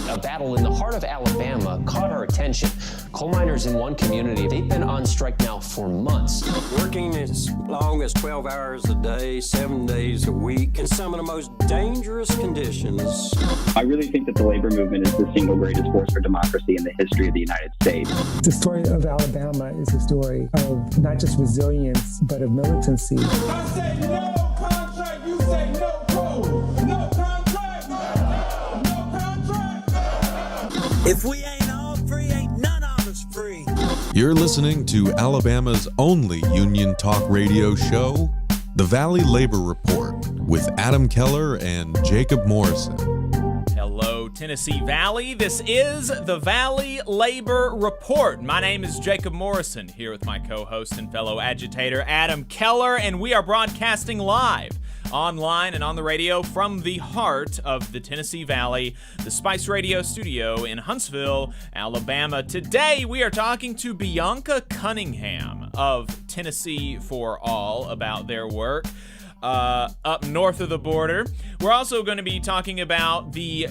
A battle in the heart of Alabama caught our attention. Coal miners in one community, they've been on strike now for months. Working as long as 12 hours a day, 7 days a week, in some of the most dangerous conditions. I really think that the labor movement is the single greatest force for democracy in the history of the United States. The story of Alabama is a story of not just resilience, but of militancy. I say no contract, you say no code. No contract, no contract. If we ain't all free, ain't none of us free. You're listening to Alabama's only union talk radio show, The Valley Labor Report, with Adam Keller and Jacob Morrison. Hello, Tennessee Valley. This is the Valley Labor Report. My name is Jacob Morrison, here with my co-host and fellow agitator, Adam Keller, and we are broadcasting live online and on the radio from the heart of the Tennessee Valley, the Spice Radio studio in Huntsville, Alabama. Today, we are talking to Bianca Cunningham of Tennessee for All about their work up north of the border. We're also going to be talking about the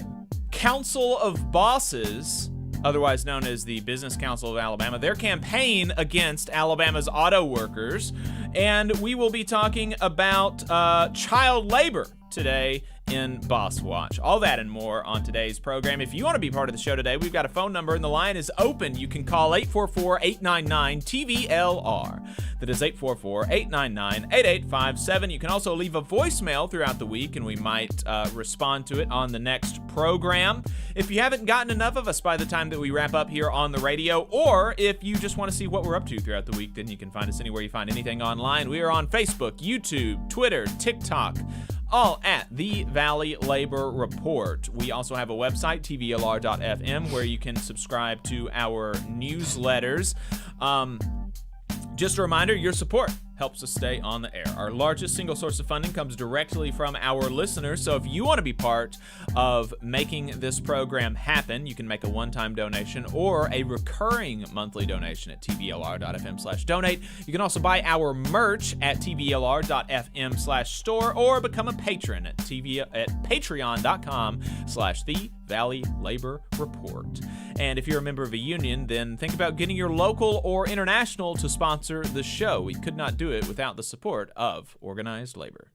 Council of Bosses, otherwise known as the Business Council of Alabama, their campaign against Alabama's auto workers. And we will be talking about child labor today in Boss Watch. All that and more on today's program. If you want to be part of the show today, we've got a phone number and the line is open. You can call 844-899-TVLR. That is 844-899-8857. You can also leave a voicemail throughout the week and we might respond to it on the next program. If you haven't gotten enough of us by the time that we wrap up here on the radio, or if you just want to see what we're up to throughout the week, then you can find us anywhere you find anything online. We are on Facebook, YouTube, Twitter, TikTok, all at the Valley Labor Report. We also have a website, TVLR.fm, where you can subscribe to our newsletters. Just a reminder, your support helps us stay on the air. Our largest single source of funding comes directly from our listeners, so if you want to be part of making this program happen, you can make a one-time donation or a recurring monthly donation at tvlr.fm/donate. You can also buy our merch at tvlr.fm/store or become a patron at patreon.com/the Valley Labor Report. And if you're a member of a union, then think about getting your local or international to sponsor the show. We could not do it without the support of organized labor.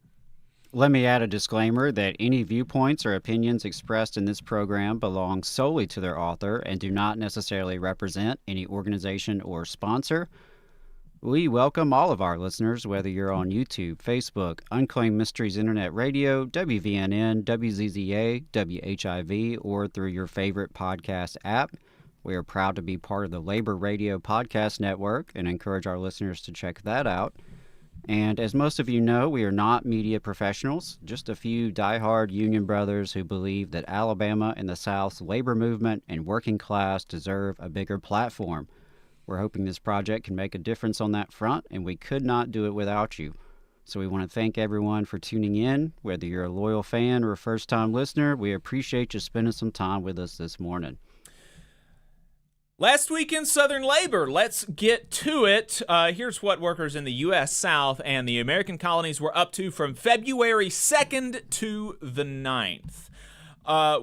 Let me add a disclaimer that any viewpoints or opinions expressed in this program belong solely to their author and do not necessarily represent any organization or sponsor. We welcome all of our listeners, whether you're on YouTube, Facebook, Unclaimed Mysteries Internet Radio, WVNN, WZZA, WHIV, or through your favorite podcast app. We are proud to be part of the Labor Radio Podcast Network and encourage our listeners to check that out. And as most of you know, we are not media professionals, just a few diehard union brothers who believe that Alabama and the South's labor movement and working class deserve a bigger platform. We're hoping this project can make a difference on that front, and we could not do it without you. So we want to thank everyone for tuning in. Whether you're a loyal fan or a first-time listener, we appreciate you spending some time with us this morning. Last week in Southern labor, let's get to it. Here's what workers in the U.S. South and the American colonies were up to from February 2nd to the 9th.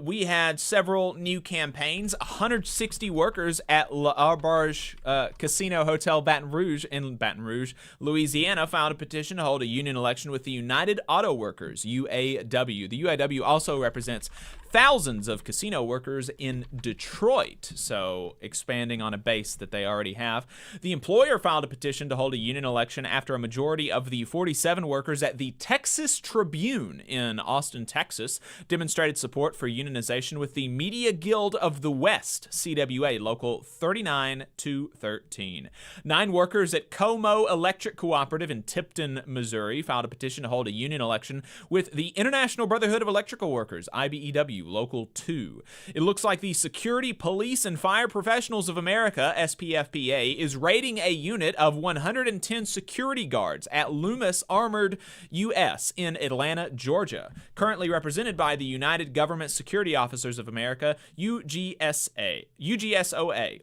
We had several new campaigns. 160 workers at L'Auberge Casino Hotel Baton Rouge in Baton Rouge, Louisiana, filed a petition to hold a union election with the United Auto Workers, UAW. The UAW also represents thousands of casino workers in Detroit, so expanding on a base that they already have. The employer filed a petition to hold a union election after a majority of the 47 workers at the Texas Tribune in Austin, Texas, demonstrated support for unionization with the Media Guild of the West, CWA, Local 39-13. 9 workers at Como Electric Cooperative in Tipton, Missouri, filed a petition to hold a union election with the International Brotherhood of Electrical Workers, IBEW, Local 2. It looks like the Security, Police, and Fire Professionals of America, SPFPA, is rating a unit of 110 security guards at Loomis Armored US in Atlanta, Georgia, currently represented by the United Government Security Officers of America, UGSOA,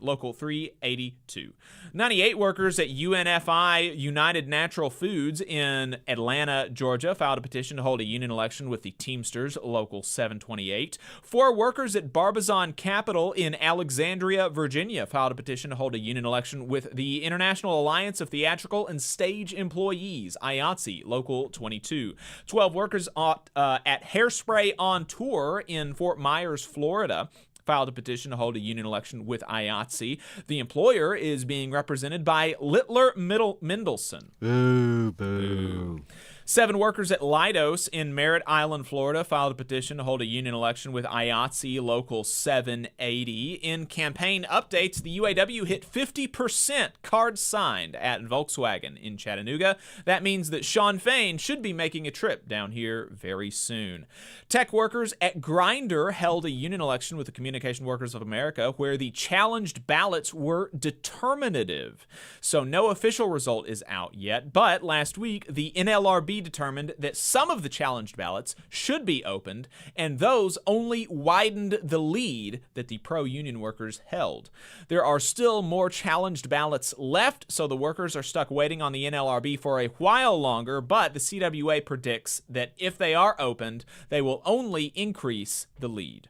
Local 382. 98 workers at UNFI United Natural Foods in Atlanta, Georgia, filed a petition to hold a union election with the Teamsters, Local 728. update. 4 workers at Barbizon Capital in Alexandria, Virginia, filed a petition to hold a union election with the International Alliance of Theatrical and Stage Employees, IATSE, Local 22. 12 workers at Hairspray on Tour in Fort Myers, Florida, filed a petition to hold a union election with IATSE. The employer is being represented by Littler Mendelson. Boo, boo. 7 workers at Leidos in Merritt Island, Florida, filed a petition to hold a union election with IATSE Local 780. In campaign updates, the UAW hit 50% cards signed at Volkswagen in Chattanooga. That means that Sean Fain should be making a trip down here very soon. Tech workers at Grindr held a union election with the Communication Workers of America, where the challenged ballots were determinative. So no official result is out yet, but last week the NLRB determined that some of the challenged ballots should be opened, and those only widened the lead that the pro-union workers held. There are still more challenged ballots left, so the workers are stuck waiting on the NLRB for a while longer, but the CWA predicts that if they are opened, they will only increase the lead.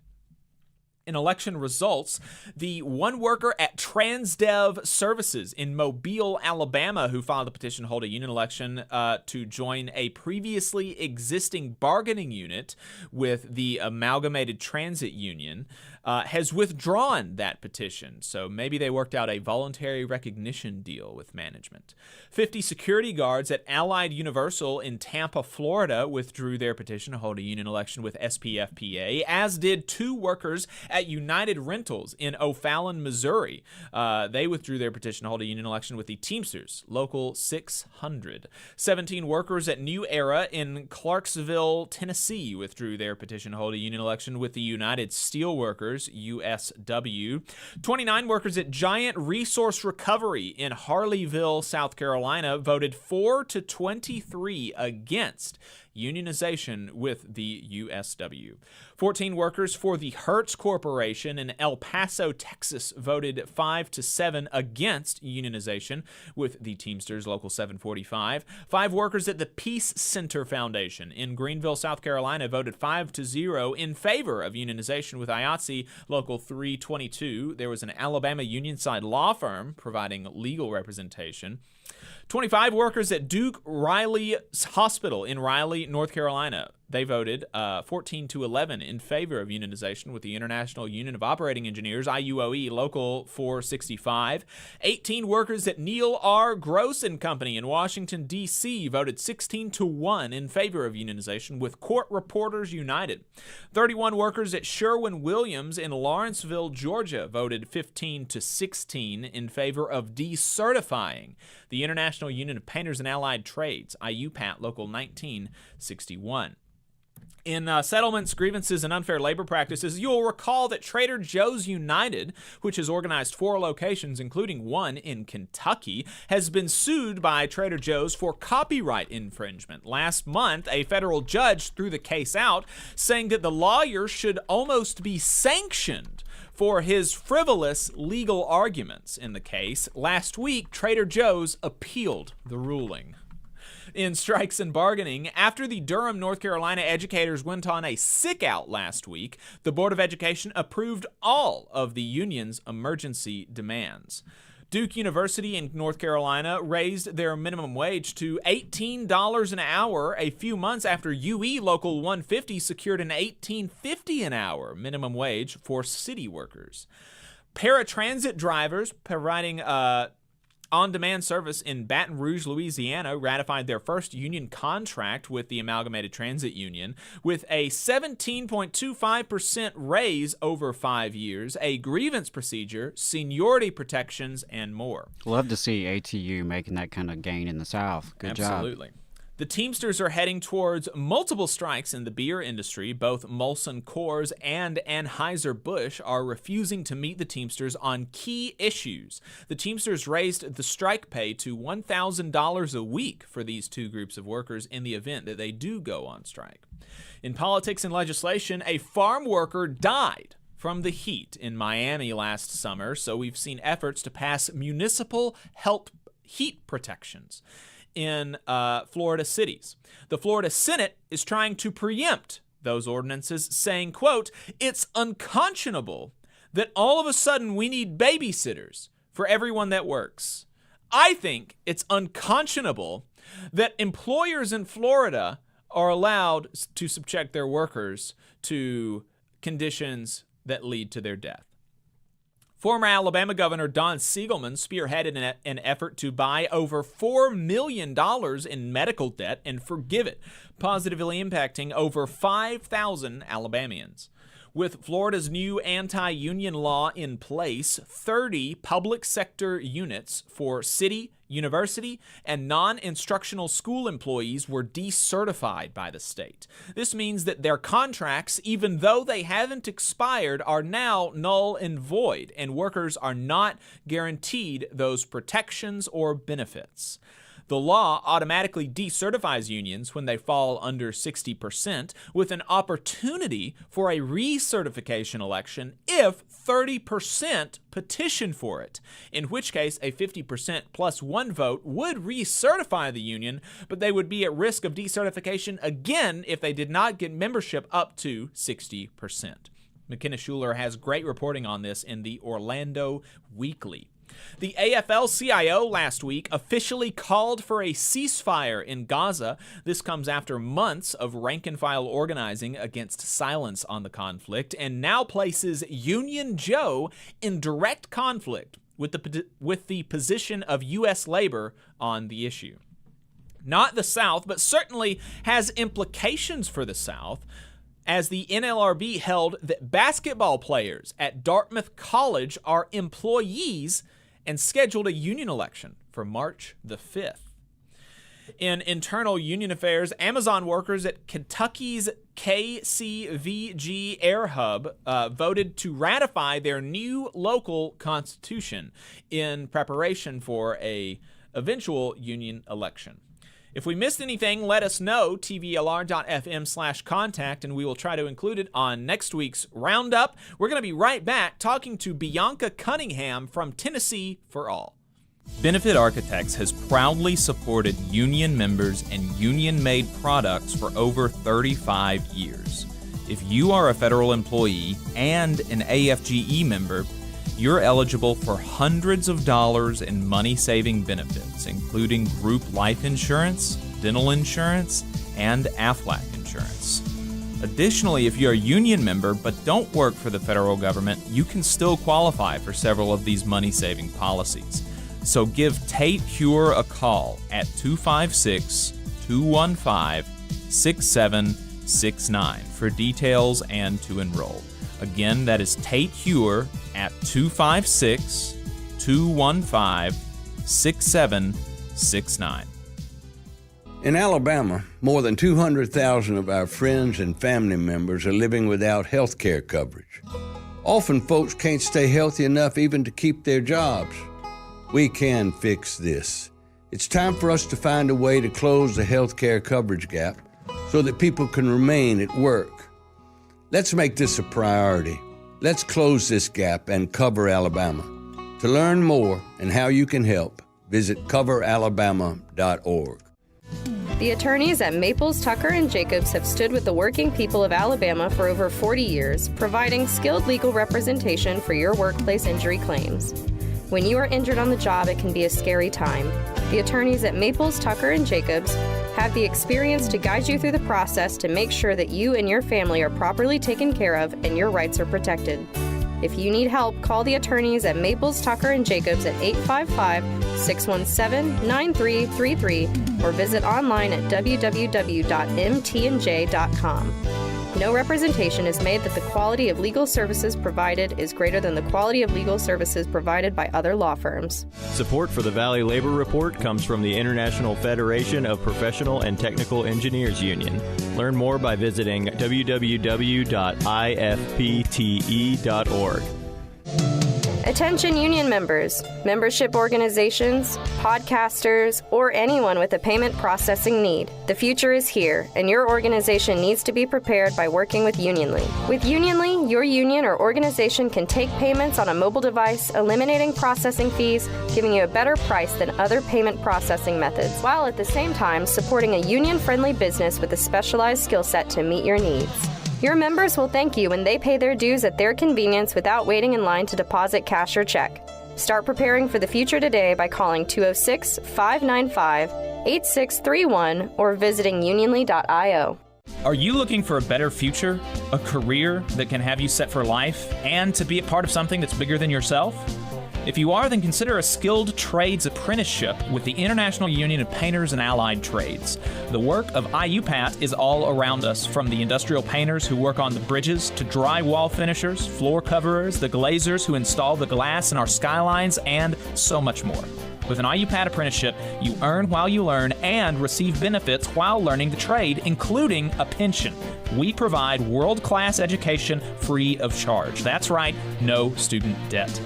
In election results, the one worker at Transdev Services in Mobile, Alabama, who filed a petition to hold a union election to join a previously existing bargaining unit with the Amalgamated Transit Union, has withdrawn that petition. So maybe they worked out a voluntary recognition deal with management. 50 security guards at Allied Universal in Tampa, Florida, withdrew their petition to hold a union election with SPFPA, as did 2 workers at United Rentals in O'Fallon, Missouri. They withdrew their petition to hold a union election with the Teamsters, Local 600. 17 workers at New Era in Clarksville, Tennessee, withdrew their petition to hold a union election with the United Steelworkers, USW. 29 workers at Giant Resource Recovery in Harleyville, South Carolina, voted 4-23 against unionization with the USW. 14 workers for the Hertz Corporation in El Paso, Texas, voted 5-7 against unionization with the Teamsters, Local 745. 5 workers at the Peace Center Foundation in Greenville, South Carolina, voted 5-0 in favor of unionization with IATSE, Local 322. There was an Alabama union-side law firm providing legal representation. 25 workers at Duke Riley Hospital in Raleigh, North Carolina. They voted 14-11 in favor of unionization with the International Union of Operating Engineers, IUOE, Local 465. 18 workers at Neil R. Gross & Company in Washington, D.C. voted 16-1 in favor of unionization with Court Reporters United. 31 workers at Sherwin-Williams in Lawrenceville, Georgia, voted 15-16 in favor of decertifying the International Union of Painters and Allied Trades, IUPAT, Local 1961. In settlements, grievances, and unfair labor practices, you'll recall that Trader Joe's United, which has organized 4 locations, including one in Kentucky, has been sued by Trader Joe's for copyright infringement. Last month, a federal judge threw the case out, saying that the lawyer should almost be sanctioned for his frivolous legal arguments in the case. Last week, Trader Joe's appealed the ruling. In strikes and bargaining, after the Durham, North Carolina educators went on a sick-out last week, the Board of Education approved all of the union's emergency demands. Duke University in North Carolina raised their minimum wage to $18 an hour a few months after UE Local 150 secured an $18.50 an hour minimum wage for city workers. Paratransit drivers providing on-demand service in Baton Rouge, Louisiana, ratified their first union contract with the Amalgamated Transit Union with a 17.25% raise over 5 years, a grievance procedure, seniority protections, and more. Love to see ATU making that kind of gain in the South. Good job. Absolutely. The Teamsters are heading towards multiple strikes in the beer industry. Both Molson Coors and Anheuser-Busch are refusing to meet the Teamsters on key issues. The Teamsters raised the strike pay to $1,000 a week for these 2 groups of workers in the event that they do go on strike. In politics and legislation, a farm worker died from the heat in Miami last summer, so we've seen efforts to pass municipal heat protections in Florida cities. The Florida Senate is trying to preempt those ordinances, saying, quote, "It's unconscionable that all of a sudden we need babysitters for everyone that works. I think it's unconscionable that employers in Florida are allowed to subject their workers to conditions that lead to their death." Former Alabama Governor Don Siegelman spearheaded an effort to buy over $4 million in medical debt and forgive it, positively impacting over 5,000 Alabamians. With Florida's new anti-union law in place, 30 public sector units for city, university, and non-instructional school employees were decertified by the state. This means that their contracts, even though they haven't expired, are now null and void, and workers are not guaranteed those protections or benefits. The law automatically decertifies unions when they fall under 60%, with an opportunity for a recertification election if 30% petition for it, in which case a 50% plus one vote would recertify the union, but they would be at risk of decertification again if they did not get membership up to 60%. McKenna Schuler has great reporting on this in the Orlando Weekly. The AFL-CIO last week officially called for a ceasefire in Gaza. This comes after months of rank-and-file organizing against silence on the conflict, and now places Union Joe in direct conflict with the position of U.S. labor on the issue. Not the South, but certainly has implications for the South, as the NLRB held that basketball players at Dartmouth College are employees and scheduled a union election for March the 5th. In internal union affairs, Amazon workers at Kentucky's KCVG Air Hub voted to ratify their new local constitution in preparation for a eventual union election. If we missed anything, let us know, tvlr.fm/contact, and we will try to include it on next week's Roundup. We're going to be right back talking to Bianca Cunningham from Tennessee for All. Benefit Architects has proudly supported union members and union-made products for over 35 years. If you are a federal employee and an AFGE member, you're eligible for hundreds of dollars in money-saving benefits, including group life insurance, dental insurance, and AFLAC insurance. Additionally, if you're a union member but don't work for the federal government, you can still qualify for several of these money-saving policies. So give Tate Hure a call at 256-215-6769 for details and to enroll. Again, that is Tate Hure at 256-215-6769. In Alabama, more than 200,000 of our friends and family members are living without health care coverage. Often folks can't stay healthy enough even to keep their jobs. We can fix this. It's time for us to find a way to close the health care coverage gap so that people can remain at work. Let's make this a priority. Let's close this gap and cover Alabama. To learn more and how you can help, visit coveralabama.org. The attorneys at Maples, Tucker & Jacobs have stood with the working people of Alabama for over 40 years, providing skilled legal representation for your workplace injury claims. When you are injured on the job, it can be a scary time. The attorneys at Maples, Tucker & Jacobs have the experience to guide you through the process to make sure that you and your family are properly taken care of and your rights are protected. If you need help, call the attorneys at Maples, Tucker & Jacobs at 855-617-9333 or visit online at www.mtnj.com. No representation is made that the quality of legal services provided is greater than the quality of legal services provided by other law firms. Support for the Valley Labor Report comes from the International Federation of Professional and Technical Engineers Union. Learn more by visiting www.ifpte.org. Attention union members, membership organizations, podcasters, or anyone with a payment processing need. The future is here, and your organization needs to be prepared by working with Unionly. With Unionly, your union or organization can take payments on a mobile device, eliminating processing fees, giving you a better price than other payment processing methods, while at the same time supporting a union-friendly business with a specialized skill set to meet your needs. Your members will thank you when they pay their dues at their convenience without waiting in line to deposit cash or check. Start preparing for the future today by calling 206-595-8631 or visiting unionly.io. Are you looking for a better future, a career that can have you set for life, and to be a part of something that's bigger than yourself? If you are, then consider a skilled trades apprenticeship with the International Union of Painters and Allied Trades. The work of IUPAT is all around us, from the industrial painters who work on the bridges to drywall finishers, floor coverers, the glazers who install the glass in our skylines, and so much more. With an IUPAT apprenticeship, you earn while you learn and receive benefits while learning the trade, including a pension. We provide world-class education free of charge. That's right, no student debt.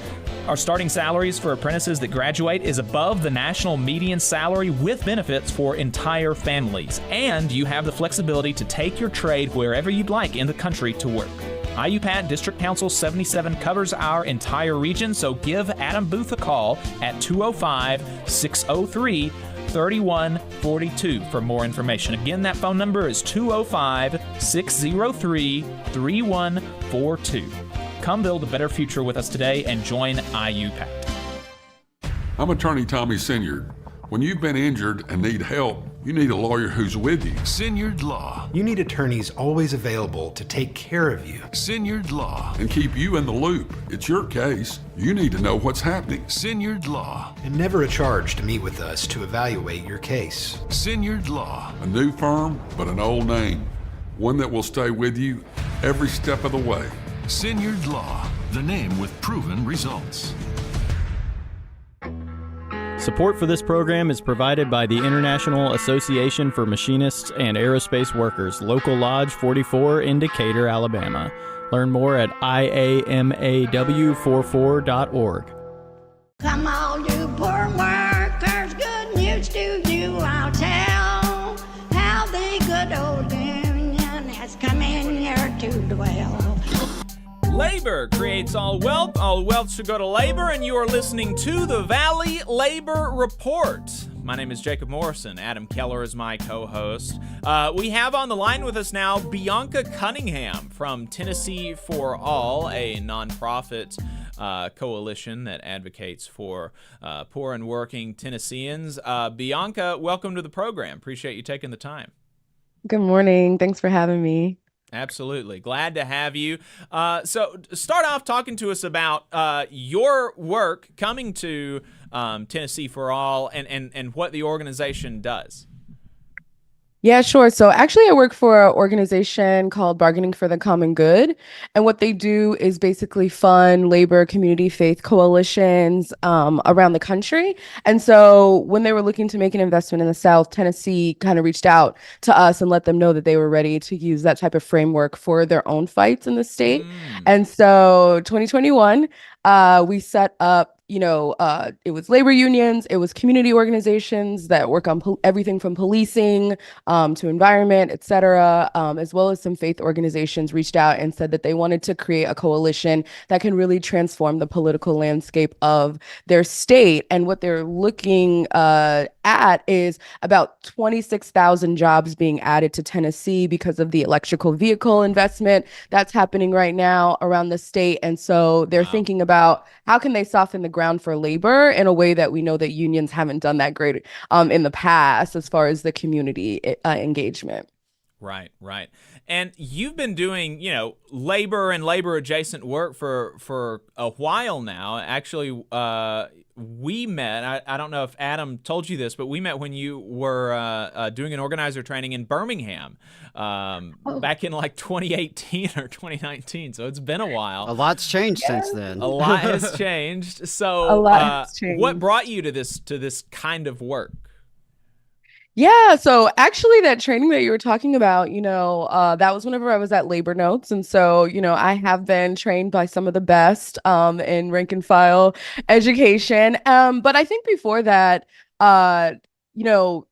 Our starting salaries for apprentices that graduate is above the national median salary with benefits for entire families. And you have the flexibility to take your trade wherever you'd like in the country to work. IUPAT District Council 77 covers our entire region, so give Adam Booth a call at 205-603-3142 for more information. Again, that phone number is 205-603-3142. Come build a better future with us today and join IUPAT. I'm attorney Tommy Sinyard. When you've been injured and need help, you need a lawyer who's with you. Sinyard Law. You need attorneys always available to take care of you. Sinyard Law. And keep you in the loop. It's your case. You need to know what's happening. Sinyard Law. And never a charge to meet with us to evaluate your case. Sinyard Law. A new firm, but an old name. One that will stay with you every step of the way. Sinyard Law, the name with proven results. Support for this program is provided by the International Association for Machinists and Aerospace Workers, Local Lodge 44 in Decatur, Alabama. Learn more at iamaw44.org. Come on, you poor workers, good news to you I'll tell. How the good old union has come in here to dwell. Labor creates all wealth should go to labor, and you are listening to the Valley Labor Report. My name is Jacob Morrison. Adam Keller is my co-host. We have on the line with us now Bianca Cunningham from Tennessee for All, a nonprofit coalition that advocates for poor and working Tennesseans. Bianca, welcome to the program. Appreciate you taking the time. Good morning. Thanks for having me. Absolutely. Glad to have you. So start off talking to us about your work coming to Tennessee for All and what the organization does. Yeah, sure. So actually, I work for an organization called Bargaining for the Common Good. And what they do is basically fund labor, community, faith coalitions around the country. And so when they were looking to make an investment in the South, Tennessee kind of reached out to us and let them know that they were ready to use that type of framework for their own fights in the state. And so 2021, we set up, it was labor unions, it was community organizations that work on everything from policing to environment, et cetera, as well as some faith organizations reached out and said that they wanted to create a coalition that can really transform the political landscape of their state. And what they're looking at is about 26,000 jobs being added to Tennessee because of the electrical vehicle investment that's happening right now around the state. And so they're thinking about how can they soften the ground for labor in a way that we know that unions haven't done that great in the past as far as the community engagement. Right. And you've been doing, labor and labor adjacent work for a while now. Actually, we met, I don't know if Adam told you this, but we met when you were doing an organizer training in Birmingham back in like 2018 or 2019. So it's been a while. A lot's changed since then. A lot has changed. So a lot has changed. What brought you to this kind of work? Yeah, so actually that training that you were talking about, that was whenever I was at Labor Notes. And so, I have been trained by some of the best in rank and file education. But I think before that, uh,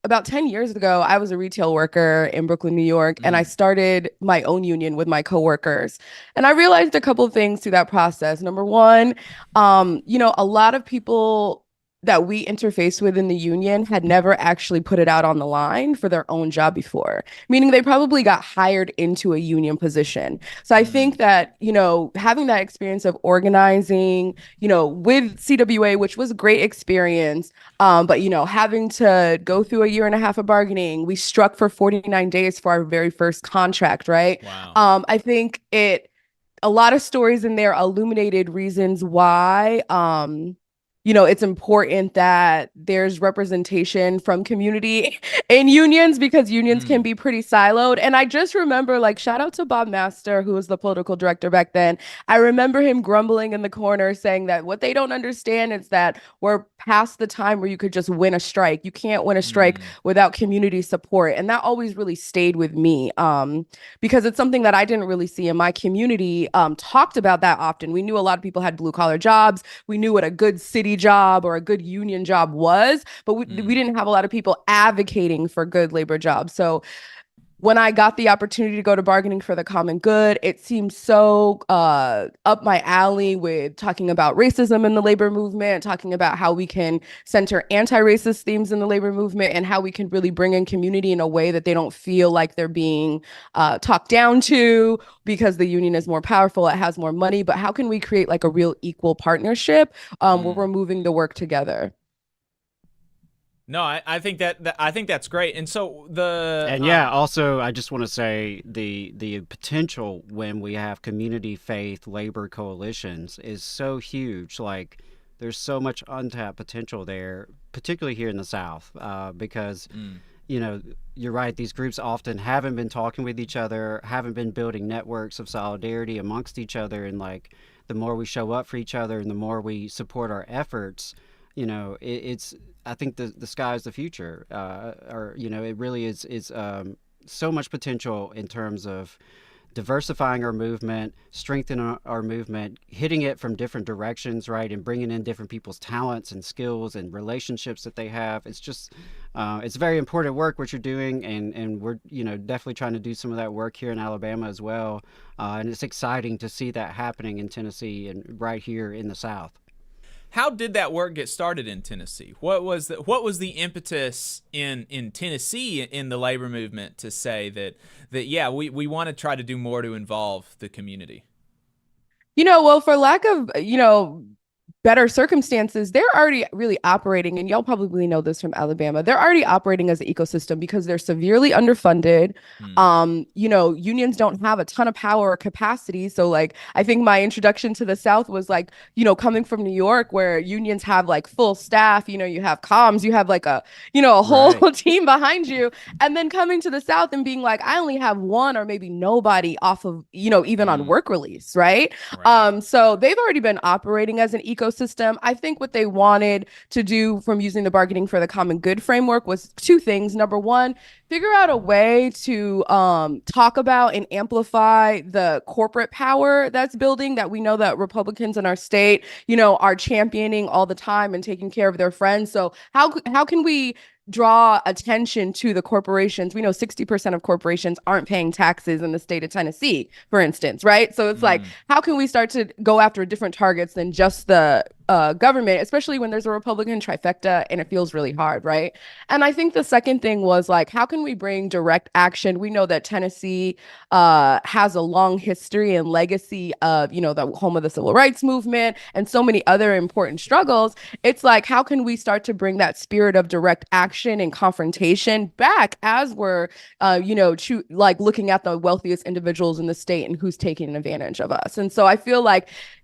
about 10 years ago, I was a retail worker in Brooklyn, New York, and I started my own union with my coworkers. And I realized a couple of things through that process. Number one, a lot of people that we interfaced with in the union had never actually put it out on the line for their own job before, meaning they probably got hired into a union position. So I think that, having that experience of organizing, with CWA, which was a great experience, but, having to go through a year and a half of bargaining, we struck for 49 days for our very first contract, right? Wow. I think a lot of stories in there illuminated reasons why, it's important that there's representation from community in unions because unions can be pretty siloed. And I just remember, shout out to Bob Master, who was the political director back then. I remember him grumbling in the corner saying that what they don't understand is that we're past the time where you could just win a strike. You can't win a strike without community support. And that always really stayed with me because it's something that I didn't really see in my community talked about that often. We knew a lot of people had blue collar jobs. We knew what a good city job or a good union job was, but we didn't have a lot of people advocating for good labor jobs. So when I got the opportunity to go to bargaining for the common good, it seemed so up my alley with talking about racism in the labor movement, talking about how we can center anti-racist themes in the labor movement and how we can really bring in community in a way that they don't feel like they're being talked down to because the union is more powerful, it has more money, but how can we create a real equal partnership where we're moving the work together? No, I think I think that's great. And so also I just want to say the potential when we have community faith labor coalitions is so huge. There's so much untapped potential there, particularly here in the South, because you're right, these groups often haven't been talking with each other, haven't been building networks of solidarity amongst each other, and the more we show up for each other and the more we support our efforts, it's I think the sky is the future, it really is so much potential in terms of diversifying our movement, strengthening our movement, hitting it from different directions, right, and bringing in different people's talents and skills and relationships that they have. It's just it's very important work what you're doing, and we're definitely trying to do some of that work here in Alabama as well, and it's exciting to see that happening in Tennessee and right here in the South. How did that work get started in Tennessee? What was the impetus in Tennessee in the labor movement to say that we want to try to do more to involve the community? Well, for lack of, better circumstances, they're already really operating, and y'all probably know this from Alabama, they're already operating as an ecosystem because they're severely underfunded. Unions don't have a ton of power or capacity. So I think my introduction to the South was coming from New York where unions have full staff, you have comms, you have a whole team behind you. And then coming to the South and being I only have one or maybe nobody off of, even on work release, right? So they've already been operating as an ecosystem. I think what they wanted to do from using the bargaining for the common good framework was two things. Number one, figure out a way to talk about and amplify the corporate power that's building that we know that Republicans in our state, are championing all the time and taking care of their friends. So how can we draw attention to the corporations? We know 60% of corporations aren't paying taxes in the state of Tennessee, for instance, right? So it's how can we start to go after different targets than just the government, especially when there's a Republican trifecta and it feels really hard, right? And I think the second thing was how can we bring direct action? We know that Tennessee has a long history and legacy of, the home of the civil rights movement and so many other important struggles. It's how can we start to bring that spirit of direct action and confrontation back as we're, looking at the wealthiest individuals in the state and who's taking advantage of us. And so I feel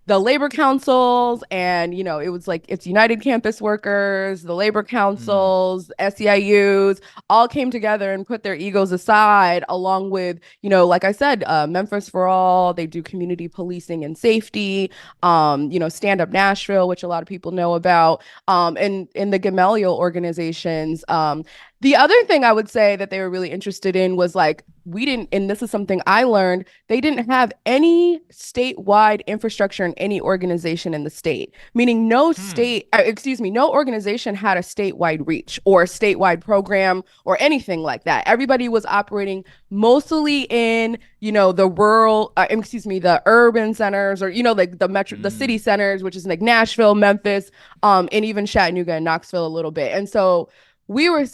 the labor councils and, it was it's United Campus Workers, the labor councils, SEIUs, all came together and put their egos aside along with, like I said, Memphis for All, they do community policing and safety, Stand Up Nashville, which a lot of people know about, and in the Gamaliel organizations, The other thing I would say that they were really interested in was like, we didn't, and this is something I learned, they didn't have any statewide infrastructure in any organization in the state, meaning no no organization had a statewide reach or a statewide program or anything like that. Everybody was operating mostly in, the rural, the urban centers, or, like the city centers, which is like Nashville, Memphis, and even Chattanooga and Knoxville a little bit. And so we were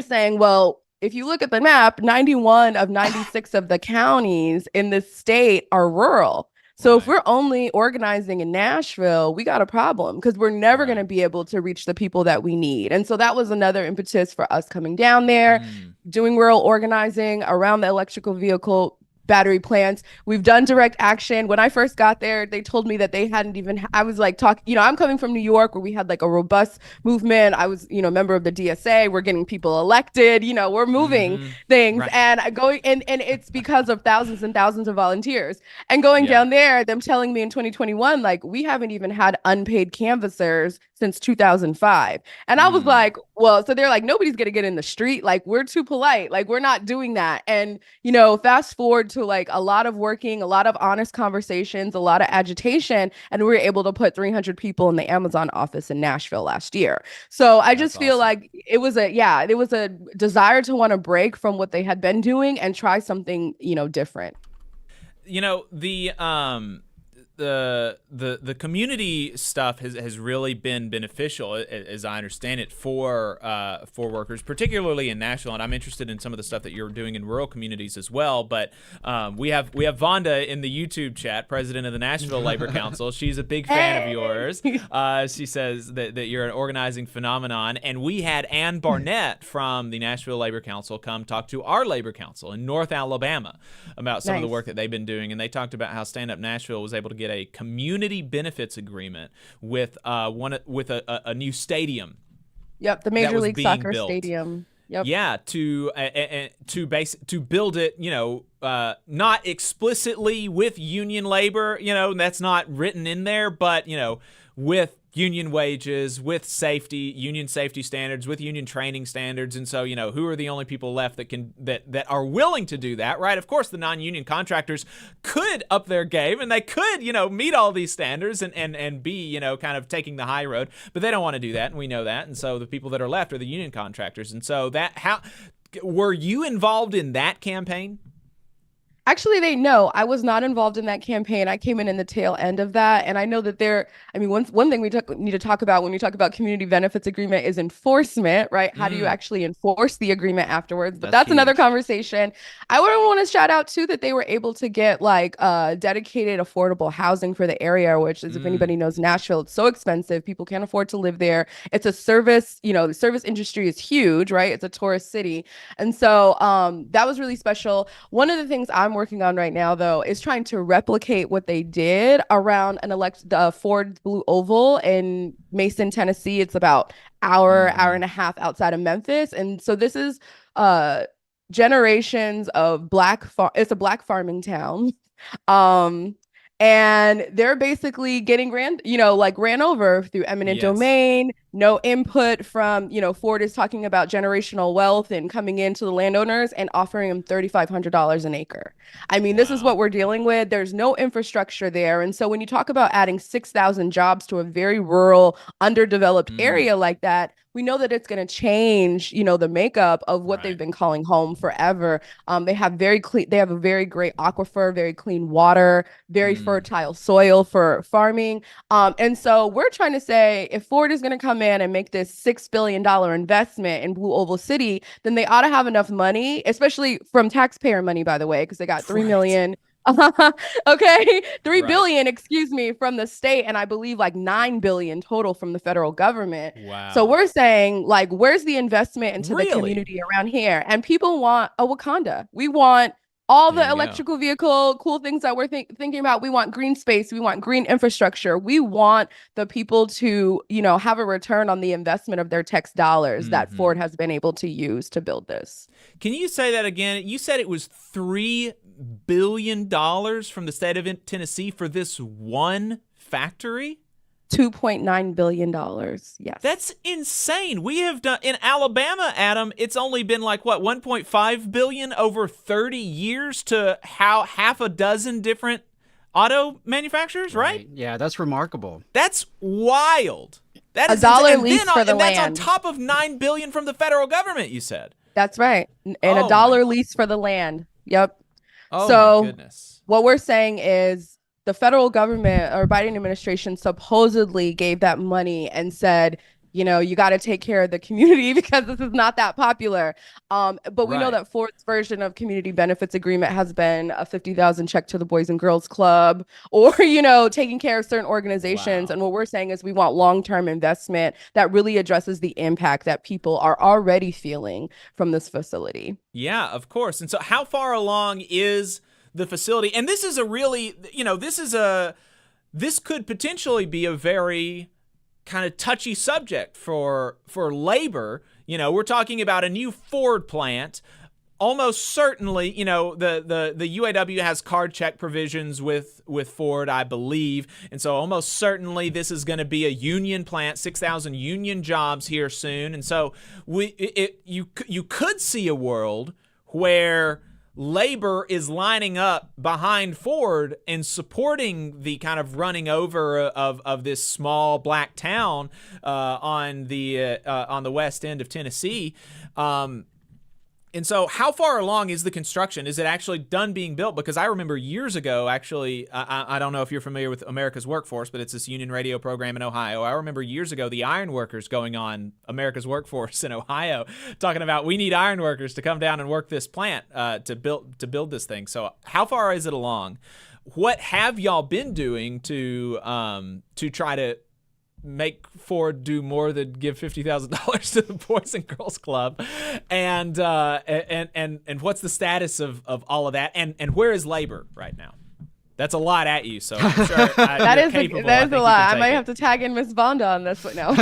saying, well, if you look at the map, 91 of 96 of the counties in this state are rural. So if we're only organizing in Nashville, we got a problem because we're never going to be able to reach the people that we need. And so that was another impetus for us coming down there, doing rural organizing around the electrical vehicle battery plants. We've done direct action. When I first got there, they told me that they hadn't even, I was like I'm coming from New York where we had like a robust movement. I was, a member of the DSA. We're getting people elected, we're moving things and and it's because of thousands and thousands of volunteers. And going down there, them telling me in 2021, like, we haven't even had unpaid canvassers since 2005. And I was like, well, so they're like, nobody's going to get in the street. Like, we're too polite. Like, we're not doing that. And, fast forward to like a lot of working, a lot of honest conversations, a lot of agitation. And we were able to put 300 people in the Amazon office in Nashville last year. So I just feel like it was a desire to want to break from what they had been doing and try something, different. The community stuff has really been beneficial, as I understand it, for workers, particularly in Nashville. And I'm interested in some of the stuff that you're doing in rural communities as well. But we have Vonda in the YouTube chat, president of the Nashville Labor Council. She's a big fan of yours. She says that you're an organizing phenomenon. And we had Ann Barnett from the Nashville Labor Council come talk to our labor council in North Alabama about some of the work that they've been doing. And they talked about how Stand Up Nashville was able to get a community benefits agreement with a new stadium. Yep, the Major League Soccer stadium. Yep. Yeah, to build it, not explicitly with union labor, that's not written in there, but with union wages, with union safety standards, with union training standards. And so, who are the only people left that are willing to do that, right? Of course, the non-union contractors could up their game and they could, meet all these standards and be, kind of taking the high road, but they don't want to do that. And we know that. And so the people that are left are the union contractors. And so were you involved in that campaign? Actually, they know I was not involved in that campaign. I came in the tail end of that. And I know that one thing we need to talk about when we talk about community benefits agreement is enforcement, right? How do you actually enforce the agreement afterwards? But that's another conversation. I would want to shout out too that they were able to get like dedicated affordable housing for the area, which is, if anybody knows Nashville, it's so expensive. People can't afford to live there. It's a service, the service industry is huge, right? It's a tourist city. And so that was really special. One of the things I'm working on right now, though, is trying to replicate what they did around the Ford Blue Oval in Mason, Tennessee. It's about hour and a half outside of Memphis. And so this is generations of it's a black farming town. And they're basically getting ran over through eminent domain, no input from, Ford is talking about generational wealth and coming into the landowners and offering them $3,500 an acre. I mean, this is what we're dealing with. There's no infrastructure there. And so when you talk about adding 6,000 jobs to a very rural, underdeveloped area like that, we know that it's going to change, the makeup of what they've been calling home forever. They have a very great aquifer, very clean water, very fertile soil for farming. And so we're trying to say, if Ford is going to come in and make this $6 billion investment in Blue Oval City, then they ought to have enough money, especially from taxpayer money, by the way, because they got $3 million. Okay, $3 billion, excuse me, from the state, and I believe like $9 billion total from the federal government. Wow. So we're saying, like, where's the investment into the community around here? And people want a Wakanda. We want all the electrical vehicle, cool things that we're thinking about. We want green space. We want green infrastructure. We want the people to, have a return on the investment of their tax dollars that Ford has been able to use to build this. Can you say that again? You said it was $3 billion from the state of Tennessee for this one factory? $2.9 billion. Yes. That's insane. We have done in Alabama, Adam, it's only been like what, 1.5 billion over 30 years to half a dozen different auto manufacturers, right? Yeah, that's remarkable. That's wild. That is $1 lease for the that's on land. top of $9 billion from the federal government, you said. That's right. And Oh, $1 lease for the land. Yep. Oh, So my goodness. what we're saying is the federal government or Biden administration supposedly gave that money and said, you know, you got to take care of the community because this is not that popular. But we know Right. that Ford's version of community benefits agreement has been a $50,000 check to the Boys and Girls Club, or, you know, taking care of certain organizations. And what we're saying is we want long-term investment that really addresses the impact that people are already feeling from this facility. Yeah, of course. And so how far along is the facility? And this is a really, you know, this could potentially be a very kind of touchy subject for labor. You know, we're talking about a new Ford plant. Almost certainly, you know, the UAW has card check provisions with Ford, I believe. And so almost certainly this is going to be a union plant, 6,000 union jobs here soon. And so you could see a world where labor is lining up behind Ford and supporting the kind of running over of this small black town on the west end of Tennessee. And so how far along is the construction? Is it actually done being built? Because I remember years ago, actually, I don't know if you're familiar with America's Workforce, but it's this union radio program in Ohio. I remember years ago the iron workers going on America's Workforce in Ohio talking about we need iron workers to come down and work this plant to build this thing. So how far is it along? What have y'all been doing to try to make Ford do more than give $50,000 to the Boys and Girls Club, and what's the status of all of that, and where is labor right now? That's a lot at you, so I'm sure that is a lot. I might have to tag in Miss Vonda on this one now.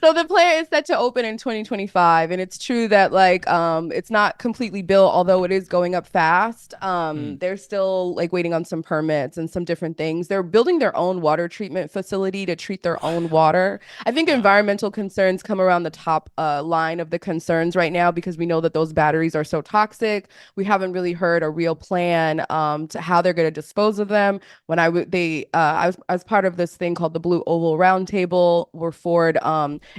So the plant is set to open in 2025, and it's true that like it's not completely built, although it is going up fast. They're still like waiting on some permits and some different things. They're building their own water treatment facility to treat their own water. I think environmental concerns come around the top line of the concerns right now because we know that those batteries are so toxic. We haven't really heard a real plan to how they're going to dispose of them. When I was part of this thing called the Blue Oval Roundtable, where Ford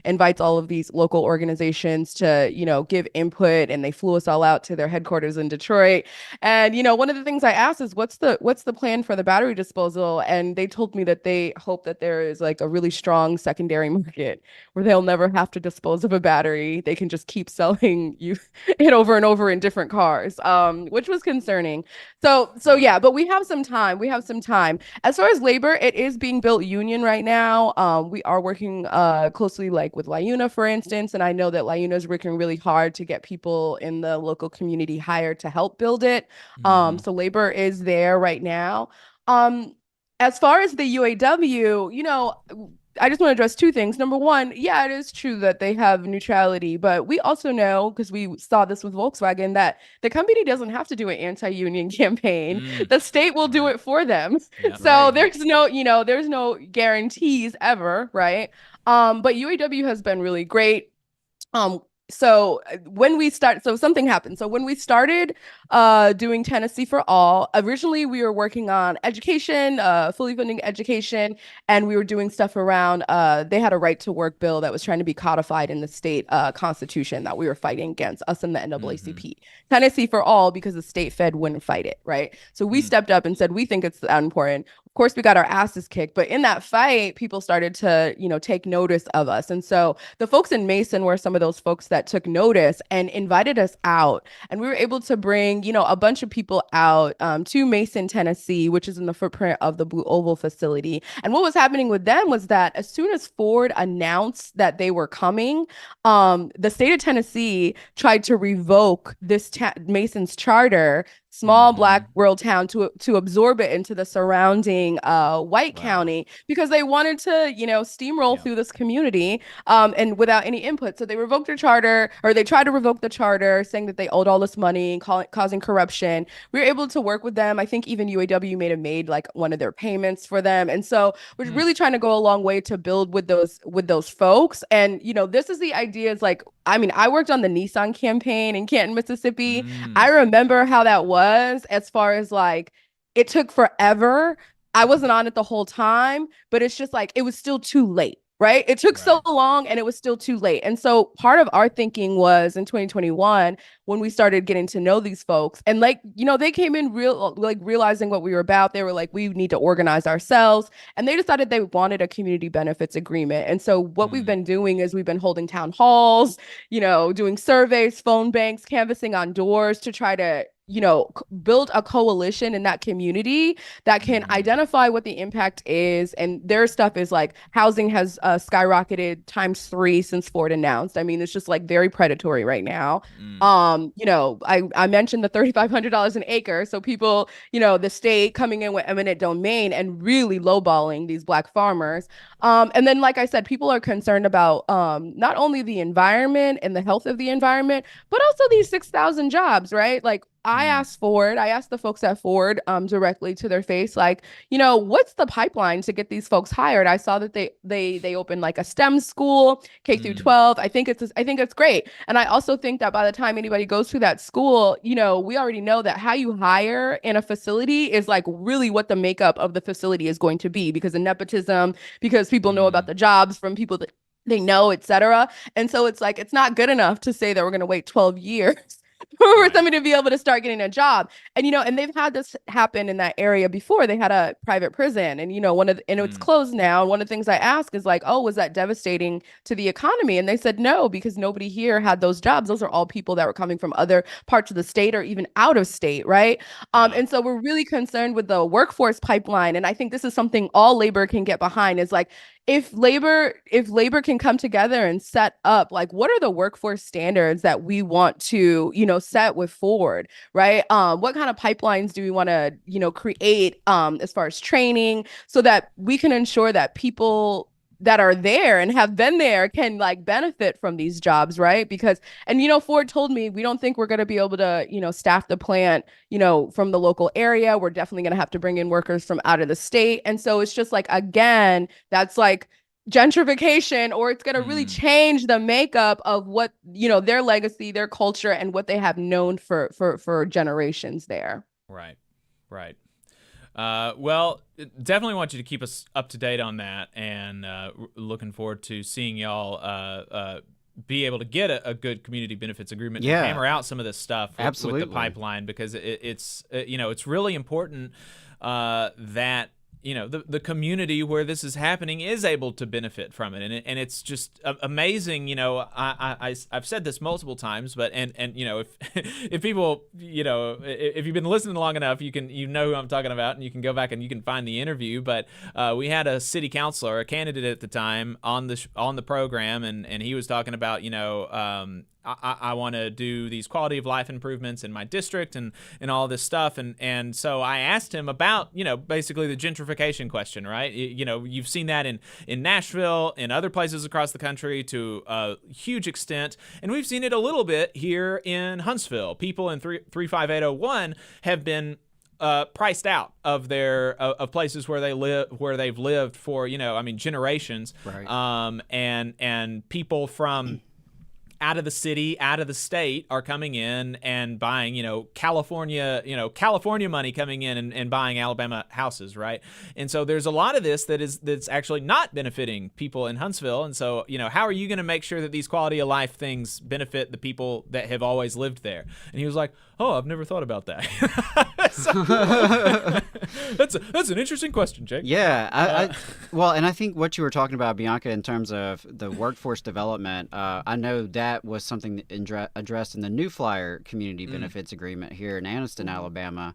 invites all of these local organizations to, you know, give input, and they flew us all out to their headquarters in Detroit. And, you know, one of the things I asked is what's the plan for the battery disposal? And they told me that they hope that there is like a really strong secondary market where they'll never have to dispose of a battery. They can just keep selling you it over and over in different cars, which was concerning. So yeah, but we have some time. As far as labor, it is being built union right now. We are working closely like with LIUNA, for instance, and I know that LIUNA is working really hard to get people in the local community hired to help build it. So labor is there right now. As far as the UAW, you know, I just want to address two things. Number one, yeah, it is true that they have neutrality, but we also know, because we saw this with Volkswagen, that the company doesn't have to do an anti-union campaign. The state will do it for them. Yeah, so there's no guarantees ever, right? But UAW has been really great. So something happened. So when we started doing Tennessee for All, originally we were working on education, fully funding education, and we were doing stuff around, they had a right to work bill that was trying to be codified in the state constitution that we were fighting against, us and the NAACP. Tennessee for All, because the state Fed wouldn't fight it, right? So we stepped up and said, we think it's that important. Of course, we got our asses kicked, but in that fight, people started to, you know, take notice of us. And so the folks in Mason were some of those folks that took notice and invited us out. And we were able to bring, you know, a bunch of people out to Mason, Tennessee, which is in the footprint of the Blue Oval facility. And what was happening with them was that as soon as Ford announced that they were coming, the state of Tennessee tried to revoke this Mason's charter, small black rural town to absorb it into the surrounding white county because they wanted to, steamroll through this community and without any input. So they revoked their charter, or they tried to revoke the charter, saying that they owed all this money and causing corruption. We were able to work with them. I think even UAW may have made like one of their payments for them. And so we're really trying to go a long way to build with those folks. And, this is the idea. It's like, I worked on the Nissan campaign in Canton, Mississippi. I remember how that was, as far as like, it took forever. I wasn't on it the whole time, but it's just like, it was still too late. Right? It took so long and it was still too late. And so part of our thinking was in 2021, when we started getting to know these folks, and like, they came in realizing what we were about. They were like, we need to organize ourselves. And they decided they wanted a community benefits agreement. And so what we've been doing is we've been holding town halls, doing surveys, phone banks, canvassing on doors to try to build a coalition in that community that can identify what the impact is. And their stuff is like housing has skyrocketed ×3 since Ford announced. It's just like very predatory right now. I mentioned the $3,500 an acre. So people, the state coming in with eminent domain and really lowballing these black farmers. And then, like I said, people are concerned about not only the environment and the health of the environment, but also these 6,000 jobs, right? Like, I asked the folks at Ford directly to their face, like, what's the pipeline to get these folks hired? I saw that they opened like a STEM school, K through 12. I think it's great. And I also think that by the time anybody goes through that school, we already know that how you hire in a facility is like really what the makeup of the facility is going to be, because of nepotism, because people know about the jobs from people that they know, et cetera. And so it's like, it's not good enough to say that we're going to wait 12 years for somebody to be able to start getting a job. And, and they've had this happen in that area before. They had a private prison and, it's closed now. And one of the things I ask is like, oh, was that devastating to the economy? And they said, no, because nobody here had those jobs. Those are all people that were coming from other parts of the state or even out of state. Right. And so we're really concerned with the workforce pipeline. And I think this is something all labor can get behind, is like, if labor can come together and set up, like, what are the workforce standards that we want to, set with Ford, right? What kind of pipelines do we want to, create as far as training, so that we can ensure that people that are there and have been there can like benefit from these jobs, right? Because, and Ford told me, we don't think we're going to be able to, staff the plant, from the local area. We're definitely going to have to bring in workers from out of the state. And so it's just like, again, that's like gentrification, or it's going to really change the makeup of what, their legacy, their culture, and what they have known for generations there. Right. Well, definitely want you to keep us up to date on that, and looking forward to seeing y'all be able to get a good community benefits agreement and hammer out some of this stuff with the pipeline, because it's really important that the community where this is happening is able to benefit from it, and it's just amazing. I've said this multiple times, but and if people, if you've been listening long enough, you know who I'm talking about, and you can go back and you can find the interview. But we had a city councilor, a candidate at the time, on the program, and he was talking about I want to do these quality of life improvements in my district and all this stuff. And so I asked him about, basically the gentrification question, right? You've seen that in Nashville, in other places across the country to a huge extent. And we've seen it a little bit here in Huntsville. People in 35801 have been priced out of their of places where they've lived for, generations. Right. And people from out of the city, out of the state, are coming in and buying, California money coming in and buying Alabama houses, right? And so there's a lot of this that's actually not benefiting people in Huntsville. And so, how are you going to make sure that these quality of life things benefit the people that have always lived there? And he was like, oh, I've never thought about that. That's an interesting question, Jake. Yeah. Well, and I think what you were talking about, Bianca, in terms of the workforce development, I know that was something addressed in the New Flyer Community Benefits Agreement here in Anniston, Alabama,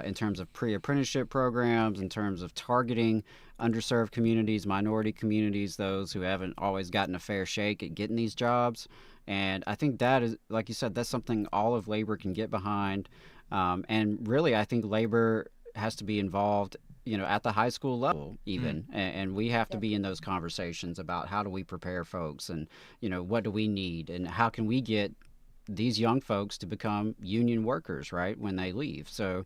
in terms of pre-apprenticeship programs, in terms of targeting underserved communities, minority communities, those who haven't always gotten a fair shake at getting these jobs. And I think that is, like you said, that's something all of labor can get behind. And really, I think labor has to be involved, at the high school level even. And we have to be in those conversations about how do we prepare folks and, what do we need and how can we get these young folks to become union workers, right, when they leave. So,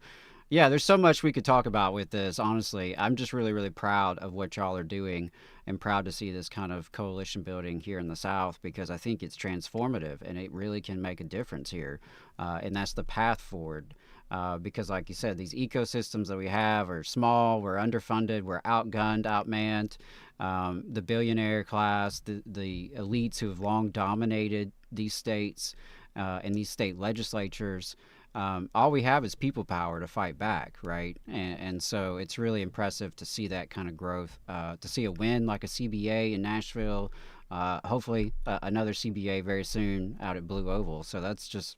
yeah, there's so much we could talk about with this. Honestly, I'm just really, really proud of what y'all are doing and proud to see this kind of coalition building here in the South because I think it's transformative and it really can make a difference here. And that's the path forward. Because like you said, these ecosystems that we have are small, we're underfunded, we're outgunned, outmanned. The billionaire class, the elites who have long dominated these states and these state legislatures, all we have is people power to fight back, right? And so it's really impressive to see that kind of growth, to see a win like a CBA in Nashville, hopefully another CBA very soon out at Blue Oval. So that's just...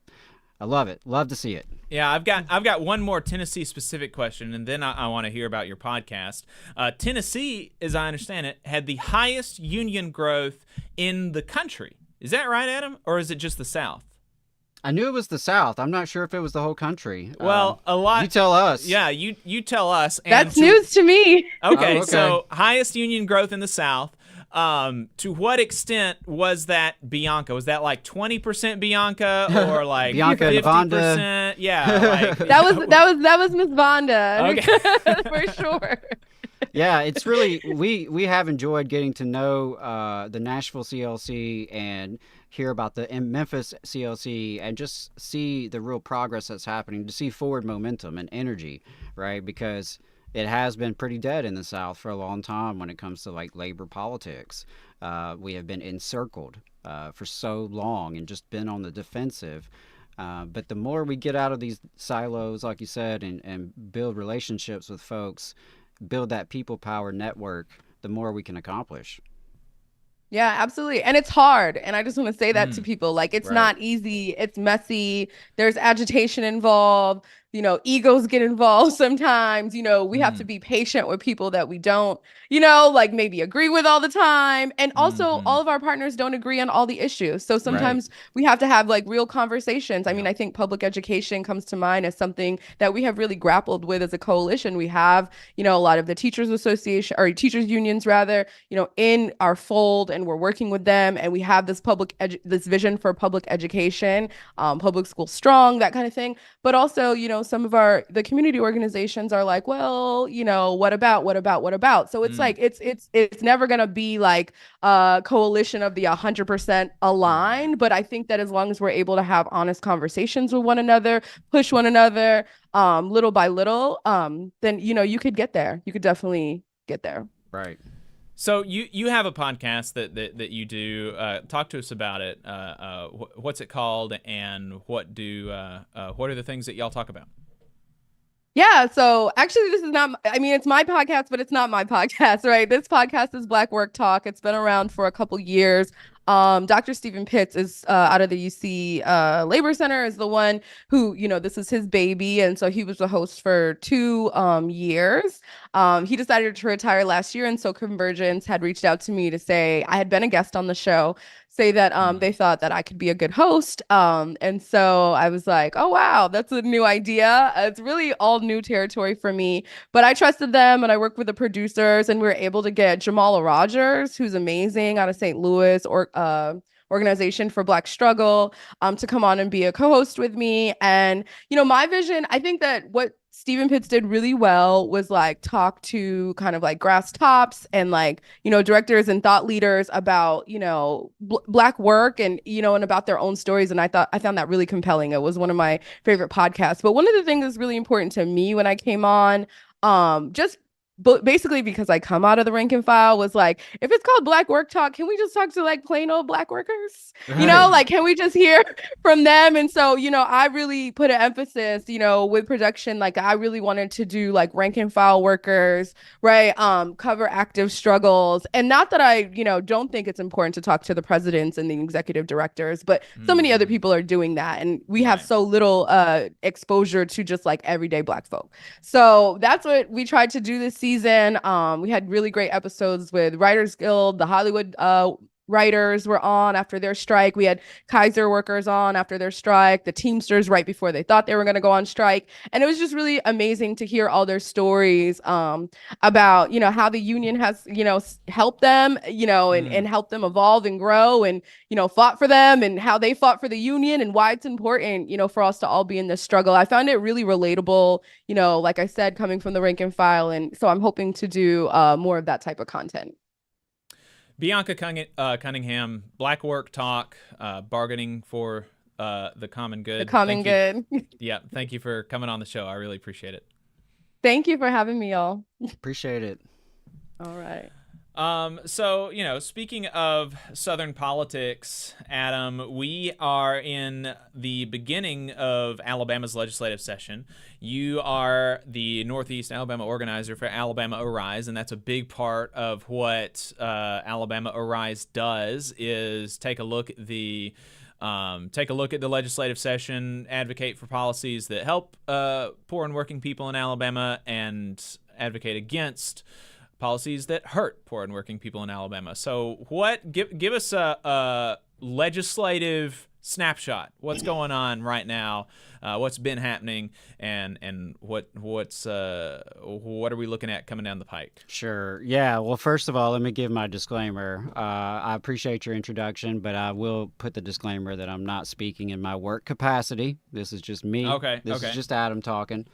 I love it. Love to see it. Yeah, I've got one more Tennessee specific question, and then I want to hear about your podcast. Tennessee, as I understand it, had the highest union growth in the country. Is that right, Adam, or is it just the South? I knew it was the South. I'm not sure if it was the whole country. Well, a lot. You tell us. Yeah, you tell us. And That's news to me. Okay, so highest union growth in the South. To what extent was that Bianca? Was that like 20% Bianca or like Bianca 50%? Vonda? Yeah, like, that was Miss Vonda. Okay. For sure. Yeah, it's really we have enjoyed getting to know the Nashville CLC and hear about the Memphis CLC and just see the real progress that's happening, to see forward momentum and energy, right? Because it has been pretty dead in the South for a long time when it comes to like labor politics. We have been encircled for so long and just been on the defensive. But the more we get out of these silos, like you said, and build relationships with folks, build that people power network, the more we can accomplish. Yeah, absolutely. And it's hard. And I just want to say that to people. Like, it's not easy. It's messy. There's agitation involved. Egos get involved sometimes. We have to be patient with people that we don't, like maybe agree with all the time. And also all of our partners don't agree on all the issues. So sometimes we have to have like real conversations. I mean, I think public education comes to mind as something that we have really grappled with as a coalition. We have, a lot of the teachers association or teachers unions rather, in our fold, and we're working with them. And we have this this vision for public education, public school strong, that kind of thing. But also, some of the community organizations are like, well, what about? So it's like, it's never going to be like a coalition of the 100% aligned. But I think that as long as we're able to have honest conversations with one another, push one another, little by little, then, you could get there. You could definitely get there. Right. So you have a podcast that you do. Talk to us about it. What's it called, and what are the things that y'all talk about? Yeah, so actually this is not, it's my podcast, but it's not my podcast, right? This podcast is Black Work Talk. It's been around for a couple years. Dr. Stephen Pitts is out of the UC Labor Center, is the one who, this is his baby. And so he was the host for 2 years. He decided to retire last year. And so Convergence had reached out to me to say, I had been a guest on the show, say that they thought that I could be a good host. And so I was like, oh, wow, that's a new idea. It's really all new territory for me. But I trusted them, and I worked with the producers, and we were able to get Jamala Rogers, who's amazing, out of St. Louis, Organization for Black Struggle, to come on and be a co-host with me. And, my vision, I think that what Stephen Pitts did really well was like talk to kind of like grass tops and like, directors and thought leaders about, Black work and, and about their own stories. And I found that really compelling. It was one of my favorite podcasts. But one of the things that's really important to me when I came on, but basically because I come out of the rank and file, was like, if it's called Black Work Talk, can we just talk to like plain old Black workers? Like, can we just hear from them? And so, I really put an emphasis, with production, like I really wanted to do like rank and file workers, right? Cover active struggles. And not that I, don't think it's important to talk to the presidents and the executive directors, but so many other people are doing that. And we have so little exposure to just like everyday Black folk. So that's what we tried to do this season. We had really great episodes with Writers Guild, the Hollywood writers were on after their strike. We had Kaiser workers on after their strike, the Teamsters right before they thought they were going to go on strike. And it was just really amazing to hear all their stories about, how the union has, helped them, and helped them evolve and grow and, fought for them and how they fought for the union and why it's important, for us to all be in this struggle. I found it really relatable, like I said, coming from the rank and file. And so I'm hoping to do more of that type of content. Bianca Cunningham, Black Work Talk, bargaining for the common good. The common good. Yeah, thank you for coming on the show. I really appreciate it. Thank you for having me, y'all. Appreciate it. All right. So, speaking of Southern politics, Adam, we are in the beginning of Alabama's legislative session. You are the Northeast Alabama organizer for Alabama Arise, and that's a big part of what Alabama Arise does is take a look at the legislative session, advocate for policies that help poor and working people in Alabama, and advocate against policies that hurt poor and working people in Alabama. So give us a legislative snapshot. What's going on right now? What's been happening, and what are we looking at coming down the pike? Sure. Yeah. Well, first of all, let me give my disclaimer. I appreciate your introduction, but I will put the disclaimer that I'm not speaking in my work capacity. This is just me. Okay. This is just Adam talking.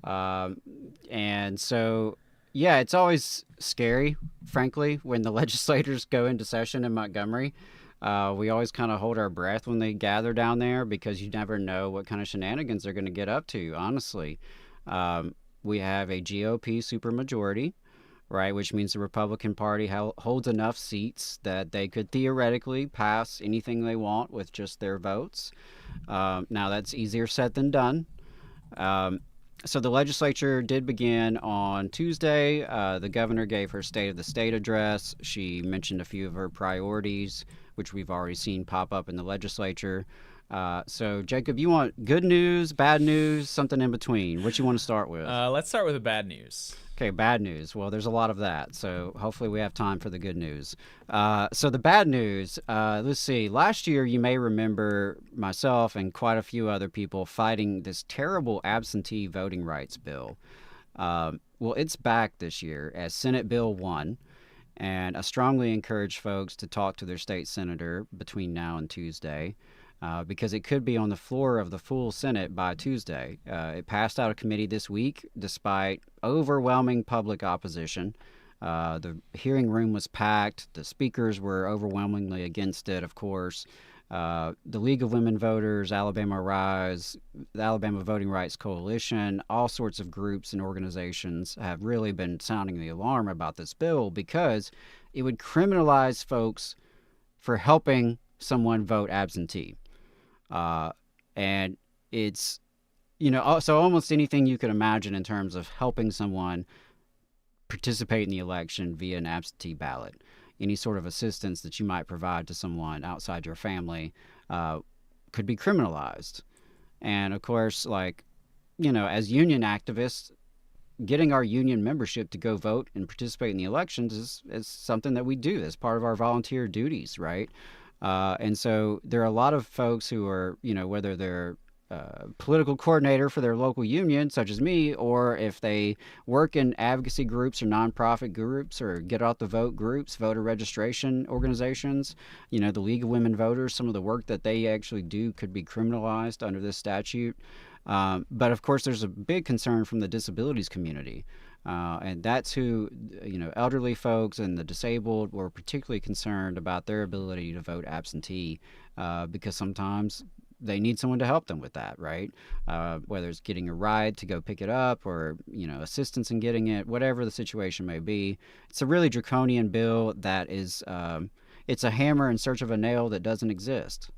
And so, yeah, it's always scary, frankly, when the legislators go into session in Montgomery. We always kind of hold our breath when they gather down there because you never know what kind of shenanigans they're going to get up to, honestly. We have a GOP supermajority, right, which means the Republican Party holds enough seats that they could theoretically pass anything they want with just their votes. Now, that's easier said than done. So the legislature did begin on Tuesday. The governor gave her State of the State address. She mentioned a few of her priorities, which we've already seen pop up in the legislature. So, Jacob, you want good news, bad news, something in between? What you want to start with? Let's start with the bad news. Okay, bad news. Well, there's a lot of that, so hopefully we have time for the good news. So the bad news, let's see. Last year, you may remember myself and quite a few other people fighting this terrible absentee voting rights bill. Well, it's back this year as Senate Bill 1, and I strongly encourage folks to talk to their state senator between now and Tuesday. Because it could be on the floor of the full Senate by Tuesday. It passed out of committee this week despite overwhelming public opposition. The hearing room was packed. The speakers were overwhelmingly against it, of course. The League of Women Voters, Alabama Rise, the Alabama Voting Rights Coalition, all sorts of groups and organizations have really been sounding the alarm about this bill because it would criminalize folks for helping someone vote absentee. And it's, so almost anything you could imagine in terms of helping someone participate in the election via an absentee ballot. Any sort of assistance that you might provide to someone outside your family could be criminalized. And of course, as union activists, getting our union membership to go vote and participate in the elections is something that we do as part of our volunteer duties, right? And so there are a lot of folks who are, whether they're political coordinator for their local union, such as me, or if they work in advocacy groups or nonprofit groups or get out the vote groups, voter registration organizations, the League of Women Voters, some of the work that they actually do could be criminalized under this statute. But of course, there's a big concern from the disabilities community. And that's who, elderly folks and the disabled were particularly concerned about their ability to vote absentee because sometimes they need someone to help them with that, right? Whether it's getting a ride to go pick it up or, assistance in getting it, whatever the situation may be. It's a really draconian bill that is, it's a hammer in search of a nail that doesn't exist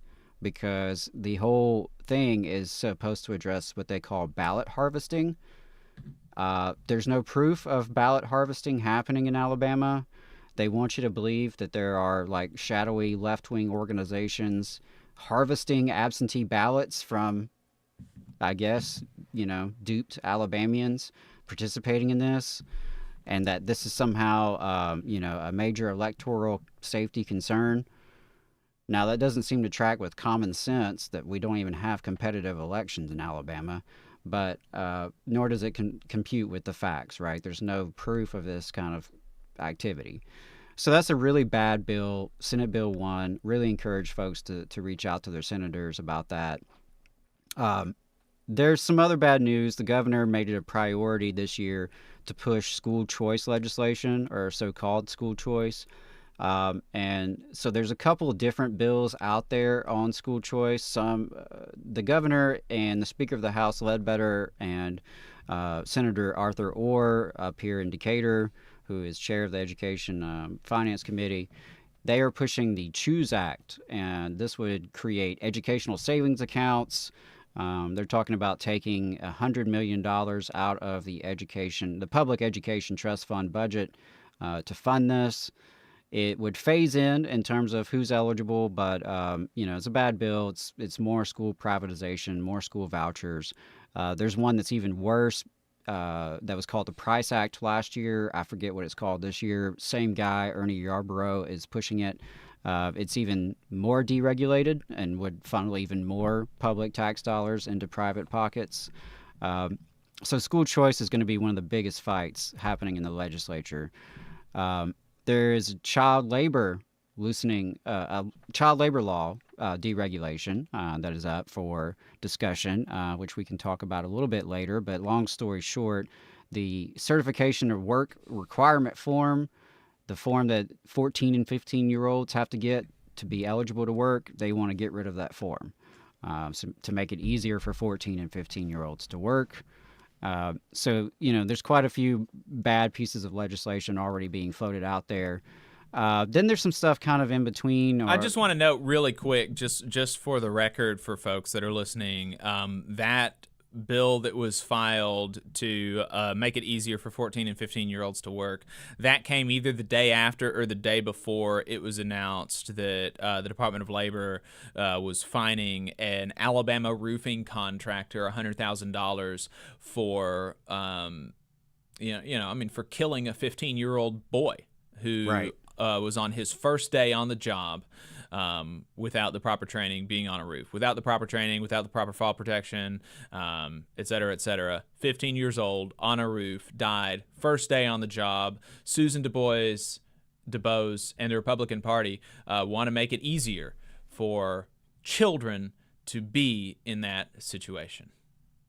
because the whole thing is supposed to address what they call ballot harvesting. There's no proof of ballot harvesting happening in Alabama. They want you to believe that there are shadowy left-wing organizations harvesting absentee ballots from, I guess, duped Alabamians participating in this, and that this is somehow, a major electoral safety concern. Now, that doesn't seem to track with common sense that we don't even have competitive elections in Alabama, but nor does it compute with the facts, right? There's no proof of this kind of activity. So that's a really bad bill, Senate Bill 1. Really encourage folks to reach out to their senators about that. There's some other bad news. The governor made it a priority this year to push school choice legislation, or so-called school choice. And so there's a couple of different bills out there on school choice. Some, the governor and the Speaker of the House, Ledbetter, and Senator Arthur Orr up here in Decatur, who is chair of the Education Finance Committee, they are pushing the CHOOSE Act, and this would create educational savings accounts. They're talking about taking $100 million out of the public education trust fund budget to fund this. It would phase in terms of who's eligible, but it's a bad bill. It's more school privatization, more school vouchers. There's one that's even worse that was called the Price Act last year. I forget what it's called this year. Same guy, Ernie Yarborough, is pushing it. It's even more deregulated and would funnel even more public tax dollars into private pockets. So school choice is going to be one of the biggest fights happening in the legislature. There is child labor child labor law deregulation that is up for discussion, which we can talk about a little bit later. But long story short, the certification of work requirement form, the form that 14 and 15-year-olds have to get to be eligible to work, they want to get rid of that form so to make it easier for 14 and 15-year-olds to work. So, there's quite a few bad pieces of legislation already being floated out there. Then there's some stuff kind of in between. I just want to note really quick, just for the record for folks that are listening, that bill that was filed to make it easier for 14 and 15-year-olds to work, that came either the day after or the day before it was announced that the Department of Labor was fining an Alabama roofing contractor $100,000 for, for killing a 15-year-old boy who was on his first day on the job. Without the proper training, being on a roof, without the proper training, without the proper fall protection, et cetera, et cetera. 15 years old, on a roof, died, first day on the job. Susan DuBose and the Republican Party want to make it easier for children to be in that situation.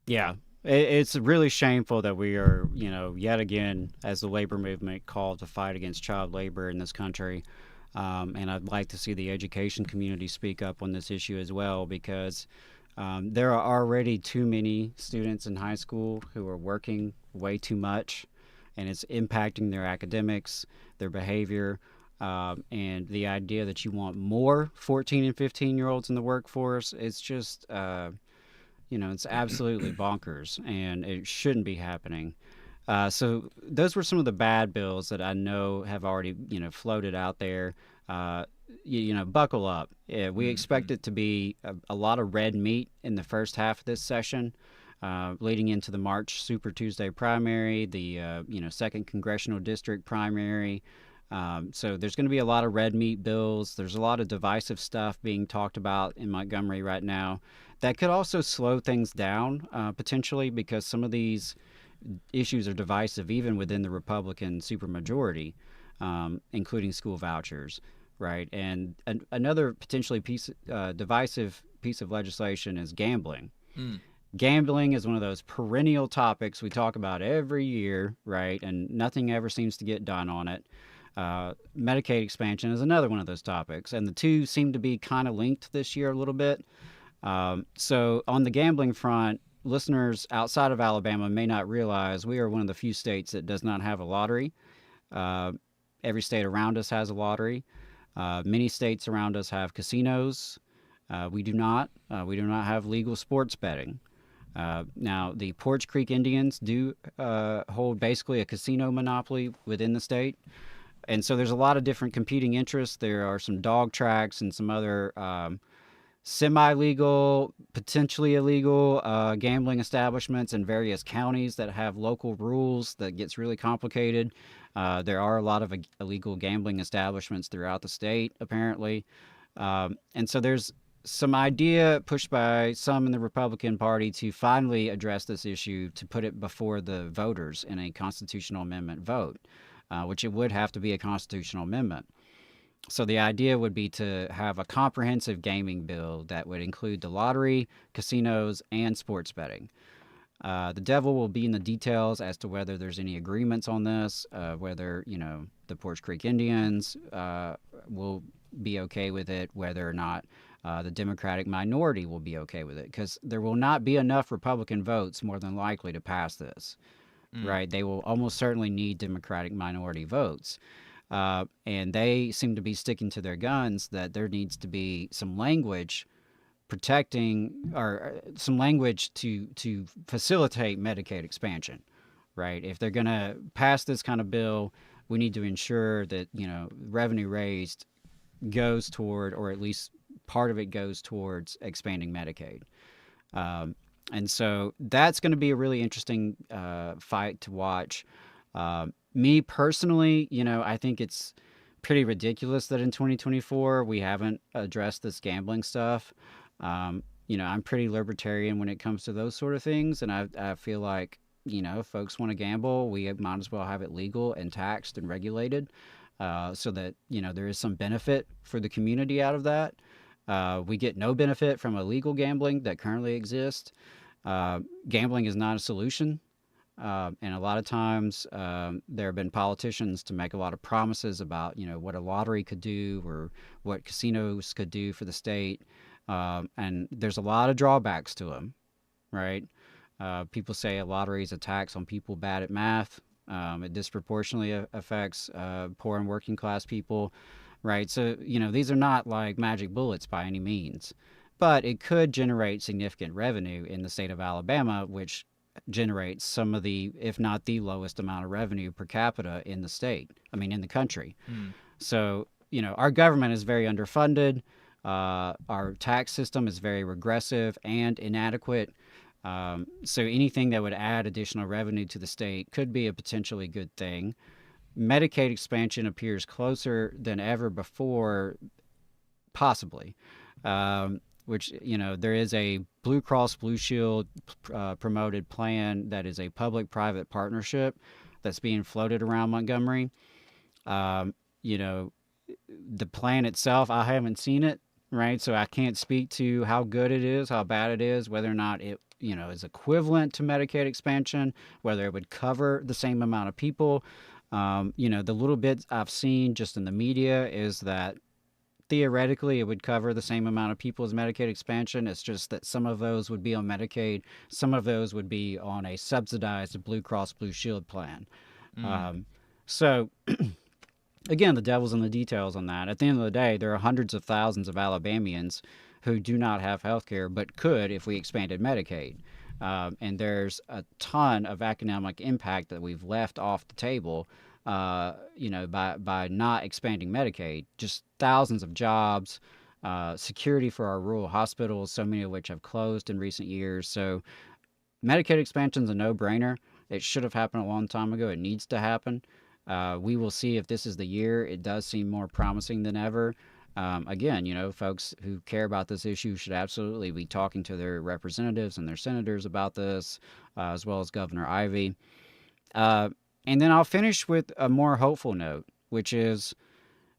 Yeah. It's really shameful that we are, yet again, as the labor movement, called to fight against child labor in this country. And I'd like to see the education community speak up on this issue as well, because there are already too many students in high school who are working way too much, and it's impacting their academics, their behavior, and the idea that you want more 14 and 15-year-olds in the workforce, it's just, it's absolutely bonkers, and it shouldn't be happening. So those were some of the bad bills that I know have already, floated out there. Buckle up. We expect it to be a lot of red meat in the first half of this session, leading into the March Super Tuesday primary, the, 2nd Congressional District primary. So there's going to be a lot of red meat bills. There's a lot of divisive stuff being talked about in Montgomery right now that could also slow things down, potentially, because some of these issues are divisive even within the Republican supermajority, including school vouchers, right? And another potentially divisive piece of legislation is gambling. Gambling is one of those perennial topics we talk about every year, right? And nothing ever seems to get done on it. Medicaid expansion is another one of those topics, and the two seem to be kind of linked this year a little bit. So on the gambling front, listeners outside of Alabama may not realize we are one of the few states that does not have a lottery. Every state around us has a lottery. Many states around us have casinos. We do not. We do not have legal sports betting. Now, the Poarch Creek Indians do hold basically a casino monopoly within the state. And so there's a lot of different competing interests. There are some dog tracks and some other semi-legal, potentially illegal gambling establishments in various counties that have local rules that gets really complicated. There are a lot of illegal gambling establishments throughout the state, apparently. And so there's some idea pushed by some in the Republican Party to finally address this issue, to put it before the voters in a constitutional amendment vote, which it would have to be a constitutional amendment. So the idea would be to have a comprehensive gaming bill that would include the lottery, casinos, and sports betting. The devil will be in the details as to whether there's any agreements on this, whether, the Porch Creek Indians will be okay with it, whether or not the Democratic minority will be okay with it, because there will not be enough Republican votes, more than likely, to pass this, right? They will almost certainly need Democratic minority votes. And they seem to be sticking to their guns that there needs to be some language protecting, or some language to facilitate Medicaid expansion, right? If they're going to pass this kind of bill, we need to ensure that, revenue raised goes toward, or at least part of it goes towards, expanding Medicaid. And so that's going to be a really interesting fight to watch. Me personally, I think it's pretty ridiculous that in 2024 we haven't addressed this gambling stuff. I'm pretty libertarian when it comes to those sort of things, and I feel like, if folks want to gamble, we might as well have it legal and taxed and regulated, so that, there is some benefit for the community out of that. We get no benefit from illegal gambling that currently exists. Gambling is not a solution. And a lot of times there have been politicians to make a lot of promises about, what a lottery could do or what casinos could do for the state. And there's a lot of drawbacks to them, right? People say a lottery is a tax on people bad at math. It disproportionately affects poor and working class people, right? So, these are not like magic bullets by any means. But it could generate significant revenue in the state of Alabama, which generates some of the, if not the lowest amount of revenue per capita in the state, in the country. So, our government is very underfunded. Our tax system is very regressive and inadequate. So anything that would add additional revenue to the state could be a potentially good thing. Medicaid expansion appears closer than ever before, possibly. Which, there is a Blue Cross Blue Shield promoted plan that is a public-private partnership that's being floated around Montgomery. The plan itself, I haven't seen it, right? So I can't speak to how good it is, how bad it is, whether or not it, is equivalent to Medicaid expansion, whether it would cover the same amount of people. The little bits I've seen just in the media is that theoretically, it would cover the same amount of people as Medicaid expansion. It's just that some of those would be on Medicaid, some of those would be on a subsidized Blue Cross Blue Shield plan. So, again, the devil's in the details on that. At the end of the day, there are hundreds of thousands of Alabamians who do not have health care, but could if we expanded Medicaid. And there's a ton of economic impact that we've left off the table by not expanding Medicaid. Just thousands of jobs, security for our rural hospitals, so many of which have closed in recent years. So Medicaid expansion is a no-brainer. It should have happened a long time ago. It needs to happen. We will see if this is the year. It does seem more promising than ever. Again, folks who care about this issue should absolutely be talking to their representatives and their senators about this, as well as Governor Ivey. And then I'll finish with a more hopeful note, which is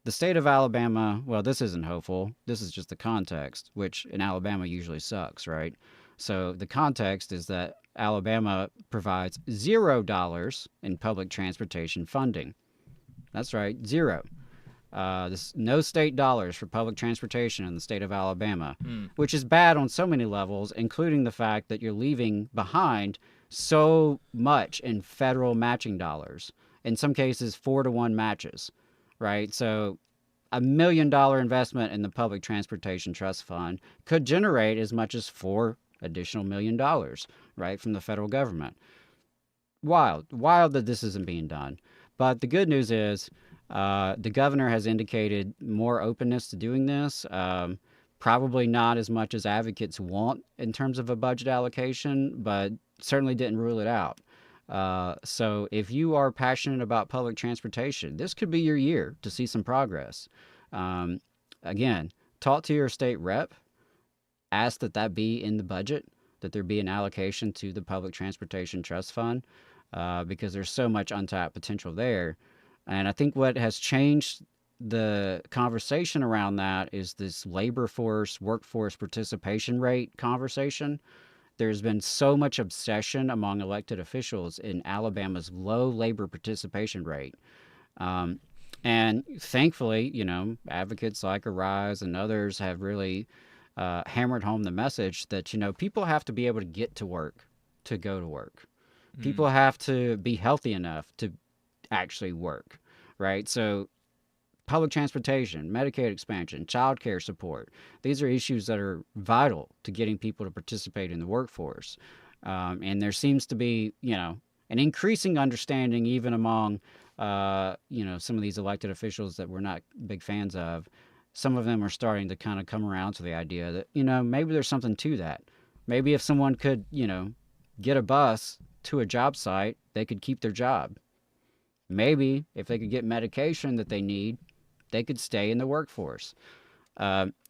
the state of Alabama. Well, this isn't hopeful. This is just the context, which in Alabama usually sucks, right? So the context is that Alabama provides $0 in public transportation funding. That's right, zero. There's no state dollars for public transportation in the state of Alabama, which is bad on so many levels, including the fact that you're leaving behind so much in federal matching dollars. In some cases, 4-to-1 matches, right? So $1 million investment in the Public Transportation Trust Fund could generate as much as $4 additional million, right, from the federal government. Wild that this isn't being done. But the good news is the governor has indicated more openness to doing this. Probably not as much as advocates want in terms of a budget allocation, but certainly didn't rule it out. So if you are passionate about public transportation, this could be your year to see some progress. Again, talk to your state rep, ask that be in the budget, that there be an allocation to the Public Transportation Trust Fund, because there's so much untapped potential there. And I think what has changed the conversation around that is this labor force, workforce participation rate conversation. There's been so much obsession among elected officials in Alabama's low labor participation rate. And thankfully, advocates like Arise and others have really hammered home the message that, people have to be able to get to work to go to work. People have to be healthy enough to actually work, right? So public transportation, Medicaid expansion, child care support, these are issues that are vital to getting people to participate in the workforce. And there seems to be, an increasing understanding even among, some of these elected officials that we're not big fans of. Some of them are starting to kind of come around to the idea that, maybe there's something to that. Maybe if someone could, get a bus to a job site, they could keep their job. Maybe if they could get medication that they need, they could stay in the workforce.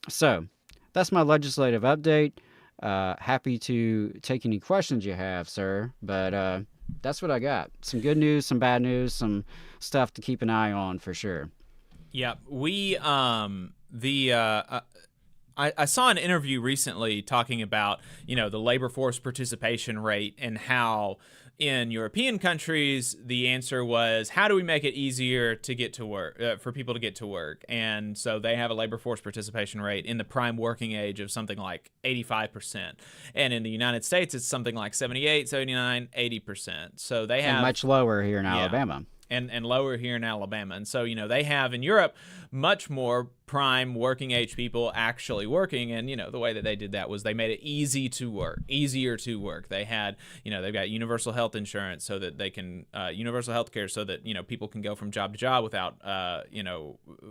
So that's my legislative update. Happy to take any questions you have, sir. But that's what I got. Some good news, some bad news, some stuff to keep an eye on for sure. Yeah, I saw an interview recently talking about, the labor force participation rate and how in European countries, the answer was, how do we make it easier to get to work, for people to get to work? And so they have a labor force participation rate in the prime working age of something like 85%. And in the United States, it's something like 78, 79, 80%. So they have... And much lower here in Alabama. And lower here in Alabama. And so, they have in Europe much more prime working age people actually working. And, the way that they did that was they made it easier to work. They had, they've got universal health insurance so that they can, universal health care so that, people can go from job to job without,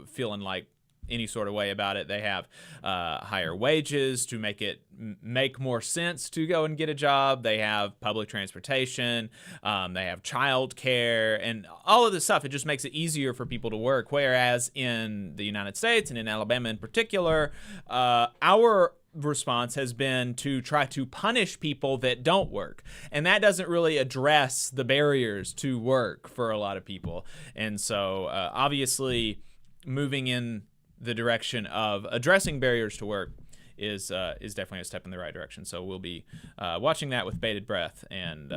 feeling like any sort of way about it. They have higher wages to make it make more sense to go and get a job. They have public transportation. They have child care and all of this stuff. It just makes it easier for people to work. Whereas in the United States and in Alabama in particular, our response has been to try to punish people that don't work. And that doesn't really address the barriers to work for a lot of people. And so obviously moving in the direction of addressing barriers to work is definitely a step in the right direction. So we'll be watching that with bated breath and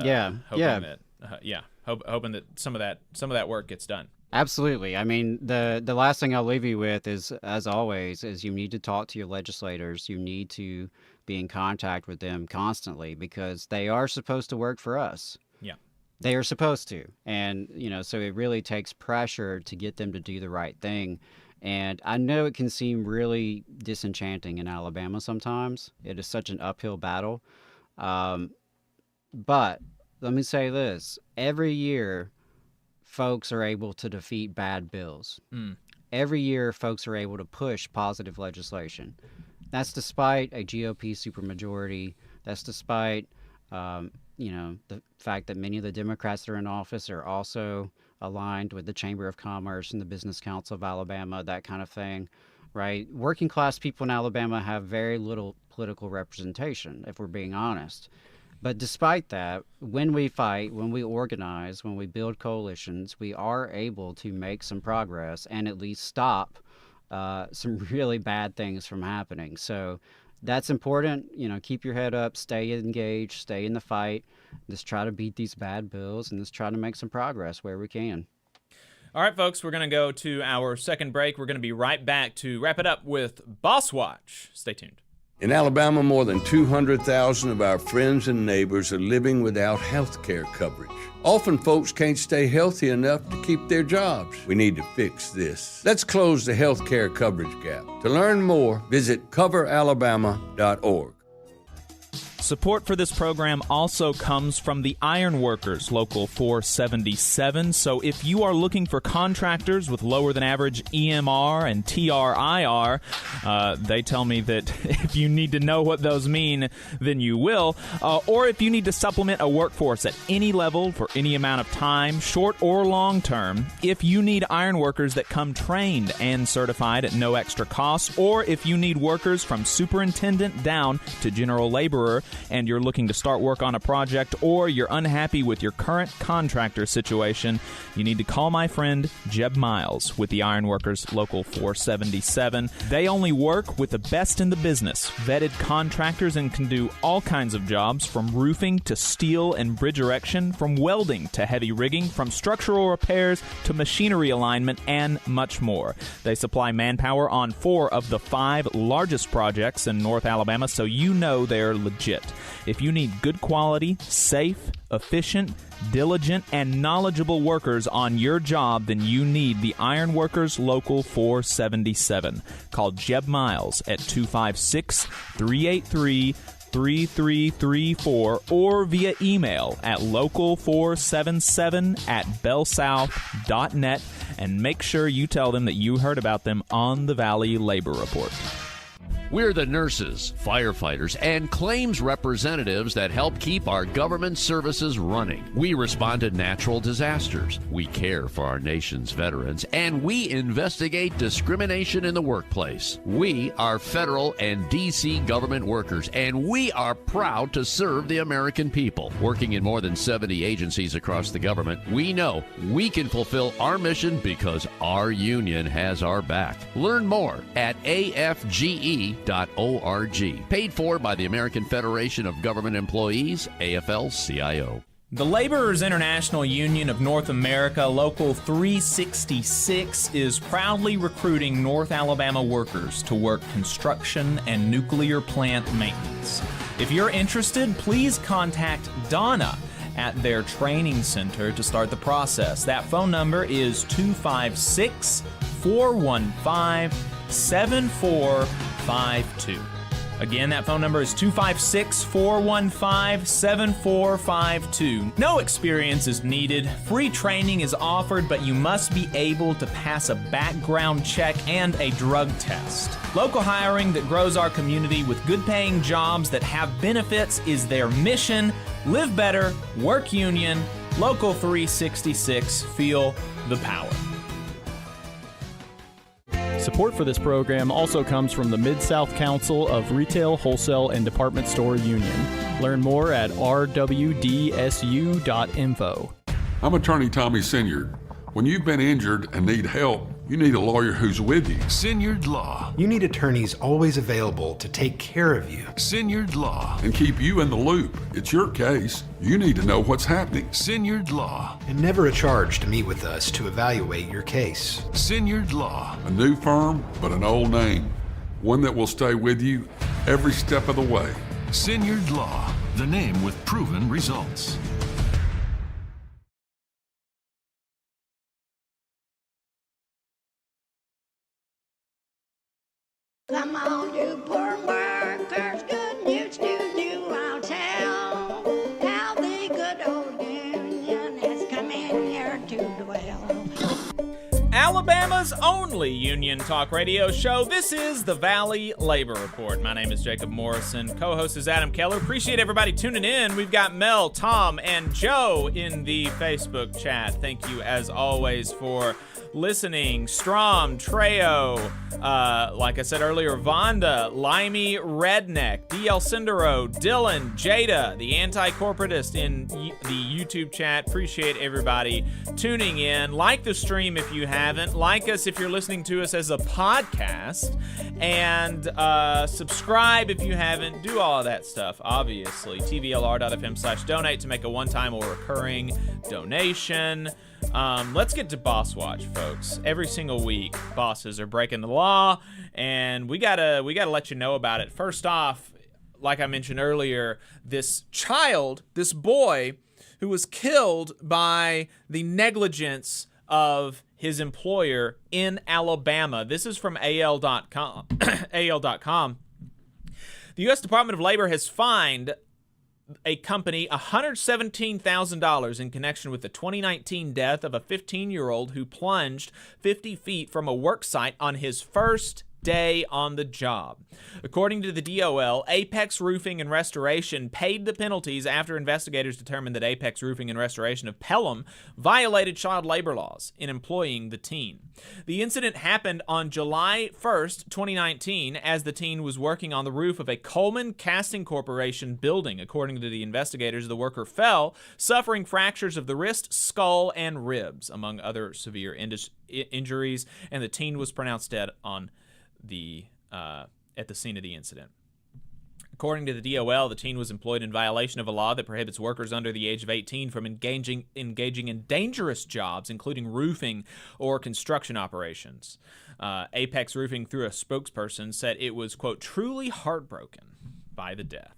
hoping that some of that work gets done. Absolutely. I mean, the last thing I'll leave you with is, as always, is you need to talk to your legislators. You need to be in contact with them constantly because they are supposed to work for us. Yeah. They are supposed to. And, so it really takes pressure to get them to do the right thing. And I know it can seem really disenchanting in Alabama sometimes. It is such an uphill battle. But let me say this. Every year, folks are able to defeat bad bills. Every year, folks are able to push positive legislation. That's despite a GOP supermajority. That's despite, the fact that many of the Democrats that are in office are also aligned with the Chamber of Commerce and the Business Council of Alabama, that kind of thing, right? Working class people in Alabama have very little political representation, if we're being honest. But despite that, when we fight, when we organize, when we build coalitions, we are able to make some progress and at least stop some really bad things from happening. So that's important. Keep your head up, stay engaged, stay in the fight. Just try to beat these bad bills and just try to make some progress where we can. All right, folks, we're going to go to our second break. We're going to be right back to wrap it up with Boss Watch. Stay tuned. In Alabama, more than 200,000 of our friends and neighbors are living without health care coverage. Often folks can't stay healthy enough to keep their jobs. We need to fix this. Let's close the health care coverage gap. To learn more, visit coveralabama.org. Support for this program also comes from the Ironworkers, Local 477. So if you are looking for contractors with lower than average EMR and TRIR, they tell me that if you need to know what those mean, then you will. Or if you need to supplement a workforce at any level for any amount of time, short or long term, if you need ironworkers that come trained and certified at no extra cost, or if you need workers from superintendent down to general laborer, and you're looking to start work on a project, or you're unhappy with your current contractor situation, you need to call my friend Jeb Miles with the Ironworkers Local 477. They only work with the best in the business, vetted contractors, and can do all kinds of jobs from roofing to steel and bridge erection, from welding to heavy rigging, from structural repairs to machinery alignment, and much more. They supply manpower on 4 of the 5 largest projects in North Alabama, so you know they're legit. If you need good quality, safe, efficient, diligent, and knowledgeable workers on your job, then you need the Ironworkers Local 477. Call Jeb Miles at 256-383-3334 or via email at local477@bellsouth.net, and make sure you tell them that you heard about them on the Valley Labor Report. We're the nurses, firefighters, and claims representatives that help keep our government services running. We respond to natural disasters. We care for our nation's veterans, and we investigate discrimination in the workplace. We are federal and D.C. government workers, and we are proud to serve the American people. Working in more than 70 agencies across the government, we know we can fulfill our mission because our union has our back. Learn more at afge.org. Paid for by the American Federation of Government Employees, AFL-CIO. The Laborers International Union of North America, Local 366, is proudly recruiting North Alabama workers to work construction and nuclear plant maintenance. If you're interested, please contact Donna at their training center to start the process. That phone number is 256-415-7452. Again, that phone number is 256-415-7452. No experience is needed. Free training is offered, but you must be able to pass a background check and a drug test. Local hiring that grows our community with good-paying jobs that have benefits is their mission. Live better, work union, Local 366, feel the power. Support for this program also comes from the Mid-South Council of Retail, Wholesale, and Department Store Union. Learn more at rwdsu.info. I'm attorney Tommy Sinyard. When you've been injured and need help, you need a lawyer who's with you. Sinyard Law. You need attorneys always available to take care of you. Sinyard Law. And keep you in the loop. It's your case. You need to know what's happening. Sinyard Law. And never a charge to meet with us to evaluate your case. Sinyard Law. A new firm, but an old name. One that will stay with you every step of the way. Sinyard Law. The name with proven results. Come on, you poor workers, good news to you I'll tell. How the good old union has come in here to dwell. Alabama's only union talk radio show. This is the Valley Labor Report. My name is Jacob Morrison. Co-host is Adam Keller. Appreciate everybody tuning in. We've got Mel, Tom, and Joe in the Facebook chat. Thank you, as always, for listening. Strom, Treo, like I said earlier, Vonda, Limey Redneck, DL Cindero, Dylan, Jada, the anti-corporatist in the YouTube chat. Appreciate everybody tuning in. Like the stream if you haven't. Like us if you're listening to us as a podcast. And subscribe if you haven't. Do all of that stuff, obviously. TVLR.fm/donate to make a one-time or recurring donation. Let's get to Boss Watch, folks. Every single week, bosses are breaking the law, and we gotta let you know about it. First off, like I mentioned earlier, this boy who was killed by the negligence of his employer in Alabama. This is from AL.com. AL.com. The U.S. Department of Labor has fined a company $117,000 in connection with the 2019 death of a 15-year-old who plunged 50 feet from a work site on his first day on the job. According to the DOL, Apex Roofing and Restoration paid the penalties after investigators determined that Apex Roofing and Restoration of Pelham violated child labor laws in employing the teen. The incident happened on July 1st, 2019, as the teen was working on the roof of a Coleman Casting Corporation building. According to the investigators, the worker fell, suffering fractures of the wrist, skull, and ribs, among other severe injuries, and the teen was pronounced dead on at the scene of the incident. According to the DOL, the teen was employed in violation of a law that prohibits workers under the age of 18 from engaging in dangerous jobs, including roofing or construction operations. Apex Roofing, through a spokesperson, said it was, quote, truly heartbroken by the death.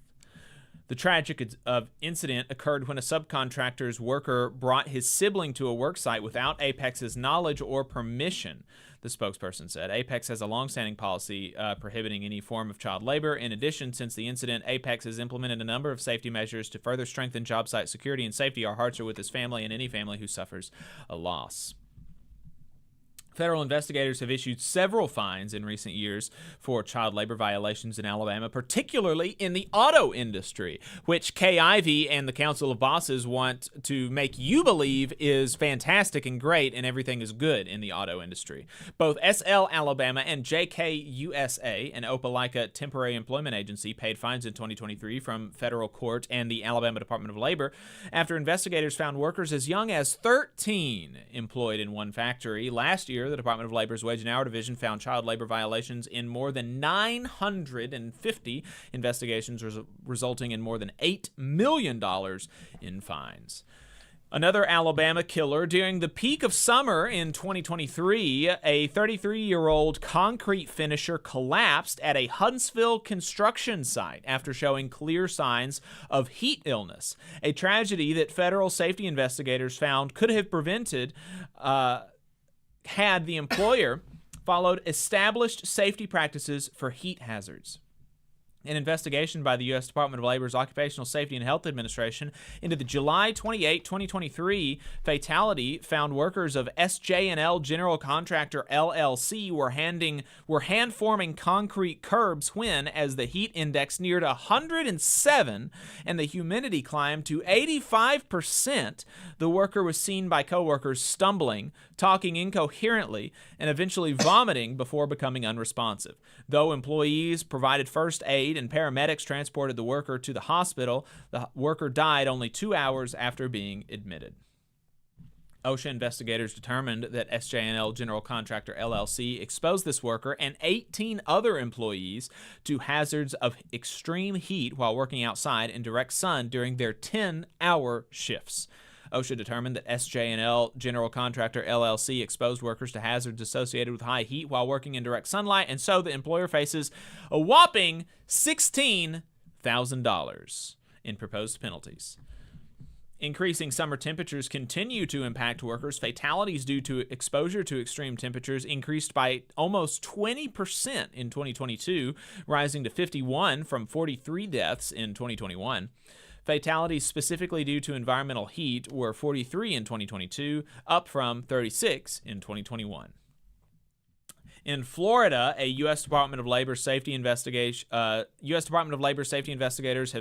The tragic incident occurred when a subcontractor's worker brought his sibling to a work site without Apex's knowledge or permission, the spokesperson said. Apex has a longstanding policy prohibiting any form of child labor. In addition, since the incident, Apex has implemented a number of safety measures to further strengthen job site security and safety. Our hearts are with his family and any family who suffers a loss. Federal investigators have issued several fines in recent years for child labor violations in Alabama, particularly in the auto industry, which Kay Ivey and the Council of Bosses want to make you believe is fantastic and great and everything is good in the auto industry. Both SL Alabama and JKUSA, an Opelika temporary employment agency, paid fines in 2023 from federal court and the Alabama Department of Labor after investigators found workers as young as 13 employed in one factory. Last year, the Department of Labor's Wage and Hour Division found child labor violations in more than 950 investigations, resulting in more than $8 million in fines. Another Alabama killer. During the peak of summer in 2023, a 33-year-old concrete finisher collapsed at a Huntsville construction site after showing clear signs of heat illness, a tragedy that federal safety investigators found could have prevented had the employer followed established safety practices for heat hazards. An investigation by the U.S. Department of Labor's Occupational Safety and Health Administration into the July 28, 2023 fatality found workers of SJ&L General Contractor LLC were hand-forming concrete curbs when, as the heat index neared 107 and the humidity climbed to 85%, the worker was seen by coworkers stumbling, talking incoherently, and eventually vomiting before becoming unresponsive. Though employees provided first aid and paramedics transported the worker to the hospital, the worker died only 2 hours after being admitted. OSHA investigators determined that SJ&L General Contractor LLC exposed this worker and 18 other employees to hazards of extreme heat while working outside in direct sun during their 10-hour shifts. OSHA determined that SJ&L General Contractor LLC exposed workers to hazards associated with high heat while working in direct sunlight, and so the employer faces a whopping $16,000 in proposed penalties. Increasing summer temperatures continue to impact workers. Fatalities due to exposure to extreme temperatures increased by almost 20% in 2022, rising to 51 from 43 deaths in 2021. Fatalities specifically due to environmental heat were 43 in 2022, up from 36 in 2021. In Florida, a U.S. Department of Labor safety investigators have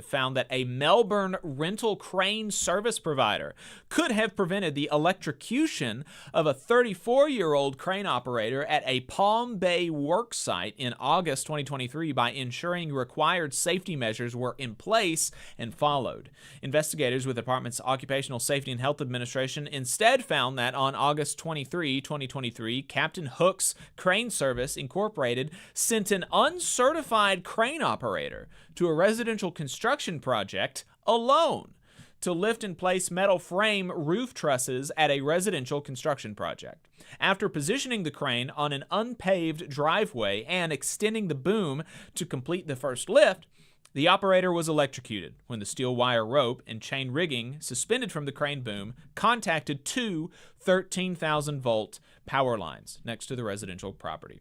found that a Melbourne rental crane service provider could have prevented the electrocution of a 34-year-old crane operator at a Palm Bay work site in August 2023 by ensuring required safety measures were in place and followed. Investigators with the department's Occupational Safety and Health Administration instead found that on August 23, 2023, Captain Hook's Crane Service Incorporated sent an uncertified crane operator to a residential construction project alone to lift and place metal frame roof trusses at a residential construction project. After positioning the crane on an unpaved driveway and extending the boom to complete the first lift, the operator was electrocuted when the steel wire rope and chain rigging suspended from the crane boom contacted two 13,000-volt power lines next to the residential property.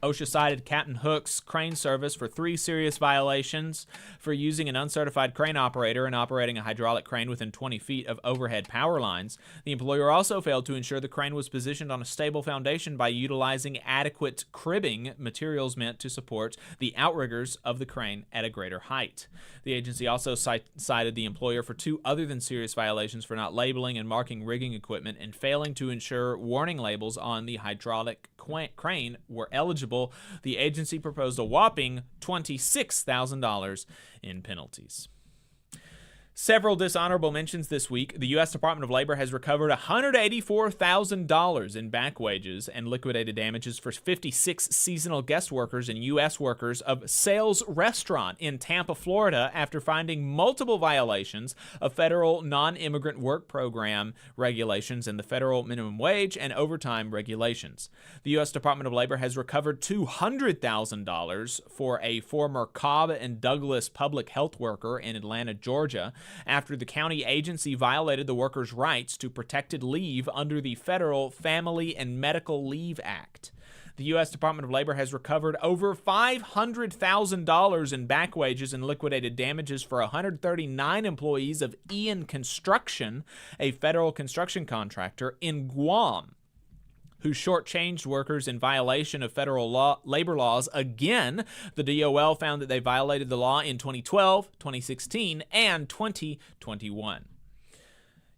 OSHA cited Captain Hook's crane service for 3 serious violations for using an uncertified crane operator and operating a hydraulic crane within 20 feet of overhead power lines. The employer also failed to ensure the crane was positioned on a stable foundation by utilizing adequate cribbing, materials meant to support the outriggers of the crane at a greater height. The agency also cited the employer for 2 other than serious violations for not labeling and marking rigging equipment and failing to ensure warning labels on the hydraulic crane were eligible. The agency proposed a whopping $26,000 in penalties. Several dishonorable mentions this week. The U.S. Department of Labor has recovered $184,000 in back wages and liquidated damages for 56 seasonal guest workers and U.S. workers of Sales Restaurant in Tampa, Florida, after finding multiple violations of federal non-immigrant work program regulations and the federal minimum wage and overtime regulations. The U.S. Department of Labor has recovered $200,000 for a former Cobb and Douglas public health worker in Atlanta, Georgia, after the county agency violated the worker's rights to protected leave under the Federal Family and Medical Leave Act. The U.S. Department of Labor has recovered over $500,000 in back wages and liquidated damages for 139 employees of Ian Construction, a federal construction contractor in Guam, who shortchanged workers in violation of federal labor laws. Again, the DOL found that they violated the law in 2012, 2016, and 2021.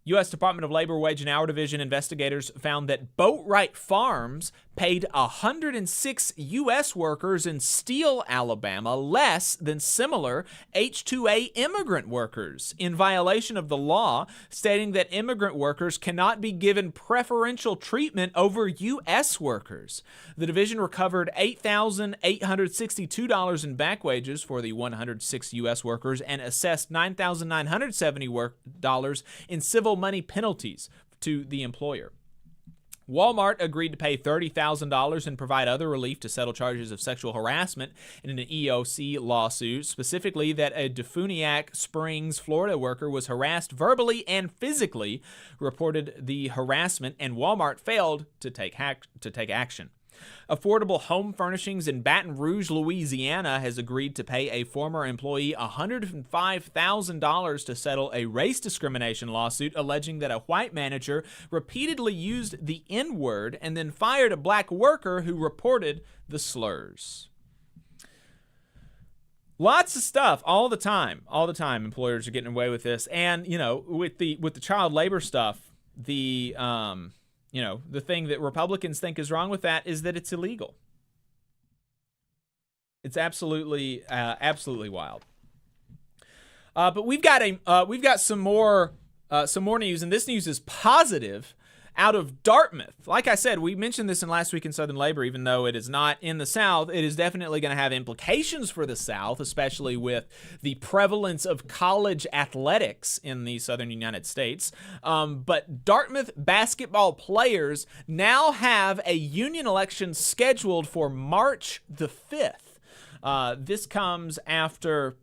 U.S. Department of Labor Wage and Hour Division investigators found that Boatwright Farms paid 106 U.S. workers in Steele, Alabama, less than similar H-2A immigrant workers, in violation of the law, stating that immigrant workers cannot be given preferential treatment over U.S. workers. The division recovered $8,862 in back wages for the 106 U.S. workers and assessed $9,970 in civil money penalties to the employer. Walmart agreed to pay $30,000 and provide other relief to settle charges of sexual harassment in an EOC lawsuit, specifically that a Defuniak Springs, Florida worker was harassed verbally and physically, reported the harassment, and Walmart failed to take action. Affordable Home Furnishings in Baton Rouge, Louisiana, has agreed to pay a former employee $105,000 to settle a race discrimination lawsuit alleging that a white manager repeatedly used the N-word and then fired a black worker who reported the slurs. Lots of stuff all the time. All the time employers are getting away with this. And, you know, with the child labor stuff, the thing that Republicans think is wrong with that is that it's illegal. It's absolutely wild. But we've got some more news, and this news is positive. Out of Dartmouth. Like I said, we mentioned this in Last Week in Southern Labor, even though it is not in the South, it is definitely going to have implications for the South, especially with the prevalence of college athletics in the Southern United States. But Dartmouth basketball players now have a union election scheduled for March the 5th. This comes after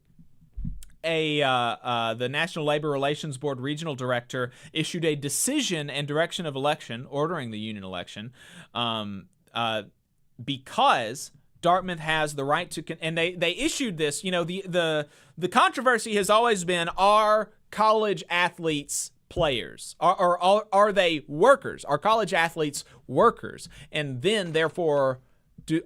the National Labor Relations Board regional director issued a decision and direction of election ordering the union election because Dartmouth has the right to and they issued this. You know, the controversy has always been, are college athletes players? Are they workers? Are college athletes workers? And then therefore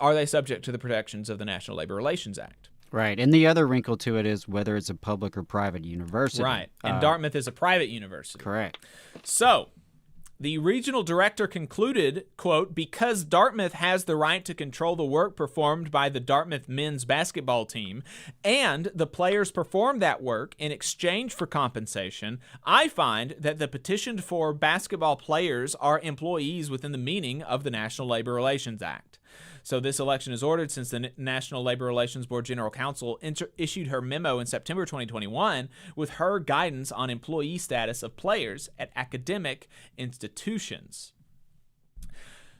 are they subject to the protections of the National Labor Relations Act? Right, and the other wrinkle to it is whether it's a public or private university. Right, and Dartmouth is a private university. Correct. So, the regional director concluded, quote, because Dartmouth has the right to control the work performed by the Dartmouth men's basketball team, and the players perform that work in exchange for compensation, I find that the petitioned for basketball players are employees within the meaning of the National Labor Relations Act. So this election is ordered since the National Labor Relations Board General Counsel issued her memo in September 2021 with her guidance on employee status of players at academic institutions.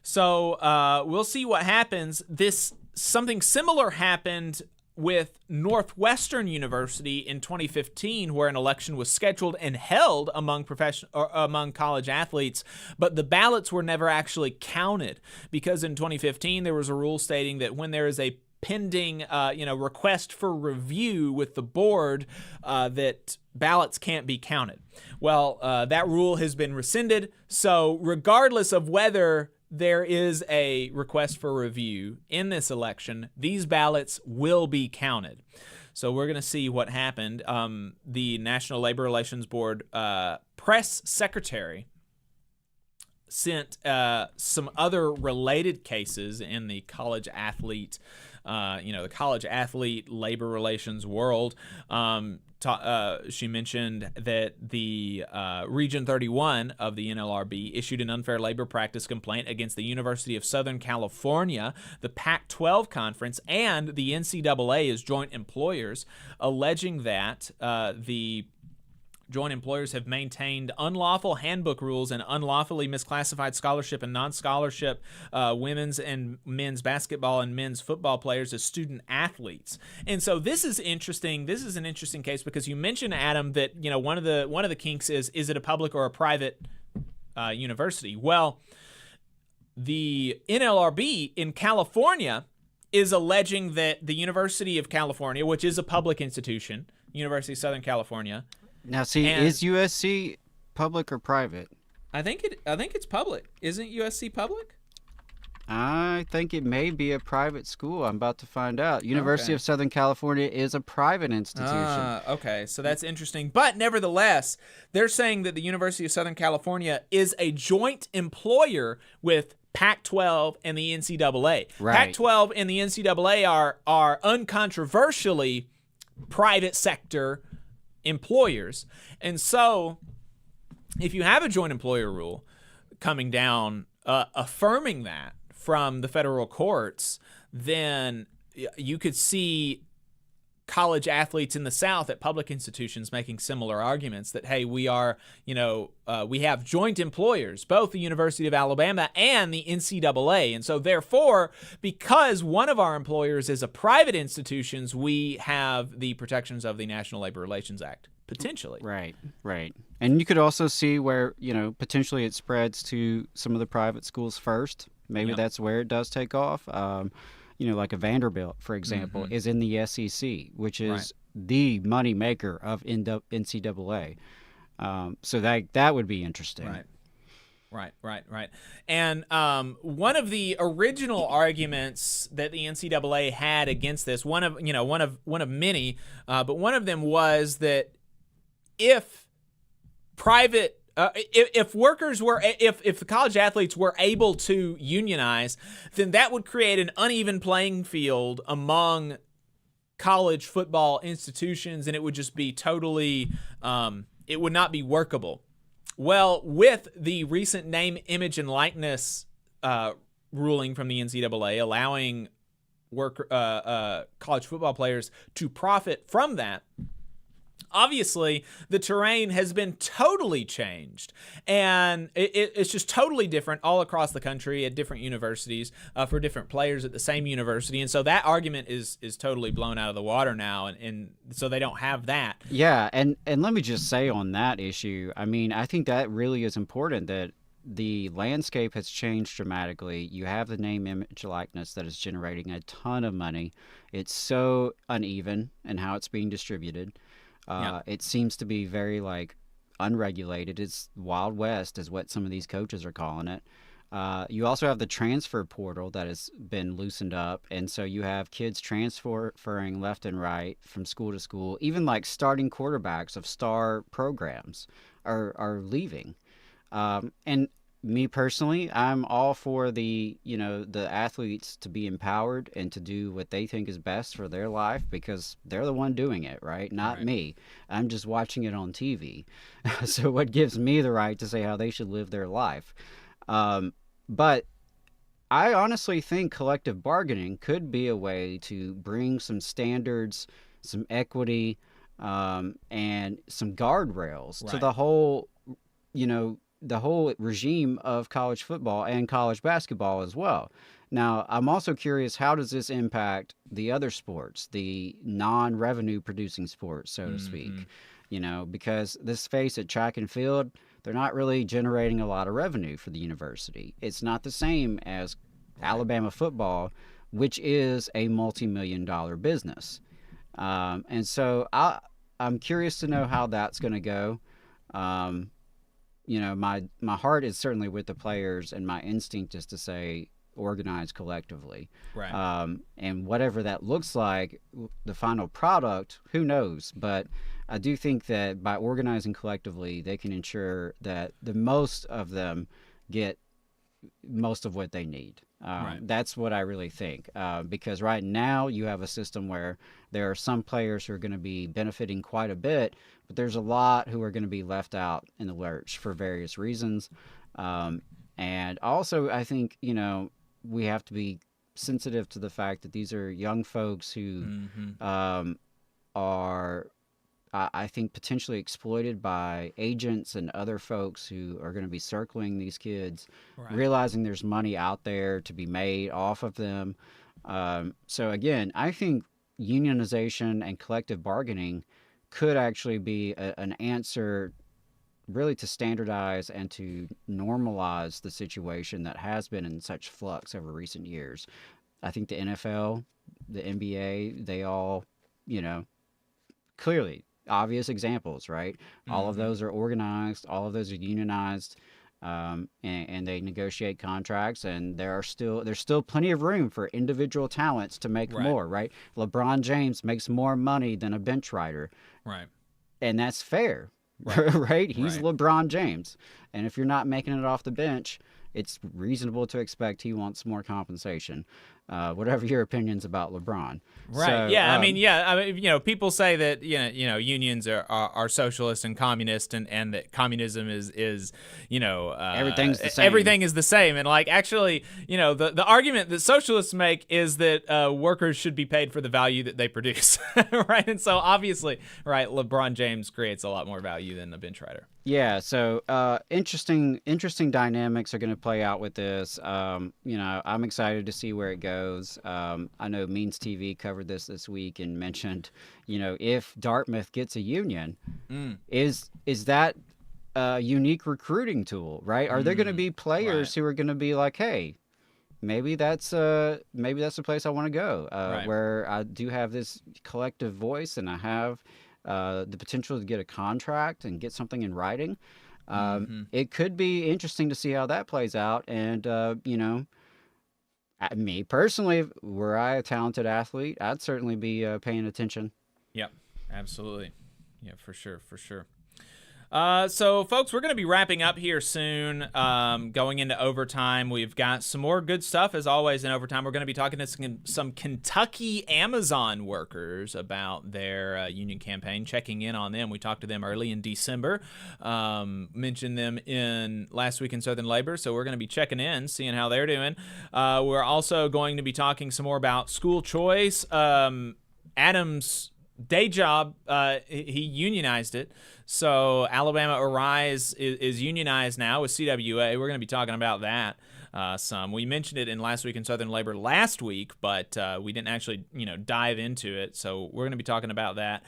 So we'll see what happens. Something similar happened with Northwestern University in 2015, where an election was scheduled and held among among college athletes, but the ballots were never actually counted because in 2015 there was a rule stating that when there is a pending request for review with the board, that ballots can't be counted. Well, that rule has been rescinded, so regardless of whether there is a request for review in this election, these ballots will be counted. So we're going to see what happened. The National Labor Relations Board press secretary sent some other related cases in the college athlete, the college athlete labor relations world. She mentioned that the Region 31 of the NLRB issued an unfair labor practice complaint against the University of Southern California, the Pac-12 Conference, and the NCAA as joint employers, alleging that the joint employers have maintained unlawful handbook rules and unlawfully misclassified scholarship and non-scholarship women's and men's basketball and men's football players as student athletes. And so this is interesting. This is an interesting case because you mentioned, Adam, that one of the kinks is it a public or a private university? Well, the NLRB in California is alleging that the University of California, which is a public institution, University of Southern California. Now, see, is USC public or private? I think it's public. Isn't USC public? I think it may be a private school. I'm about to find out. University of Southern California is a private institution. Okay, so that's interesting. But nevertheless, they're saying that the University of Southern California is a joint employer with Pac-12 and the NCAA. Right. Pac-12 and the NCAA are uncontroversially private sector employers. And so if you have a joint employer rule coming down affirming that from the federal courts, then you could see college athletes in the South at public institutions making similar arguments that, hey, we are, we have joint employers, both the University of Alabama and the NCAA. And so therefore, because one of our employers is a private institution, we have the protections of the National Labor Relations Act, potentially. Right. And you could also see where, potentially it spreads to some of the private schools first. Maybe that's where it does take off. Like a Vanderbilt, for example, is in the SEC, which is the money maker of NCAA. So that would be interesting. Right. And one of the original arguments that the NCAA had against this, one of many, but one of them was that if private if the college athletes were able to unionize, then that would create an uneven playing field among college football institutions, and it would just be totally, it would not be workable. Well, with the recent name, image, and likeness ruling from the NCAA allowing college football players to profit from that, obviously, the terrain has been totally changed, and it's just totally different all across the country at different universities for different players at the same university, and so that argument is totally blown out of the water now, and so they don't have that. Yeah, and let me just say on that issue, I mean, I think that really is important that the landscape has changed dramatically. You have the name, image, likeness that is generating a ton of money. It's so uneven in how it's being distributed. It seems to be very unregulated. It's Wild West is what some of these coaches are calling it. You also have the transfer portal that has been loosened up, and so you have kids transferring left and right from school to school. Even starting quarterbacks of star programs are leaving. And me personally, I'm all for the athletes to be empowered and to do what they think is best for their life because they're the one doing it, right? Not me. I'm just watching it on TV. So what gives me the right to say how they should live their life? But I honestly think collective bargaining could be a way to bring some standards, some equity, and some guardrails to the whole, the whole regime of college football and college basketball as well. Now, I'm also curious, how does this impact the other sports, the non-revenue producing sports, so to speak? You know, because let's face it, track and field, they're not really generating a lot of revenue for the university. It's not the same as Alabama football, which is a multi-million-dollar business. And so I'm curious to know how that's going to go. You know, my heart is certainly with the players, and my instinct is to say organize collectively. Right. And whatever that looks like, the final product, who knows? But I do think that by organizing collectively, they can ensure that the most of them get most of what they need. Right. That's what I really think. Because right now you have a system where there are some players who are going to be benefiting quite a bit, but there's a lot who are going to be left out in the lurch for various reasons. And also, I think, you know, we have to be sensitive to the fact that these are young folks who are, I think, potentially exploited by agents and other folks who are going to be circling these kids, realizing there's money out there to be made off of them. So again, I think unionization and collective bargaining could actually be an answer really to standardize and to normalize the situation that has been in such flux over recent years. I think the NFL, the NBA, they all, you know, clearly obvious examples, right? All of those are organized, all of those are unionized, and they negotiate contracts, and there's still plenty of room for individual talents to make more, right? LeBron James makes more money than a bench rider. Right. And that's fair, right? He's LeBron James. And if you're not making it off the bench, it's reasonable to expect he wants more compensation. Whatever your opinions about LeBron. Right. So, yeah. I mean, you know, people say that, you know, unions are socialist and communist, and that communism is, you know, everything's the same. Everything is the same. And like, actually, you know, the argument that socialists make is that workers should be paid for the value that they produce. Right. And so obviously, right, LeBron James creates a lot more value than a bench rider. Yeah, so interesting dynamics are going to play out with this. You know, I'm excited to see where it goes. I know Means TV covered this week and mentioned, you know, if Dartmouth gets a union, is that a unique recruiting tool, right? Are there going to be players who are going to be like, hey, maybe that's the place I want to go, where I do have this collective voice and I have the potential to get a contract and get something in writing. It could be interesting to see how that plays out. And, you know, me personally, were I a talented athlete, I'd certainly be paying attention. Yep, absolutely. Yeah, for sure. So, folks, we're going to be wrapping up here soon, going into overtime. We've got some more good stuff, as always, in overtime. We're going to be talking to some Kentucky Amazon workers about their union campaign, checking in on them. We talked to them early in December, mentioned them in Last Week in Southern Labor, so we're going to be checking in, seeing how they're doing. We're also going to be talking some more about school choice. Adam's day job, he unionized it. So Alabama Arise is unionized now with CWA. We're going to be talking about that some. We mentioned it in Last Week in Southern Labor last week, but we didn't actually, you know, dive into it. So we're going to be talking about that.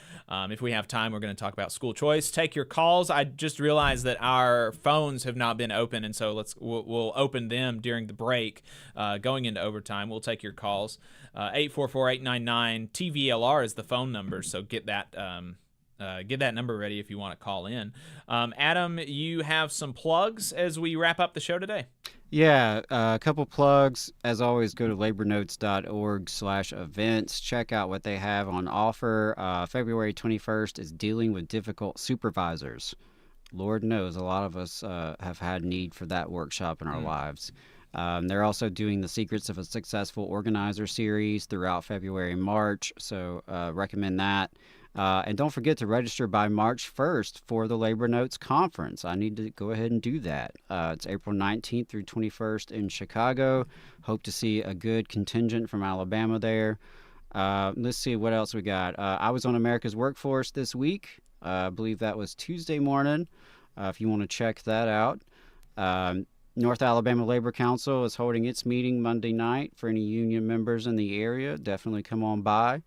If we have time, we're going to talk about school choice. Take your calls. I just realized that our phones have not been open, and so we'll open them during the break, going into overtime. We'll take your calls. 844-899 TVLR is the phone number, so get that number ready if you want to call in. Adam, you have some plugs as we wrap up the show today. Yeah, a couple plugs. As always, go to labornotes.org/events. Check out what they have on offer. February 21st is Dealing with Difficult Supervisors. Lord knows a lot of us have had need for that workshop in our lives. They're also doing the Secrets of a Successful Organizer series throughout February and March, so recommend that. And don't forget to register by March 1st for the Labor Notes Conference. I need to go ahead and do that. It's April 19th through 21st in Chicago. Hope to see a good contingent from Alabama there. Let's see what else we got. I was on America's Workforce this week. I believe that was Tuesday morning, if you want to check that out. North Alabama Labor Council is holding its meeting Monday night. For any union members in the area, definitely come on by.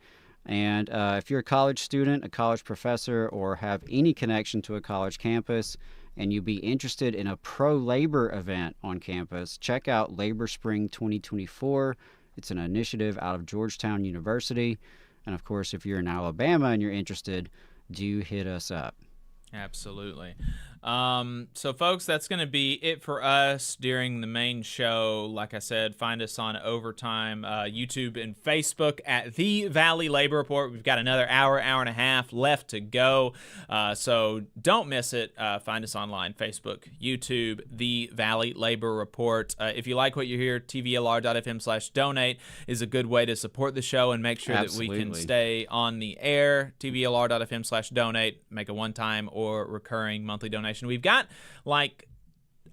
And if you're a college student, a college professor, or have any connection to a college campus, and you'd be interested in a pro-labor event on campus, check out Labor Spring 2024. It's an initiative out of Georgetown University. And of course, if you're in Alabama and you're interested, do hit us up. Absolutely. So, folks, that's going to be it for us during the main show. Like I said, find us on Overtime, YouTube, and Facebook at The Valley Labor Report. We've got another hour and a half left to go. So don't miss it. Find us online, Facebook, YouTube, The Valley Labor Report. If you like what you hear, TVLR.fm/donate is a good way to support the show and make sure that we can stay on the air. TVLR.fm/donate. Make a one-time or recurring monthly donation. We've got like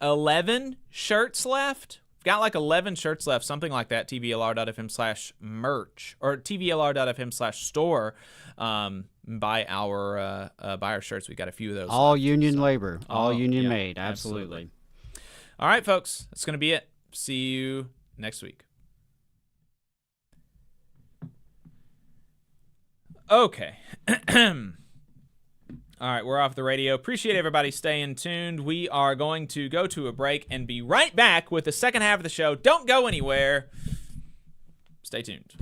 11 shirts left. We've got like 11 shirts left, something like that. TVLR.fm/merch or TVLR.fm/store. Buy our shirts. We got a few of those. All left, union labor, all union made. Absolutely. All right, folks. That's going to be it. See you next week. Okay. All right, we're off the radio. Appreciate everybody staying tuned. We are going to go to a break and be right back with the second half of the show. Don't go anywhere. Stay tuned.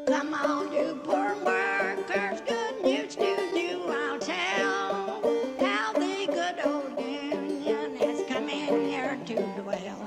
Come on, you poor workers, good news to you I'll tell. How the good old union has come in here to dwell.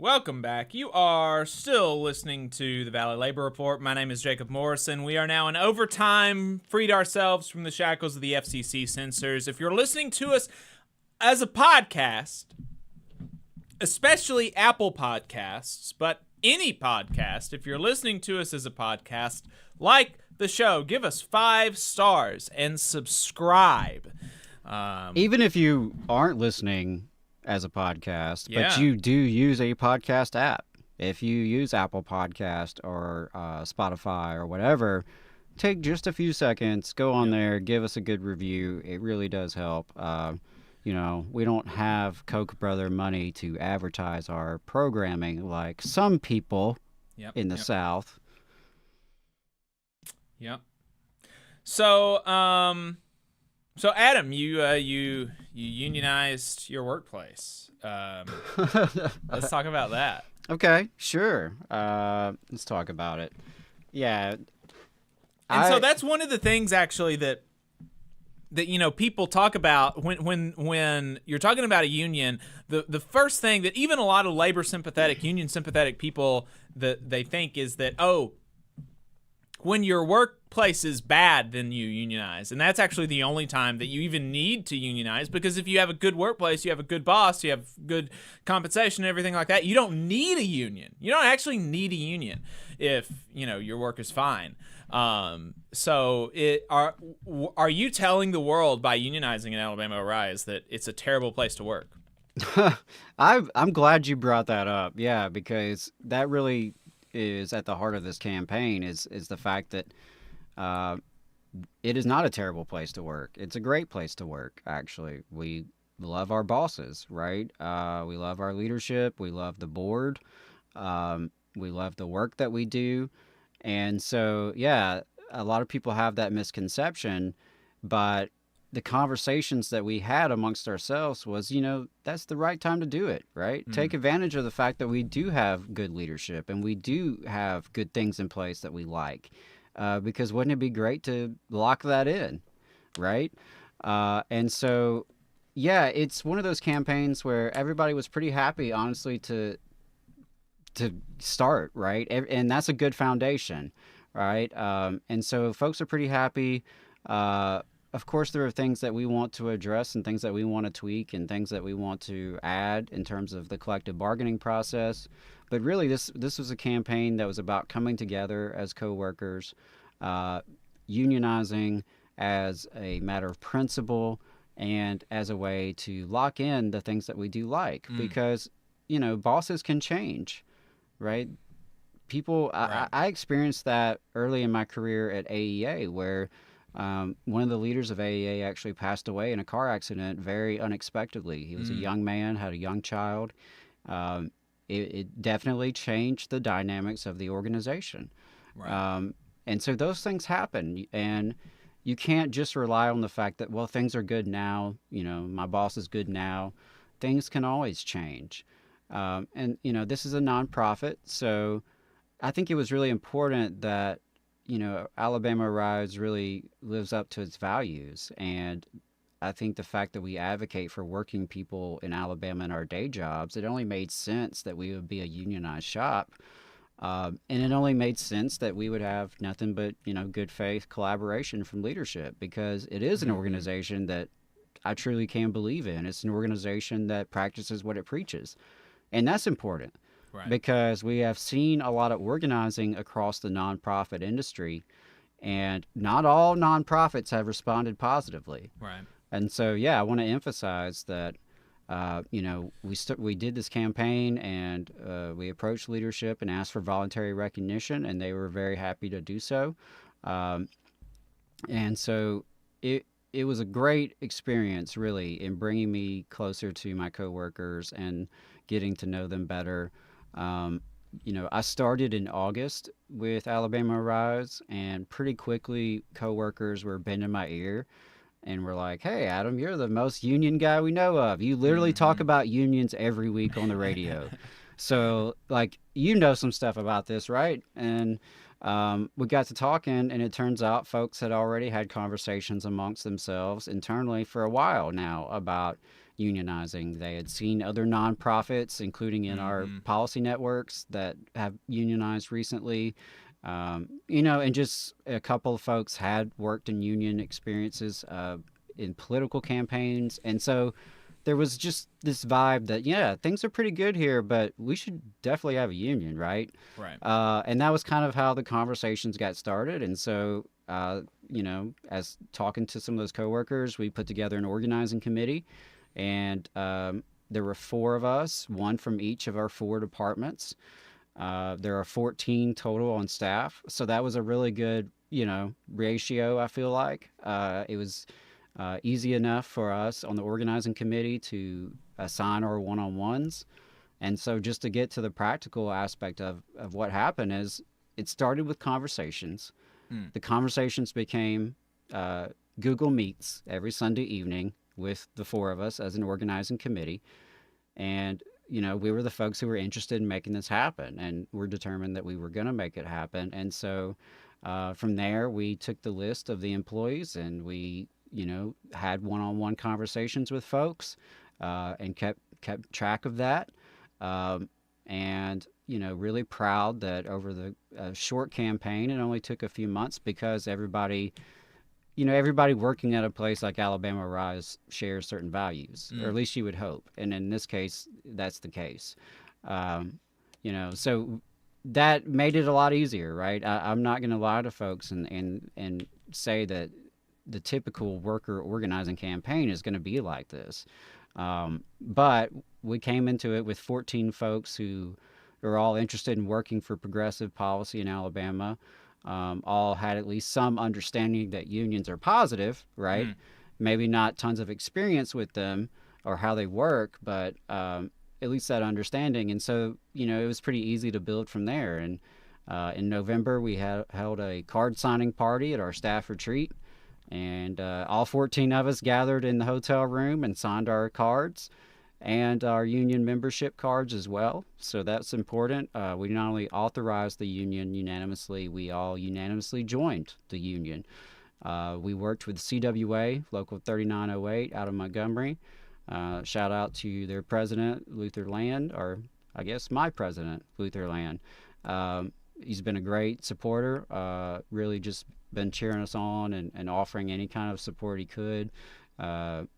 Welcome back. You are still listening to the Valley Labor Report. My name is Jacob Morrison. We are now in overtime, freed ourselves from the shackles of the FCC censors. If you're listening to us as a podcast, especially Apple Podcasts, but any podcast, if you're listening to us as a podcast, like the show, give us 5 stars and subscribe. Even if you aren't listening as a podcast, Yeah. but you do use a podcast app. If you use Apple Podcast or Spotify or whatever, take just a few seconds, go on there, give us a good review. It really does help. We don't have Koch brother money to advertise our programming like some people in the South. Yep. So, Adam, you unionized your workplace. Let's talk about that. Okay, sure. Let's talk about it. Yeah. So that's one of the things actually that people talk about when you're talking about a union. The first thing that even a lot of labor sympathetic, union sympathetic people that they think is that, when your workplace is bad, then you unionize. And that's actually the only time that you even need to unionize, because if you have a good workplace, you have a good boss, you have good compensation and everything like that, you don't need a union. You don't actually need a union if, your work is fine. So are you telling the world by unionizing in Alabama Rise that it's a terrible place to work? I'm glad you brought that up. Yeah, because that really is at the heart of this campaign is the fact that it is not a terrible place to work. It's a great place to work, actually. We love our bosses, right? We love our leadership. We love the board. We love the work that we do. And so, yeah, a lot of people have that misconception, but the conversations that we had amongst ourselves was, that's the right time to do it, right? Take advantage of the fact that we do have good leadership and we do have good things in place that we like, because wouldn't it be great to lock that in, right? And so, yeah, it's one of those campaigns where everybody was pretty happy, honestly, to start, right? And that's a good foundation, right? And so folks are pretty happy. Of course, there are things that we want to address and things that we want to tweak and things that we want to add in terms of the collective bargaining process. But really, this was a campaign that was about coming together as co-workers, unionizing as a matter of principle and as a way to lock in the things that we do like. Because, bosses can change, right? People, right. I experienced that early in my career at AEA, where one of the leaders of AEA actually passed away in a car accident very unexpectedly. He was a young man, had a young child. It definitely changed the dynamics of the organization. Right. And so those things happen, and you can't just rely on the fact that, well, things are good now, my boss is good now. Things can always change. And this is a nonprofit, so I think it was really important that Alabama Rise really lives up to its values. And I think the fact that we advocate for working people in Alabama in our day jobs, it only made sense that we would be a unionized shop. And it only made sense that we would have nothing but, good faith collaboration from leadership, because it is an organization that I truly can believe in. It's an organization that practices what it preaches. And that's important. Right. Because we have seen a lot of organizing across the nonprofit industry, and not all nonprofits have responded positively. Right. And so, yeah, I want to emphasize that, we did this campaign, and we approached leadership and asked for voluntary recognition, and they were very happy to do so. And so it was a great experience, really, in bringing me closer to my coworkers and getting to know them better. I started in August with Alabama Rise, and pretty quickly coworkers were bending my ear and were like, "Hey, Adam, you're the most union guy we know of. You literally talk about unions every week on the radio. So, some stuff about this, right?" And we got to talking, and it turns out folks had already had conversations amongst themselves internally for a while now about, unionizing. They had seen other nonprofits, including in our policy networks, that have unionized recently. And just a couple of folks had worked in union experiences in political campaigns. And so there was just this vibe that, yeah, things are pretty good here, but we should definitely have a union, right? Right. And that was kind of how the conversations got started. And so, as talking to some of those coworkers, we put together an organizing committee. And there were 4 of us, 1 from each of our 4 departments. There are 14 total on staff. So that was a really good, ratio, I feel like. It was easy enough for us on the organizing committee to assign our one-on-ones. And so just to get to the practical aspect of what happened is it started with conversations. The conversations became Google Meets every Sunday evening with the 4 of us as an organizing committee. And, we were the folks who were interested in making this happen, and we're determined that we were going to make it happen. And so from there, we took the list of the employees and we, had one-on-one conversations with folks and kept track of that. And, really proud that over the short campaign, it only took a few months because everybody working at a place like Alabama Rise shares certain values, or at least you would hope. And in this case, that's the case. So that made it a lot easier, right? I'm not going to lie to folks and say that the typical worker organizing campaign is going to be like this. But we came into it with 14 folks who are all interested in working for progressive policy in Alabama. All had at least some understanding that unions are positive, right? Maybe not tons of experience with them or how they work, but at least that understanding. And so, it was pretty easy to build from there. And in November, we held a card signing party at our staff retreat. And all 14 of us gathered in the hotel room and signed our cards and our union membership cards as well. So that's important. We not only authorized the union unanimously, we all unanimously joined the union. We worked with CWA, Local 3908 out of Montgomery. Shout out to their president, Luther Land, or I guess my president, Luther Land. He's been a great supporter, really just been cheering us on and offering any kind of support he could.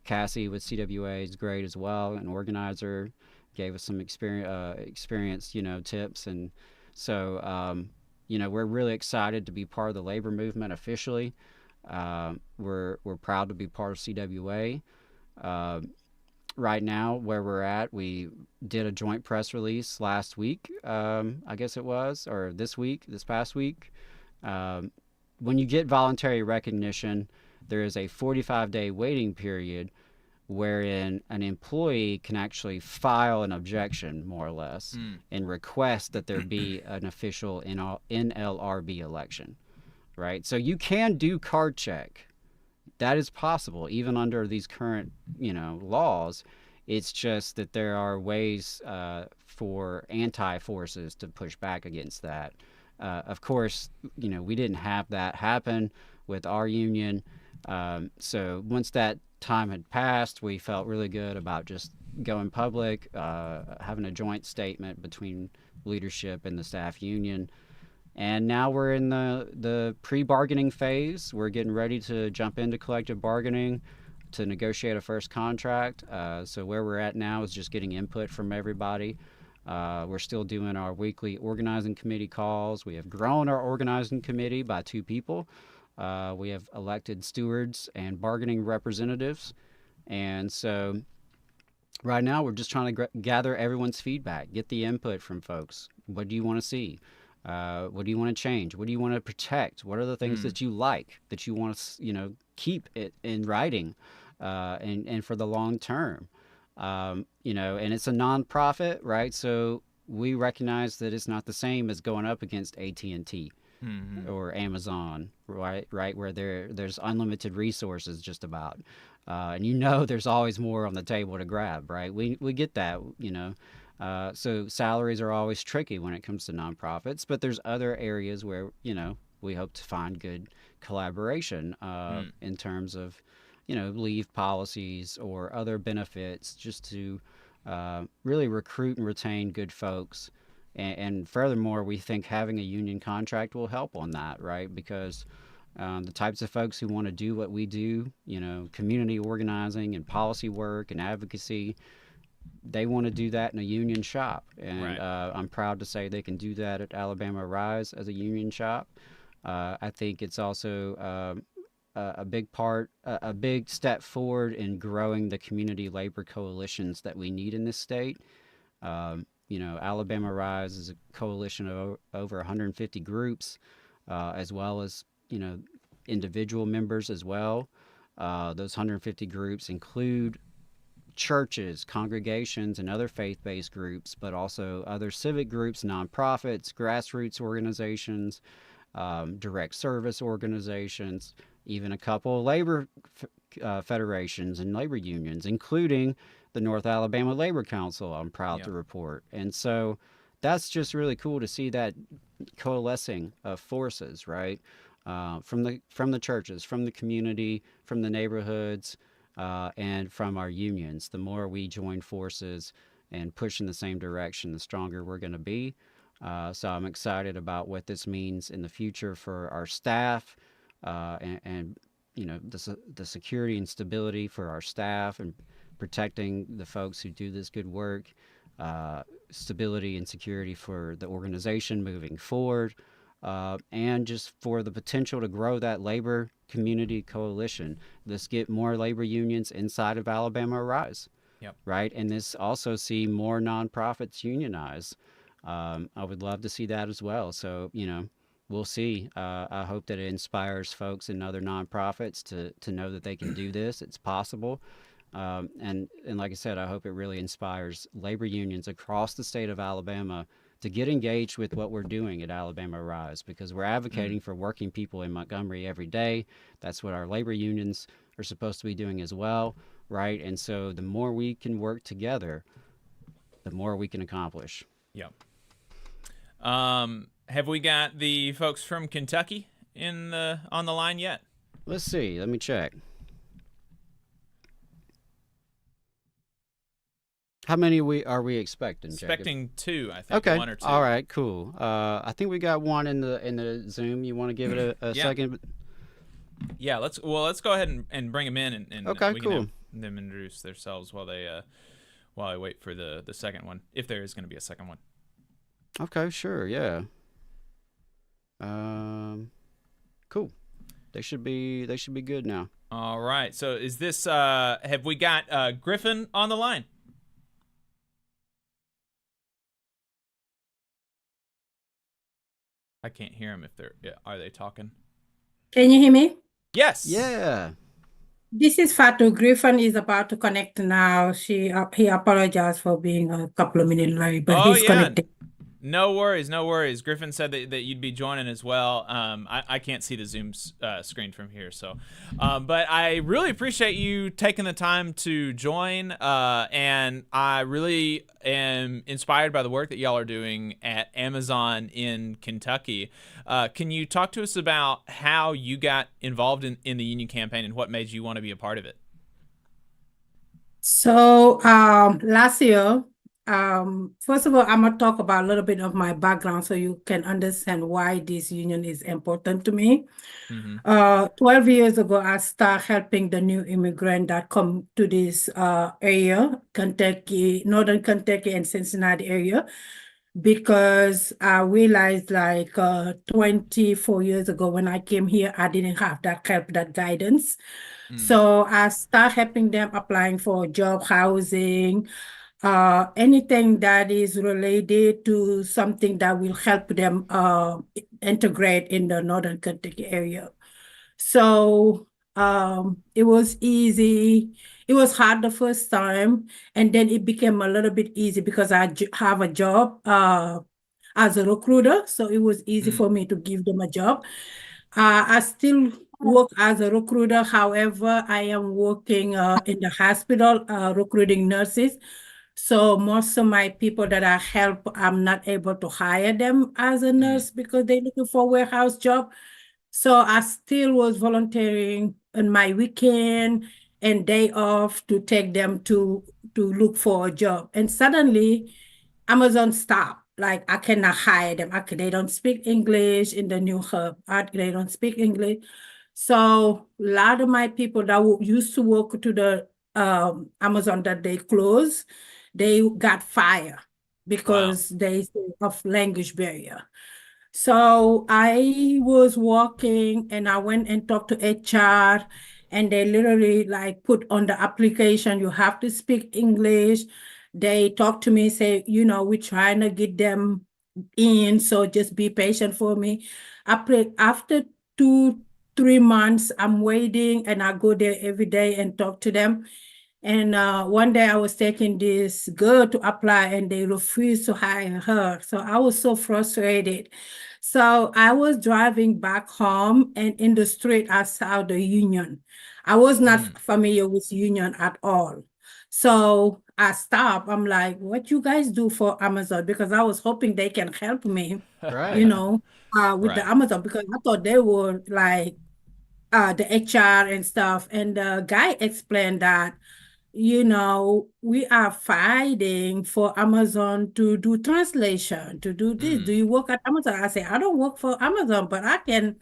Cassie with CWA is great as well, an organizer, gave us some experience, tips. And so, we're really excited to be part of the labor movement officially. We're proud to be part of CWA. Right now, where we're at, we did a joint press release last week, I guess it was, or this past week. When you get voluntary recognition, there is a 45-day waiting period wherein an employee can actually file an objection, more or less, and request that there be an official NLRB election, right? So you can do card check. That is possible, even under these current, laws. It's just that there are ways for anti-forces to push back against that. Of course, we didn't have that happen with our union. So once that time had passed, we felt really good about just going public, having a joint statement between leadership and the staff union. And now we're in the pre-bargaining phase. We're getting ready to jump into collective bargaining to negotiate a first contract. So where we're at now is just getting input from everybody. We're still doing our weekly organizing committee calls. We have grown our organizing committee by 2 people. We have elected stewards and bargaining representatives. And so right now we're just trying to gather everyone's feedback, get the input from folks. What do you want to see? What do you want to change? What do you want to protect? What are the things that you like, that you want to, keep it in writing, and for the long term? And it's a nonprofit, right? So we recognize that it's not the same as going up against AT&T or Amazon, right? Where there's unlimited resources just about. And there's always more on the table to grab, right? We get that, So salaries are always tricky when it comes to nonprofits, but there's other areas where, we hope to find good collaboration in terms of, leave policies or other benefits just to really recruit and retain good folks. And furthermore, we think having a union contract will help on that, right? Because the types of folks who want to do what we do, community organizing and policy work and advocacy, they want to do that in a union shop. And Right. I'm proud to say they can do that at Alabama Rise as a union shop. I think it's also a big step forward in growing the community labor coalitions that we need in this state. Alabama Rise is a coalition of over 150 groups, as well as, individual members as well. Those 150 groups include churches, congregations, and other faith-based groups, but also other civic groups, nonprofits, grassroots organizations, direct service organizations, even a couple of labor federations and labor unions, including the North Alabama Labor Council, I'm proud to report. And so that's just really cool to see that coalescing of forces, right? From the churches, from the community, from the neighborhoods, and from our unions. The more we join forces and push in the same direction, the stronger we're going to be. So I'm excited about what this means in the future for our staff, and the security and stability for our staff, and protecting the folks who do this good work, stability and security for the organization moving forward, and just for the potential to grow that labor community coalition. Let's get more labor unions inside of Alabama Rise. Yep. Right? And this also see more nonprofits unionize. I would love to see that as well. So, we'll see. I hope that it inspires folks in other nonprofits to know that they can do this. It's possible. And like I said, I hope it really inspires labor unions across the state of Alabama to get engaged with what we're doing at Alabama Rise, because we're advocating for working people in Montgomery every day. That's what our labor unions are supposed to be doing as well, right? And so the more we can work together, the more we can accomplish. Yep. Have we got the folks from Kentucky on the line yet? Let's see. Let me check. How many are we expecting, Jacob? Expecting 2, I think. Okay. 1 or 2. All right. Cool. I think we got one in the Zoom. You want to give it a second? Yeah. Let's go ahead and bring them in, and okay, we cool. can have them introduce themselves while I wait for the second one, if there is going to be a second one. Okay. Sure. Yeah. Cool. They should be good now. All right. So is this? Have we got Griffin on the line? I can't hear them if are they talking? Can you hear me? Yes. Yeah. This is Fatu. Griffin is about to connect now. He apologized for being a couple of minutes late, but he's connected. No worries, no worries. Griffin said that you'd be joining as well. I can't see the Zoom screen from here, so. But I really appreciate you taking the time to join, and I really am inspired by the work that y'all are doing at Amazon in Kentucky. Can you talk to us about how you got involved in the union campaign and what made you want to be a part of it? So last year, first of all, I'm going to talk about a little bit of my background so you can understand why this union is important to me. 12 years ago, I started helping the new immigrant that come to this area, Kentucky, Northern Kentucky and Cincinnati area, because I realized 24 years ago when I came here, I didn't have that help, that guidance. So I started helping them applying for job, housing, anything that is related to something that will help them integrate in the Northern Kentucky area. So it was easy. It was hard the first time, and then it became a little bit easy because I have a job as a recruiter. So it was easy for me to give them a job. I still work as a recruiter. However, I am working in the hospital recruiting nurses. So most of my people that I help, I'm not able to hire them as a nurse because they're looking for a warehouse job. So I still was volunteering on my weekend and day off to take them to look for a job. And suddenly Amazon stopped. Like I cannot hire them. They don't speak English in the new hub. They don't speak English. So a lot of my people that used to work to the Amazon that they closed, they got fired because they of language barrier. So I was working and I went and talked to HR, and they literally like put on the application, you have to speak English. They talked to me, say, we're trying to get them in, so just be patient for me. After 2-3 months, I'm waiting, and I go there every day and talk to them. And one day I was taking this girl to apply, and they refused to hire her. So I was so frustrated. So I was driving back home, and in the street, I saw the union. I was not familiar with union at all. So I stopped. I'm like, what you guys do for Amazon? Because I was hoping they can help me, Right. with the Amazon, because I thought they were like the HR and stuff. And the guy explained that, we are fighting for Amazon to do translation, to do this. Do you work at Amazon? I say, I don't work for Amazon, but I can,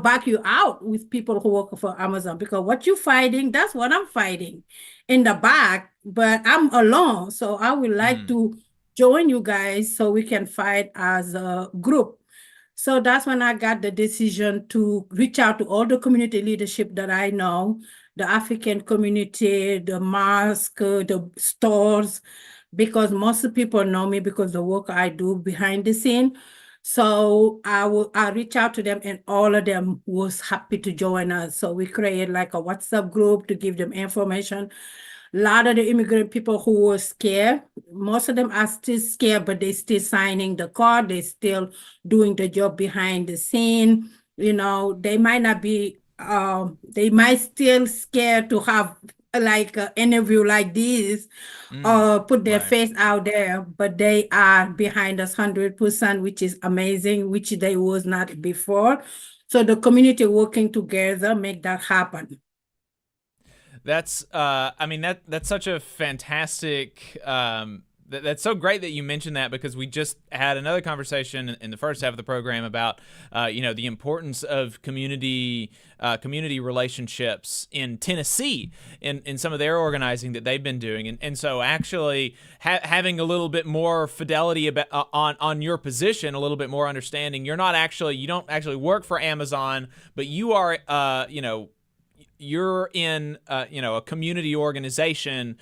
back you out with people who work for Amazon, because what you're fighting, that's what I'm fighting in the back, but I'm alone. So I would like to join you guys so we can fight as a group. So that's when I got the decision to reach out to all the community leadership that I know, the African community, the mosque, the stores, because most people know me because the work I do behind the scene. So I reach out to them, and all of them was happy to join us. So we created like a WhatsApp group to give them information. A lot of the immigrant people who were scared, most of them are still scared, but they still signing the card. They still doing the job behind the scene. They might not be, they might still scared to have like an interview like this or put their face out there, but they are behind us 100%, which is amazing, which they was not before. So the community working together make that happen. That's, that's such a fantastic, that's so great that you mentioned that, because we just had another conversation in the first half of the program about, the importance of community relationships in Tennessee in some of their organizing that they've been doing. And so actually having a little bit more fidelity about, on your position, a little bit more understanding, you don't actually work for Amazon, but you are, you're in, a community organization,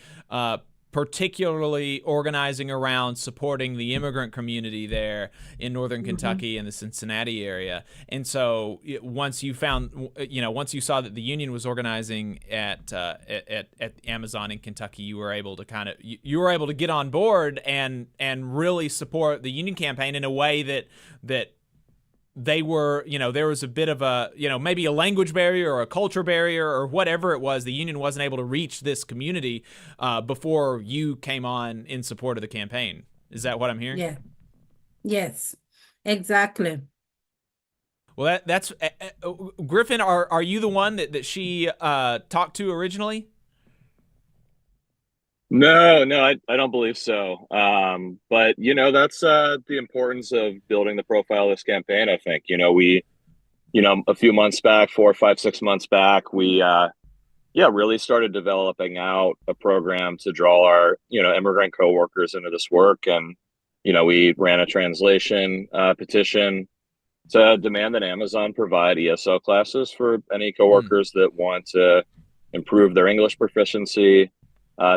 particularly organizing around supporting the immigrant community there in northern Kentucky and the Cincinnati area. And so once you saw that the union was organizing at Amazon in Kentucky, you were able to get on board and really support the union campaign in a way that they were, there was a bit of a, maybe a language barrier or a culture barrier or whatever it was. The union wasn't able to reach this community before you came on in support of the campaign. Is that what I'm hearing? Yeah. Yes, exactly. Well, that's Griffin. Are you the one that she talked to originally? No, I don't believe so. But that's the importance of building the profile of this campaign. I think, we, a few months back, 4, 5, 6 months back, we, really started developing out a program to draw our, immigrant coworkers into this work. And, we ran a translation petition to demand that Amazon provide ESL classes for any coworkers that want to improve their English proficiency,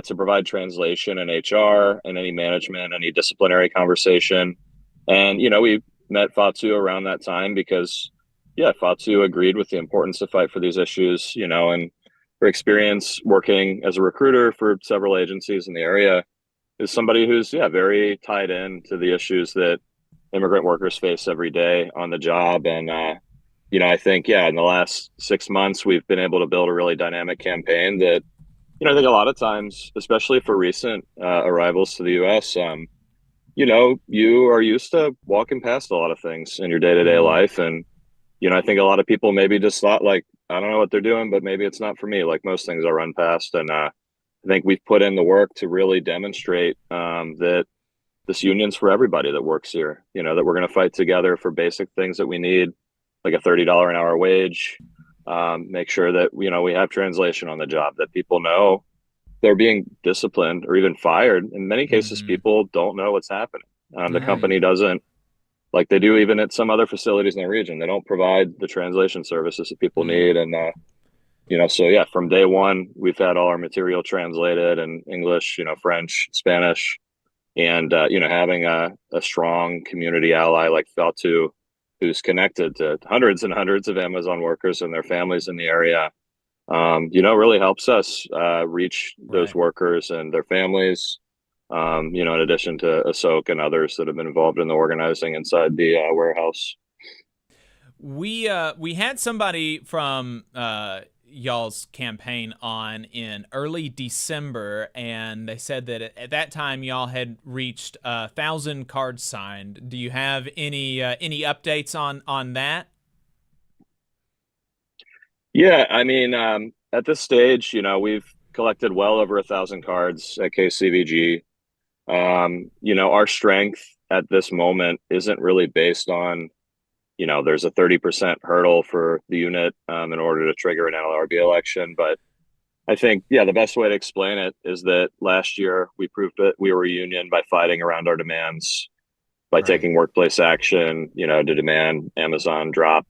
to provide translation in HR and any management, any disciplinary conversation. And, we met Fatu around that time because, Fatu agreed with the importance to fight for these issues, and her experience working as a recruiter for several agencies in the area is somebody who's, very tied in to the issues that immigrant workers face every day on the job. And, I think, in the last 6 months, we've been able to build a really dynamic campaign that, I think a lot of times, especially for recent arrivals to the U.S., you are used to walking past a lot of things in your day-to-day life. And, I think a lot of people maybe just thought like, I don't know what they're doing, but maybe it's not for me. Like most things I run past. And I think we've put in the work to really demonstrate that this union's for everybody that works here, you know, that we're going to fight together for basic things that we need, like a $30 an hour wage, make sure that, you know, we have translation on the job, that people know they're being disciplined or even fired. In many cases, people don't know what's happening. The company doesn't, like they do even at some other facilities in the region. They don't provide the translation services that people need. And, you know, so yeah, from day one, we've had all our material translated in English, you know, French, Spanish, and, you know, having a strong community ally like Feltu, who's connected to hundreds and hundreds of Amazon workers and their families in the area, you know, really helps us reach those workers and their families. You know, in addition to Asok and others that have been involved in the organizing inside the warehouse. We had somebody from y'all's campaign on in early December, and they said that at that time y'all had reached 1,000 cards signed. Do you have any updates on that? Yeah, I mean, at this stage, you know, we've collected well over 1,000 cards at KCVG. You know, our strength at this moment isn't really based on, you know, there's a 30% hurdle for the unit in order to trigger an NLRB election. But I think, yeah, the best way to explain it is that last year we proved that we were a union by fighting around our demands, by taking workplace action, you know, to demand Amazon drop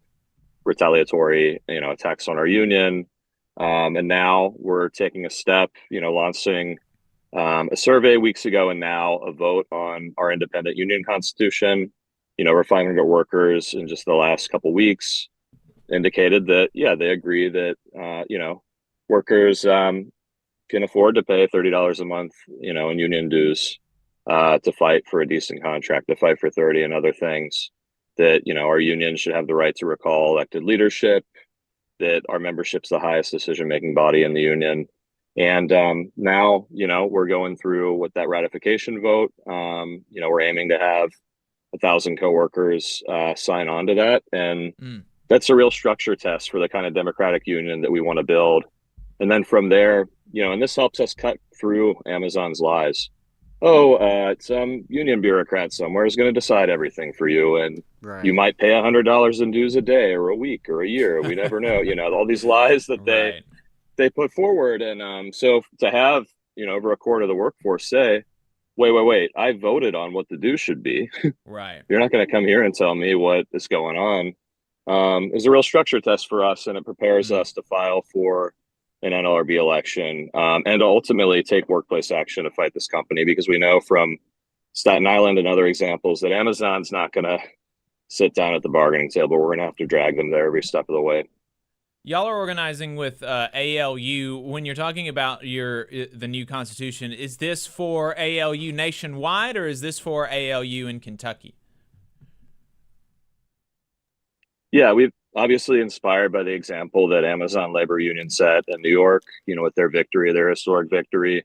retaliatory, you know, attacks on our union. And now we're taking a step, you know, launching a survey weeks ago, and now a vote on our independent union constitution. You know, we're 500 workers in just the last couple of weeks indicated that, yeah, they agree that, you know, workers can afford to pay $30 a month, you know, in union dues to fight for a decent contract, to fight for 30 and other things, that, you know, our union should have the right to recall elected leadership, that our membership's the highest decision-making body in the union. And now, you know, we're going through with that ratification vote. You know, we're aiming to have 1,000 coworkers sign on to that. And that's a real structure test for the kind of democratic union that we want to build. And then from there, you know, and this helps us cut through Amazon's lies. Some union bureaucrat somewhere is going to decide everything for you. And you might pay $100 in dues a day or a week or a year. We never know, you know, all these lies that they put forward. And so to have, you know, over a quarter of the workforce say, wait, I voted on what the dues should be. Right. You're not going to come here and tell me what is going on. Is a real structure test for us, and it prepares us to file for an NLRB election and to ultimately take workplace action to fight this company, because we know from Staten Island and other examples that Amazon's not going to sit down at the bargaining table. We're going to have to drag them there every step of the way. Y'all are organizing with ALU. When you're talking about the new constitution, is this for ALU nationwide, or is this for ALU in Kentucky? Yeah, we've obviously inspired by the example that Amazon Labor Union set in New York, you know, with their victory, their historic victory,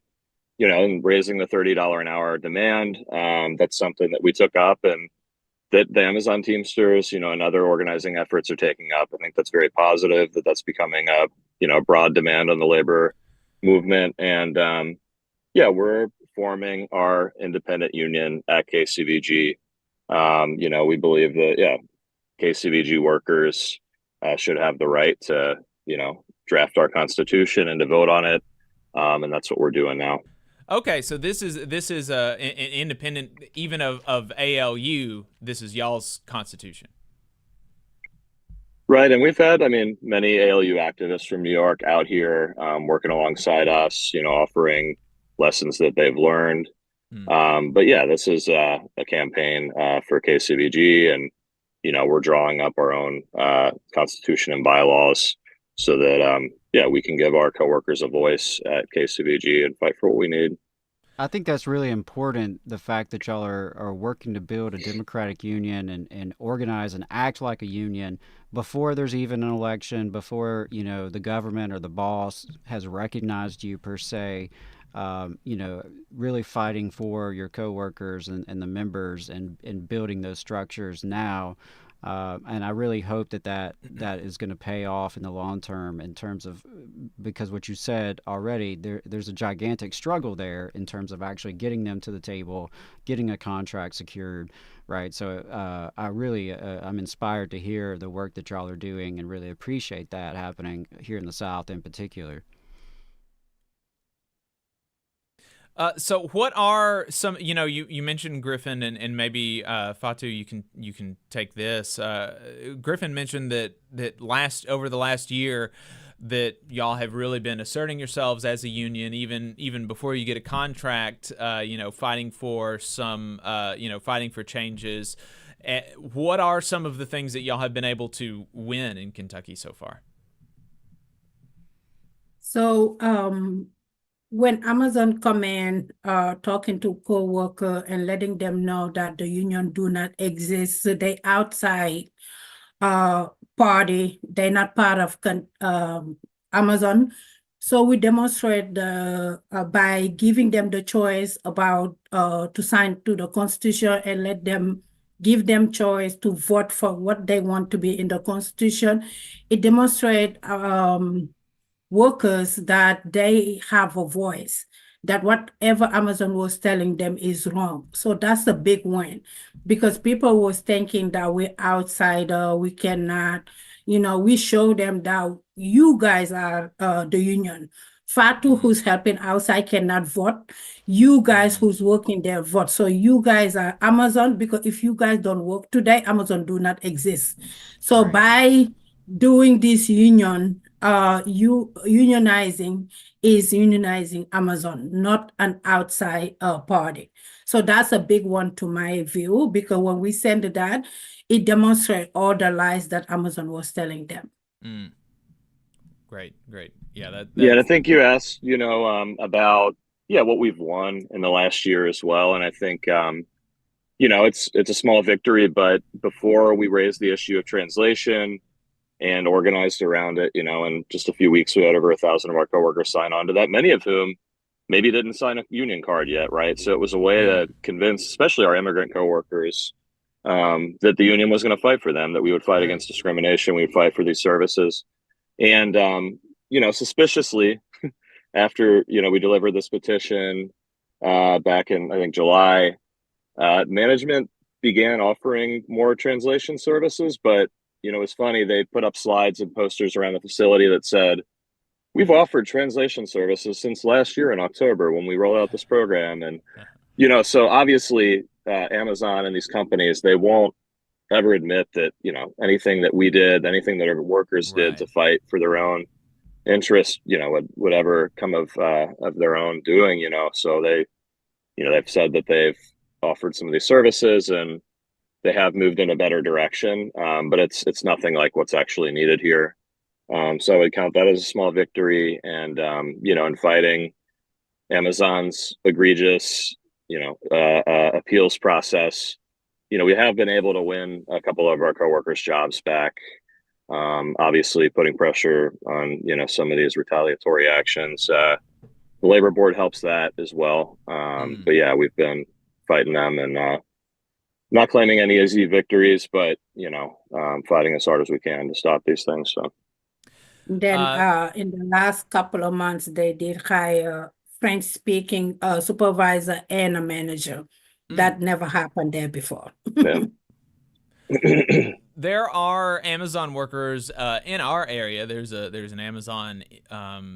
you know, and raising the $30 an hour demand. That's something that we took up, and that the Amazon Teamsters, you know, and other organizing efforts are taking up. I think that's very positive, that that's becoming a, you know, broad demand on the labor movement. And yeah, we're forming our independent union at KCVG. You know, we believe that, yeah, KCVG workers should have the right to, you know, draft our constitution and to vote on it. And that's what we're doing now. Okay, so this is an independent, even of ALU. This is y'all's constitution, right? And we've had, I mean, many ALU activists from New York out here working alongside us, you know, offering lessons that they've learned. But yeah, this is a campaign for KCVG, and you know, we're drawing up our own constitution and bylaws so that yeah, we can give our coworkers a voice at KCVG and fight for what we need. I think that's really important, the fact that y'all are working to build a democratic union and organize and act like a union before there's even an election, before, you know, the government or the boss has recognized you per se. You know, really fighting for your coworkers and the members and building those structures now. And I really hope that is going to pay off in the long term in terms of, because what you said already, there's a gigantic struggle there in terms of actually getting them to the table, getting a contract secured, right? So I really, I'm inspired to hear the work that y'all are doing and really appreciate that happening here in the South in particular. So what are some, you mentioned Griffin, and maybe Fatu, you can take this. Griffin mentioned that over the last year that y'all have really been asserting yourselves as a union, even before you get a contract, fighting for fighting for changes. What are some of the things that y'all have been able to win in Kentucky so far? So, when Amazon come in, talking to co-worker and letting them know that the union do not exist, so they outside party, they're not part of Amazon. So we demonstrate by giving them the choice about to sign to the Constitution and give them choice to vote for what they want to be in the Constitution. It demonstrates workers that they have a voice, that whatever Amazon was telling them is wrong. So that's a big win, because people was thinking that we're outsider, we cannot, we show them that you guys are the union. Fatu, who's helping outside, cannot vote. You guys who's working there vote. So you guys are Amazon, because if you guys don't work today, Amazon do not exist. So by doing this union, unionizing is unionizing Amazon, not an outside party. So that's a big one to my view, because when we send that, it demonstrates all the lies that Amazon was telling them. Great. Yeah, yeah, and I think you asked, about what we've won in the last year as well, and I think it's a small victory, but before we raised the issue of translation and organized around it, in just a few weeks, we had over 1,000 of our coworkers sign on to that, many of whom maybe didn't sign a union card yet, right? So it was a way to convince, especially our immigrant coworkers, that the union was going to fight for them, that we would fight against discrimination, we would fight for these services. And, suspiciously, after, we delivered this petition back in, I think, July, management began offering more translation services, but it's funny, they put up slides and posters around the facility that said, we've offered translation services since last year in October when we rolled out this program. And, so obviously Amazon and these companies, they won't ever admit that, anything that we did, anything that our workers did to fight for their own interest, would ever come of their own doing, so they've said that they've offered some of these services and they have moved in a better direction, but it's nothing like what's actually needed here. So I would count that as a small victory. And, in fighting Amazon's egregious, appeals process, we have been able to win a couple of our coworkers' jobs back. Obviously putting pressure on, some of these retaliatory actions. The labor board helps that as well. But yeah, we've been fighting them and, not claiming any easy victories, but fighting as hard as we can to stop these things. So then in the last couple of months, they did hire French-speaking supervisor and a manager. That never happened there before. Yeah. There are Amazon workers in our area. There's an Amazon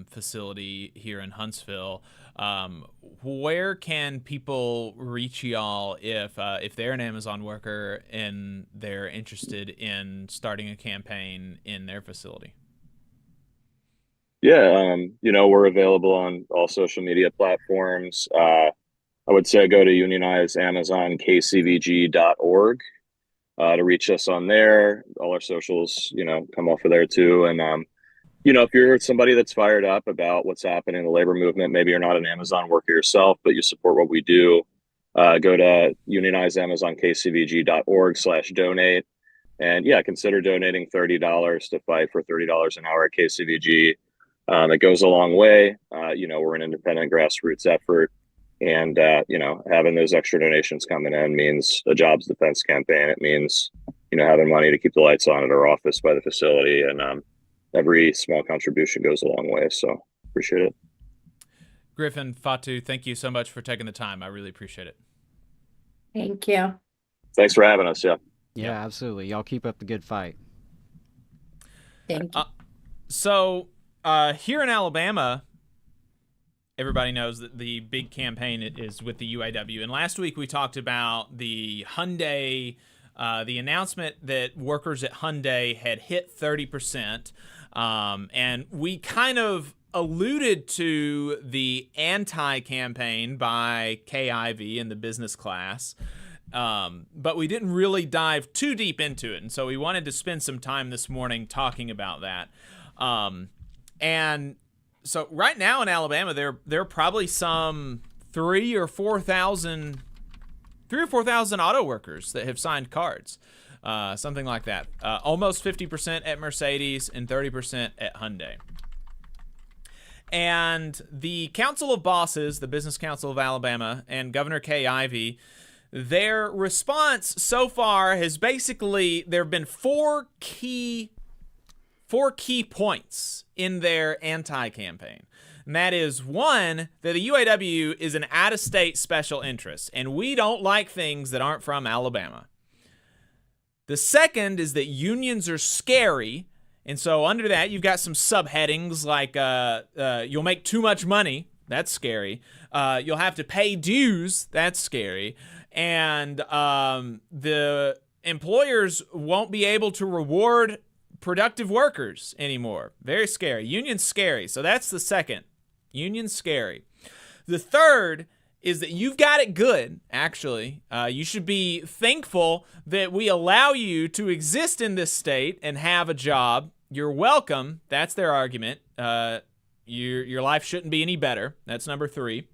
facility here in Huntsville. Where can people reach y'all if they're an Amazon worker and they're interested in starting a campaign in their facility? Yeah, we're available on all social media platforms. I would say go to unionizeamazonkcvg.org to reach us on there. All our socials, come off of there too. And, if you're somebody that's fired up about what's happening in the labor movement, maybe you're not an Amazon worker yourself, but you support what we do, go to unionizeamazonkcvg.org/donate. And yeah, consider donating $30 to fight for $30 an hour at KCVG. It goes a long way. We're an independent grassroots effort. And, having those extra donations coming in means a jobs defense campaign. It means, having money to keep the lights on at our office by the facility. And every small contribution goes a long way. So appreciate it. Griffin, Fatu, thank you so much for taking the time. I really appreciate it. Thank you. Thanks for having us. Yeah. Yeah, absolutely. Y'all keep up the good fight. Thank you. So here in Alabama, everybody knows that the big campaign is with the UAW. And last week we talked about the Hyundai, the announcement that workers at Hyundai had hit 30%. And we kind of alluded to the anti-campaign by KIV in the business class. But we didn't really dive too deep into it. And so we wanted to spend some time this morning talking about that. And so right now in Alabama, there are probably some 3,000 or 4,000 auto workers that have signed cards, something like that. Almost 50% at Mercedes and 30% at Hyundai. And the Council of Bosses, the Business Council of Alabama, and Governor Kay Ivey, their response so far has basically, there have been four key points in their anti-campaign. And that is, one, that the UAW is an out-of-state special interest, and we don't like things that aren't from Alabama. The second is that unions are scary, and so under that, you've got some subheadings like you'll make too much money. That's scary. You'll have to pay dues. That's scary. And the employers won't be able to reward productive workers anymore. Very scary. Union's scary. So that's the second. Union's scary. The third is that you've got it good, actually. You should be thankful that we allow you to exist in this state and have a job. You're welcome. That's their argument. Your life shouldn't be any better. That's number 3.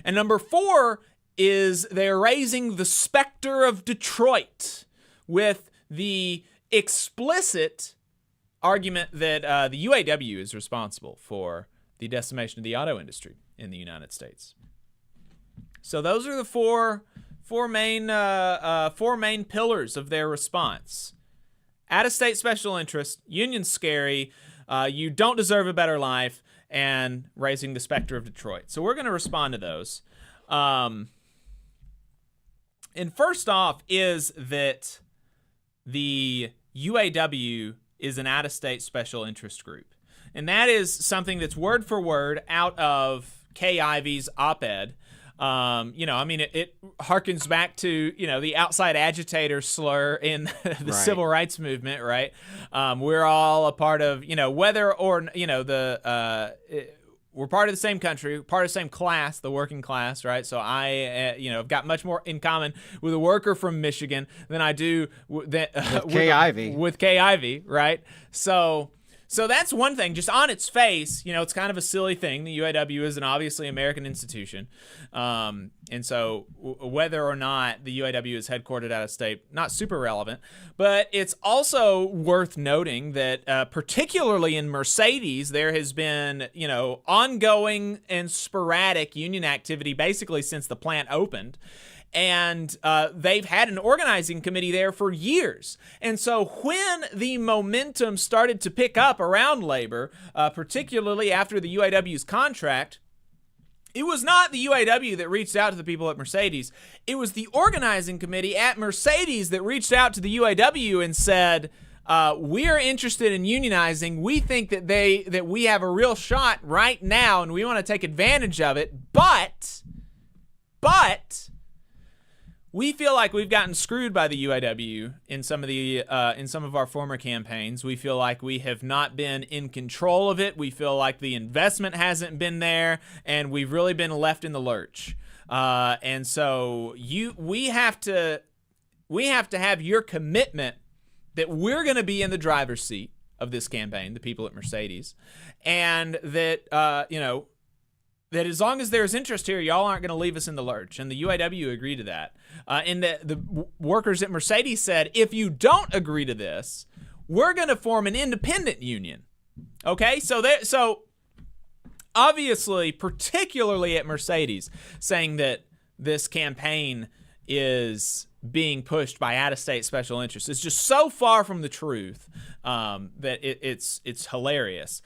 And number 4 is they're raising the specter of Detroit with the explicit argument that the UAW is responsible for the decimation of the auto industry in the United States. So those are the four main pillars of their response. Out-of-state special interest, union scary, you don't deserve a better life, and raising the specter of Detroit. So we're going to respond to those. And first off is that the UAW is an out-of-state special interest group. And that is something that's word for word out of Kay Ivey's op-ed. It harkens back to, the outside agitator slur in the civil rights movement, right? We're all a part of, whether or, we're part of the same country, part of the same class, the working class, right? So I, have got much more in common with a worker from Michigan than I do with Kay Ivey. With Kay Ivey, right? So that's one thing. Just on its face, it's kind of a silly thing. The UAW is an obviously American institution. And so whether or not the UAW is headquartered out of state, not super relevant. But it's also worth noting that particularly in Mercedes, there has been, ongoing and sporadic union activity basically since the plant opened. And they've had an organizing committee there for years. And so when the momentum started to pick up around labor, particularly after the UAW's contract, it was not the UAW that reached out to the people at Mercedes. It was the organizing committee at Mercedes that reached out to the UAW and said, we are interested in unionizing. We think that we have a real shot right now, and we want to take advantage of it. But we feel like we've gotten screwed by the UAW in some of our former campaigns. We feel like we have not been in control of it. We feel like the investment hasn't been there, and we've really been left in the lurch. And so we have to have your commitment that we're going to be in the driver's seat of this campaign, the people at Mercedes, and that that as long as there's interest here, y'all aren't going to leave us in the lurch. And the UAW agreed to that. And the workers at Mercedes said, if you don't agree to this, we're going to form an independent union. Okay? So obviously, particularly at Mercedes, saying that this campaign is being pushed by out-of-state special interests. It's just so far from the truth that it's hilarious.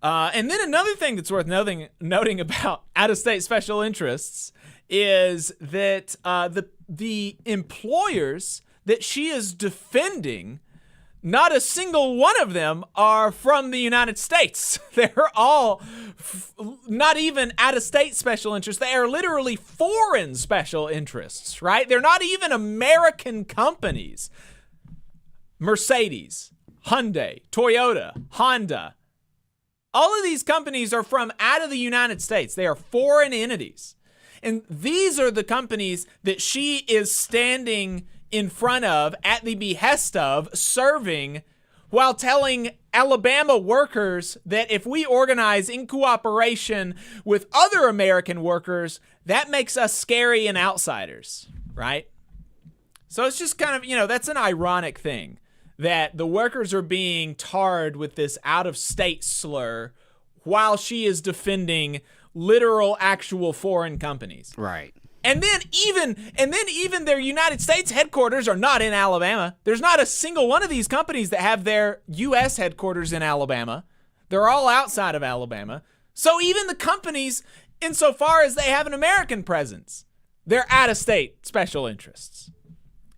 And then another thing that's worth noting about out-of-state special interests is that the employers that she is defending, not a single one of them are from the United States. They're all not even out-of-state special interests. They are literally foreign special interests, right? They're not even American companies. Mercedes, Hyundai, Toyota, Honda. All of these companies are from out of the United States. They are foreign entities. And these are the companies that she is standing in front of, at the behest of, serving, while telling Alabama workers that if we organize in cooperation with other American workers, that makes us scary and outsiders, right? So it's just kind of, that's an ironic thing, that the workers are being tarred with this out-of-state slur while she is defending literal, actual foreign companies. Right. And then even their United States headquarters are not in Alabama. There's not a single one of these companies that have their U.S. headquarters in Alabama. They're all outside of Alabama. So even the companies, insofar as they have an American presence, they're out-of-state special interests.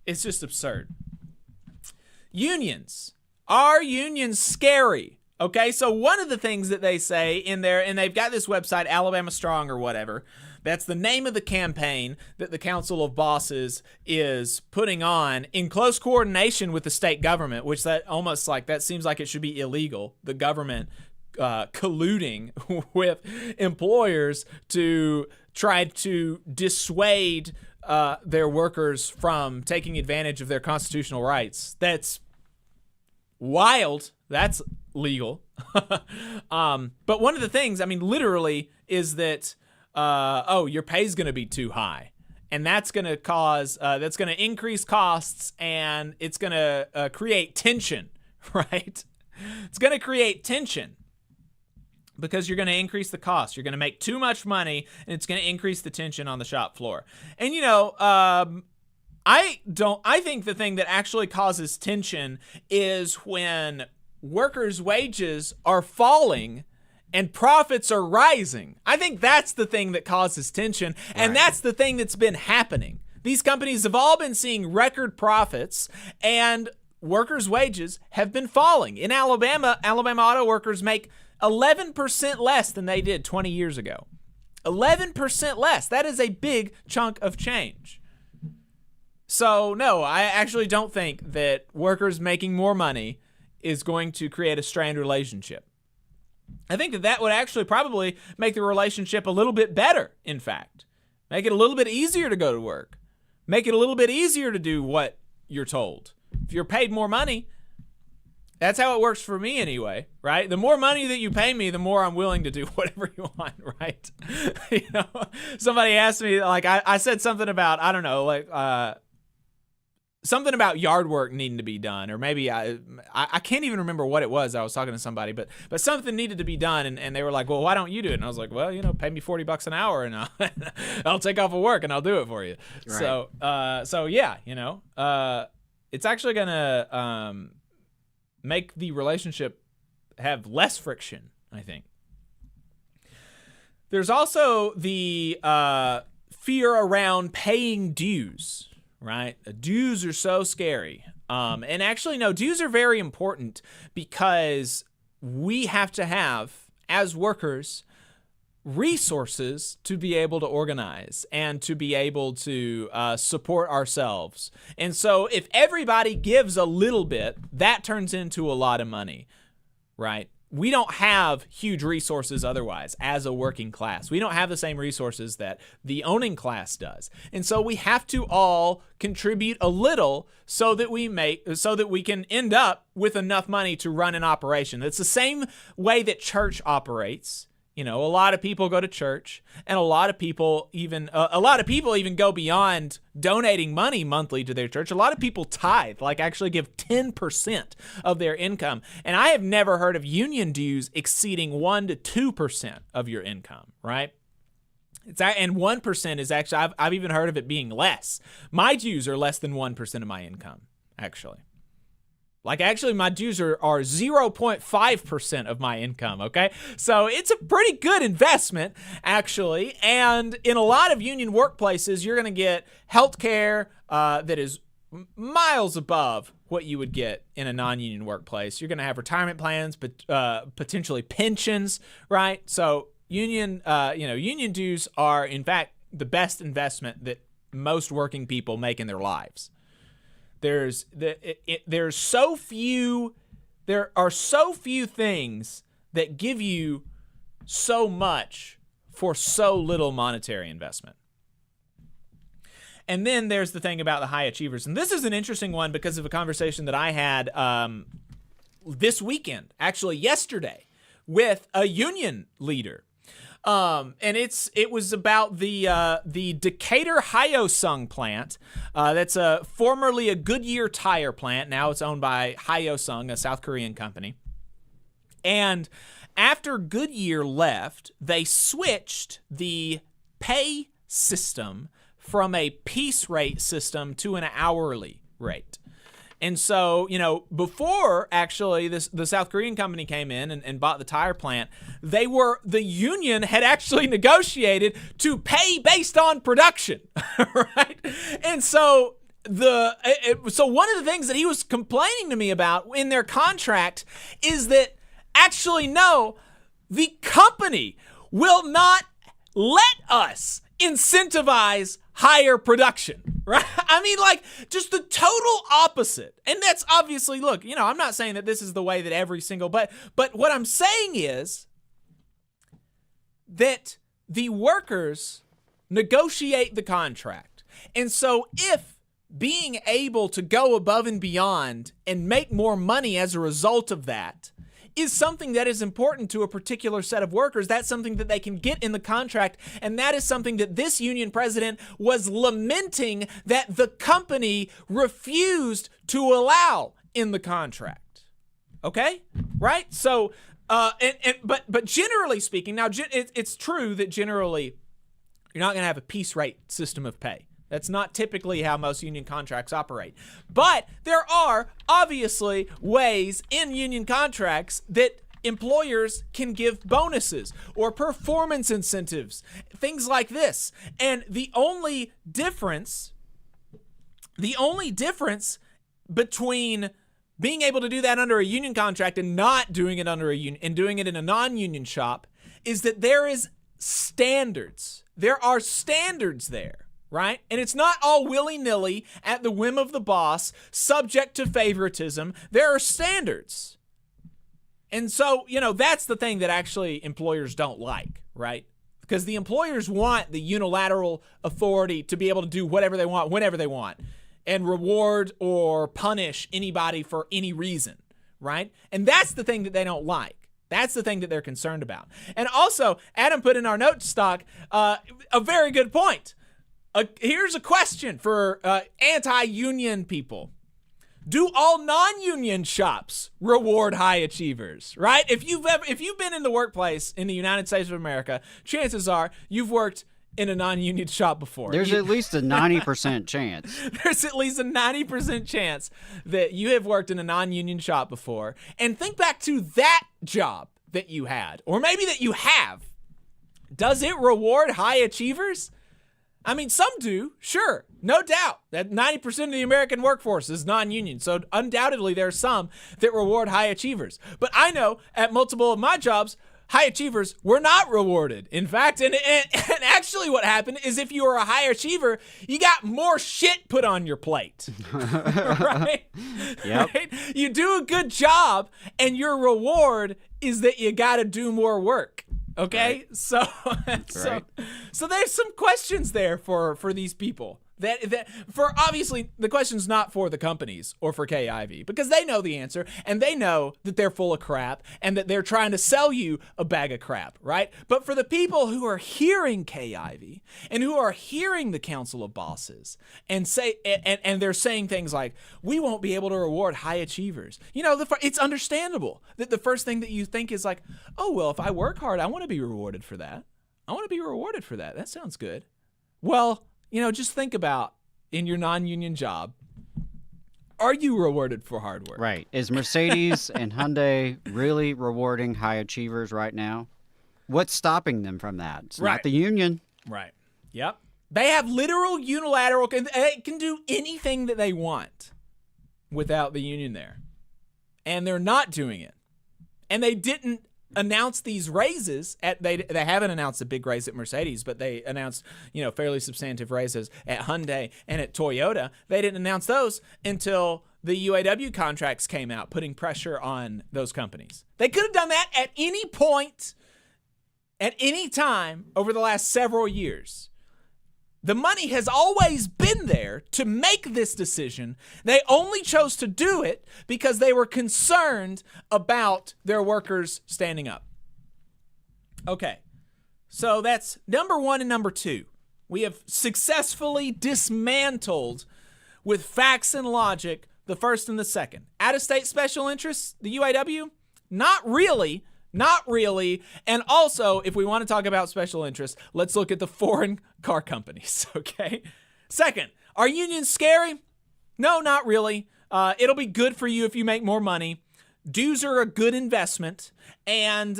It's just absurd. Unions. Are unions scary? Okay, so one of the things that they say in there, and they've got this website, Alabama Strong or whatever, that's the name of the campaign that the Council of Bosses is putting on in close coordination with the state government, which that seems like it should be illegal. The government colluding with employers to try to dissuade their workers from taking advantage of their constitutional rights. That's wild. That's legal. But one of the things, literally, is that your pay's going to be too high, and that's going to increase costs, and it's going to create tension, right? It's going to create tension because you're going to increase the cost. You're going to make too much money, and it's going to increase the tension on the shop floor. And I think the thing that actually causes tension is when workers' wages are falling and profits are rising. I think that's the thing that causes tension, and that's the thing that's been happening. These companies have all been seeing record profits, and workers' wages have been falling. In Alabama auto workers make 11% less than they did 20 years ago. 11% less. That is a big chunk of change. So, no, I actually don't think that workers making more money is going to create a strained relationship. I think that would actually probably make the relationship a little bit better, in fact. Make it a little bit easier to go to work. Make it a little bit easier to do what you're told. If you're paid more money, that's how it works for me anyway, right? The more money that you pay me, the more I'm willing to do whatever you want, right? Somebody asked me, I said something about, something about yard work needing to be done, or maybe I can't even remember what it was. I was talking to somebody, but something needed to be done, and they were like, well, why don't you do it? And I was like, well, pay me $40 an hour, and I'll take off of work and I'll do it for you. Right. So yeah, it's actually gonna make the relationship have less friction, I think. There's also the fear around paying dues. Right? Dues are so scary. And actually, no, dues are very important because we have to have, as workers, resources to be able to organize and to be able to support ourselves. And so if everybody gives a little bit, that turns into a lot of money, right? We don't have huge resources otherwise as a working class. We don't have the same resources that the owning class does. And so we have to all contribute a little so that we can end up with enough money to run an operation. It's the same way that church operates. A lot of people go to church, and a lot of people even go beyond donating money monthly to their church. A lot of people tithe, actually give 10% of their income. And I have never heard of union dues exceeding 1% to 2% of your income, right? And 1% is actually, I've even heard of it being less. My dues are less than 1% of my income, actually. Like, actually, my dues are 0.5% of my income, okay? So it's a pretty good investment, actually. And in a lot of union workplaces, you're going to get health care that is miles above what you would get in a non-union workplace. You're going to have retirement plans, but potentially pensions, right? So union dues are, in fact, the best investment that most working people make in their lives. There are so few things that give you so much for so little monetary investment. And then there's the thing about the high achievers. And this is an interesting one because of a conversation that I had this weekend, actually yesterday, with a union leader. And it was about the Decatur Hyosung plant. That's formerly a Goodyear tire plant. Now it's owned by Hyosung, a South Korean company. And after Goodyear left, they switched the pay system from a piece rate system to an hourly rate. And so, before actually the South Korean company came in and bought the tire plant, the union had actually negotiated to pay based on production, right? And so so one of the things that he was complaining to me about in their contract is that actually, no, the company will not let us incentivize higher production, right? I mean, like, just the total opposite. And that's obviously, look, I'm not saying that this is the way that every single, but what I'm saying is that the workers negotiate the contract. And so if being able to go above and beyond and make more money as a result of that is something that is important to a particular set of workers, that's something that they can get in the contract, and that is something that this union president was lamenting that the company refused to allow in the contract. Okay? Right? So, but generally speaking, now it's true that generally you're not going to have a piece rate system of pay. That's not typically how most union contracts operate. But there are obviously ways in union contracts that employers can give bonuses or performance incentives, things like this. And the only difference between being able to do that under a union contract and not doing it under a union and doing it in a non-union shop is that there is standards. There are standards there. Right? And it's not all willy-nilly at the whim of the boss, subject to favoritism. There are standards. And so, that's the thing that actually employers don't like, right? Because the employers want the unilateral authority to be able to do whatever they want, whenever they want, and reward or punish anybody for any reason, right? And that's the thing that they don't like. That's the thing that they're concerned about. And also, Adam put in our note stock a very good point. Here's a question for anti-union people. Do all non-union shops reward high achievers, right? If you've been in the workplace in the United States of America, chances are you've worked in a non-union shop before. There's at least a 90% chance. There's at least a 90% chance that you have worked in a non-union shop before. And think back to that job that you had, or maybe that you have. Does it reward high achievers? I mean, some do, sure, no doubt. That 90% of the American workforce is non-union, so undoubtedly there are some that reward high achievers. But I know at multiple of my jobs, high achievers were not rewarded. In fact, and actually what happened is if you were a high achiever, you got more shit put on your plate, right? Yep. Right? You do a good job, and your reward is that you got to do more work. Okay, right. So there's some questions there for these people. That for obviously the question's not for the companies or for KIV because they know the answer and they know that they're full of crap and that they're trying to sell you a bag of crap, right? But for the people who are hearing KIV and who are hearing the Council of Bosses and they're saying things like, we won't be able to reward high achievers. It's understandable that the first thing that you think is like, oh, well, if I work hard, I want to be rewarded for that. I want to be rewarded for that. That sounds good. Well, just think about in your non-union job, are you rewarded for hard work? Right. Is Mercedes and Hyundai really rewarding high achievers right now? What's stopping them from that? It's not the union. Right. Yep. They have literal unilateral, they can do anything that they want without the union there. And they're not doing it. And they didn't announce these raises they haven't announced a big raise at Mercedes, but they announced, fairly substantive raises at Hyundai and at Toyota. They didn't announce those until the UAW contracts came out, putting pressure on those companies. They could have done that at any point, at any time over the last several years. The money has always been there to make this decision. They only chose to do it because they were concerned about their workers standing up. Okay, so that's number one and number two. We have successfully dismantled, with facts and logic, the first and the second. Out-of-state special interests, the UAW? Not really. Not really. And also, if we want to talk about special interests, let's look at the foreign car companies, okay? Second, are unions scary? No, not really. It'll be good for you if you make more money. Dues are a good investment. And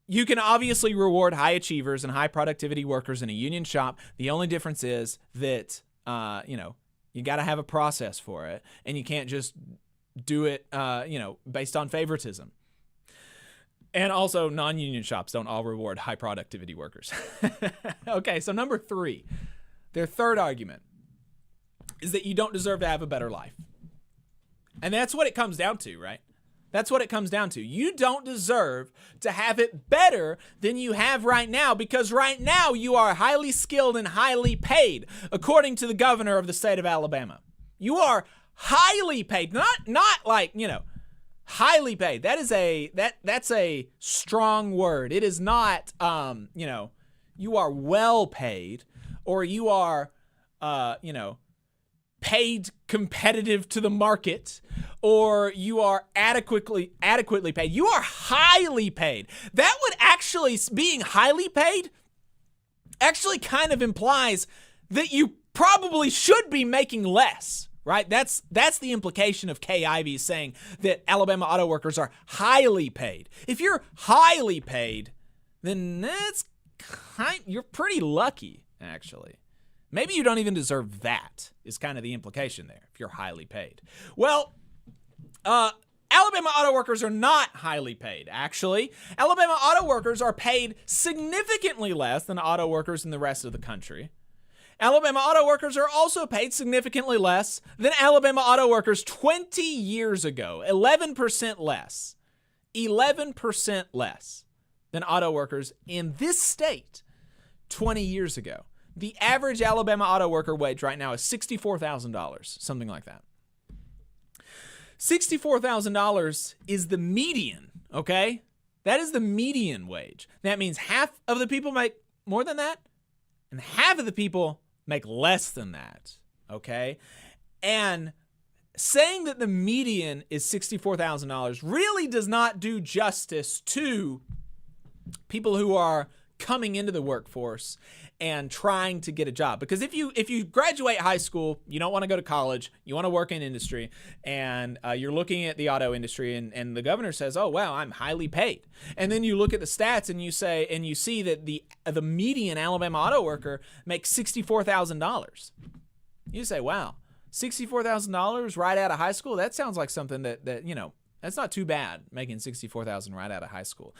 you can obviously reward high achievers and high productivity workers in a union shop. The only difference is that, you got to have a process for it. And you can't just do it, based on favoritism. And also, non-union shops don't all reward high productivity workers. Okay, so number three, their third argument is that you don't deserve to have a better life. And that's what it comes down to, right? That's what it comes down to. You don't deserve to have it better than you have right now, because right now you are highly skilled and highly paid, according to the governor of the state of Alabama. You are highly paid, not like, highly paid. That's a strong word. It is not, you are well paid, or you are, paid competitive to the market, or you are adequately paid. You are highly paid. That would actually, being highly paid, actually kind of implies that you probably should be making less. Right? That's the implication of Kay Ivey saying that Alabama auto workers are highly paid. If you're highly paid, then you're pretty lucky, actually. Maybe you don't even deserve that, is kind of the implication there, if you're highly paid. Well, Alabama auto workers are not highly paid, actually. Alabama auto workers are paid significantly less than auto workers in the rest of the country. Alabama auto workers are also paid significantly less than Alabama auto workers 20 years ago. 11% less. 11% less than auto workers in this state 20 years ago. The average Alabama auto worker wage right now is $64,000, something like that. $64,000 is the median, okay? That is the median wage. That means half of the people make more than that, and half of the people make less than that, okay? And saying that the median is $64,000 really does not do justice to people who are coming into the workforce and trying to get a job. Because if you graduate high school, you don't want to go to college, you want to work in industry, and you're looking at the auto industry, and the governor says, oh, wow, I'm highly paid. And then you look at the stats and you see that the median Alabama auto worker makes $64,000. You say, wow, $64,000 right out of high school? That sounds like something that that's not too bad, making $64,000 right out of high school.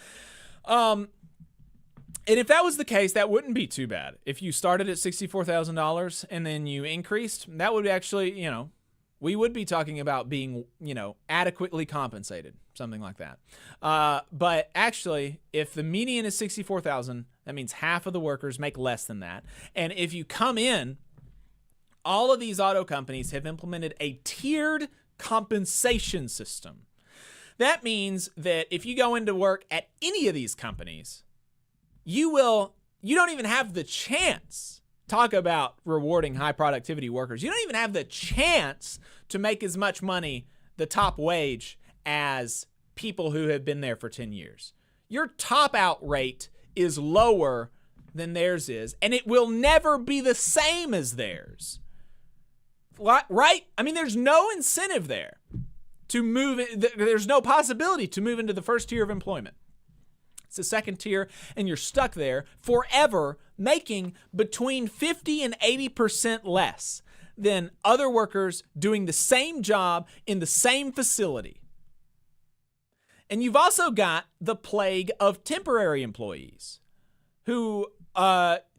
And if that was the case, that wouldn't be too bad. If you started at $64,000 and then you increased, that would actually, we would be talking about being, adequately compensated, something like that. But actually, if the median is $64,000, that means half of the workers make less than that. And if you come in, all of these auto companies have implemented a tiered compensation system. That means that if you go into work at any of these companies, you don't even have the chance, talk about rewarding high productivity workers, you don't even have the chance to make as much money, the top wage, as people who have been there for 10 years. Your top out rate is lower than theirs is, and it will never be the same as theirs. Right? I mean, there's no incentive there to move. There's no possibility to move into the first tier of employment. It's the second tier, and you're stuck there forever, making between 50 and 80% less than other workers doing the same job in the same facility. And you've also got the plague of temporary employees who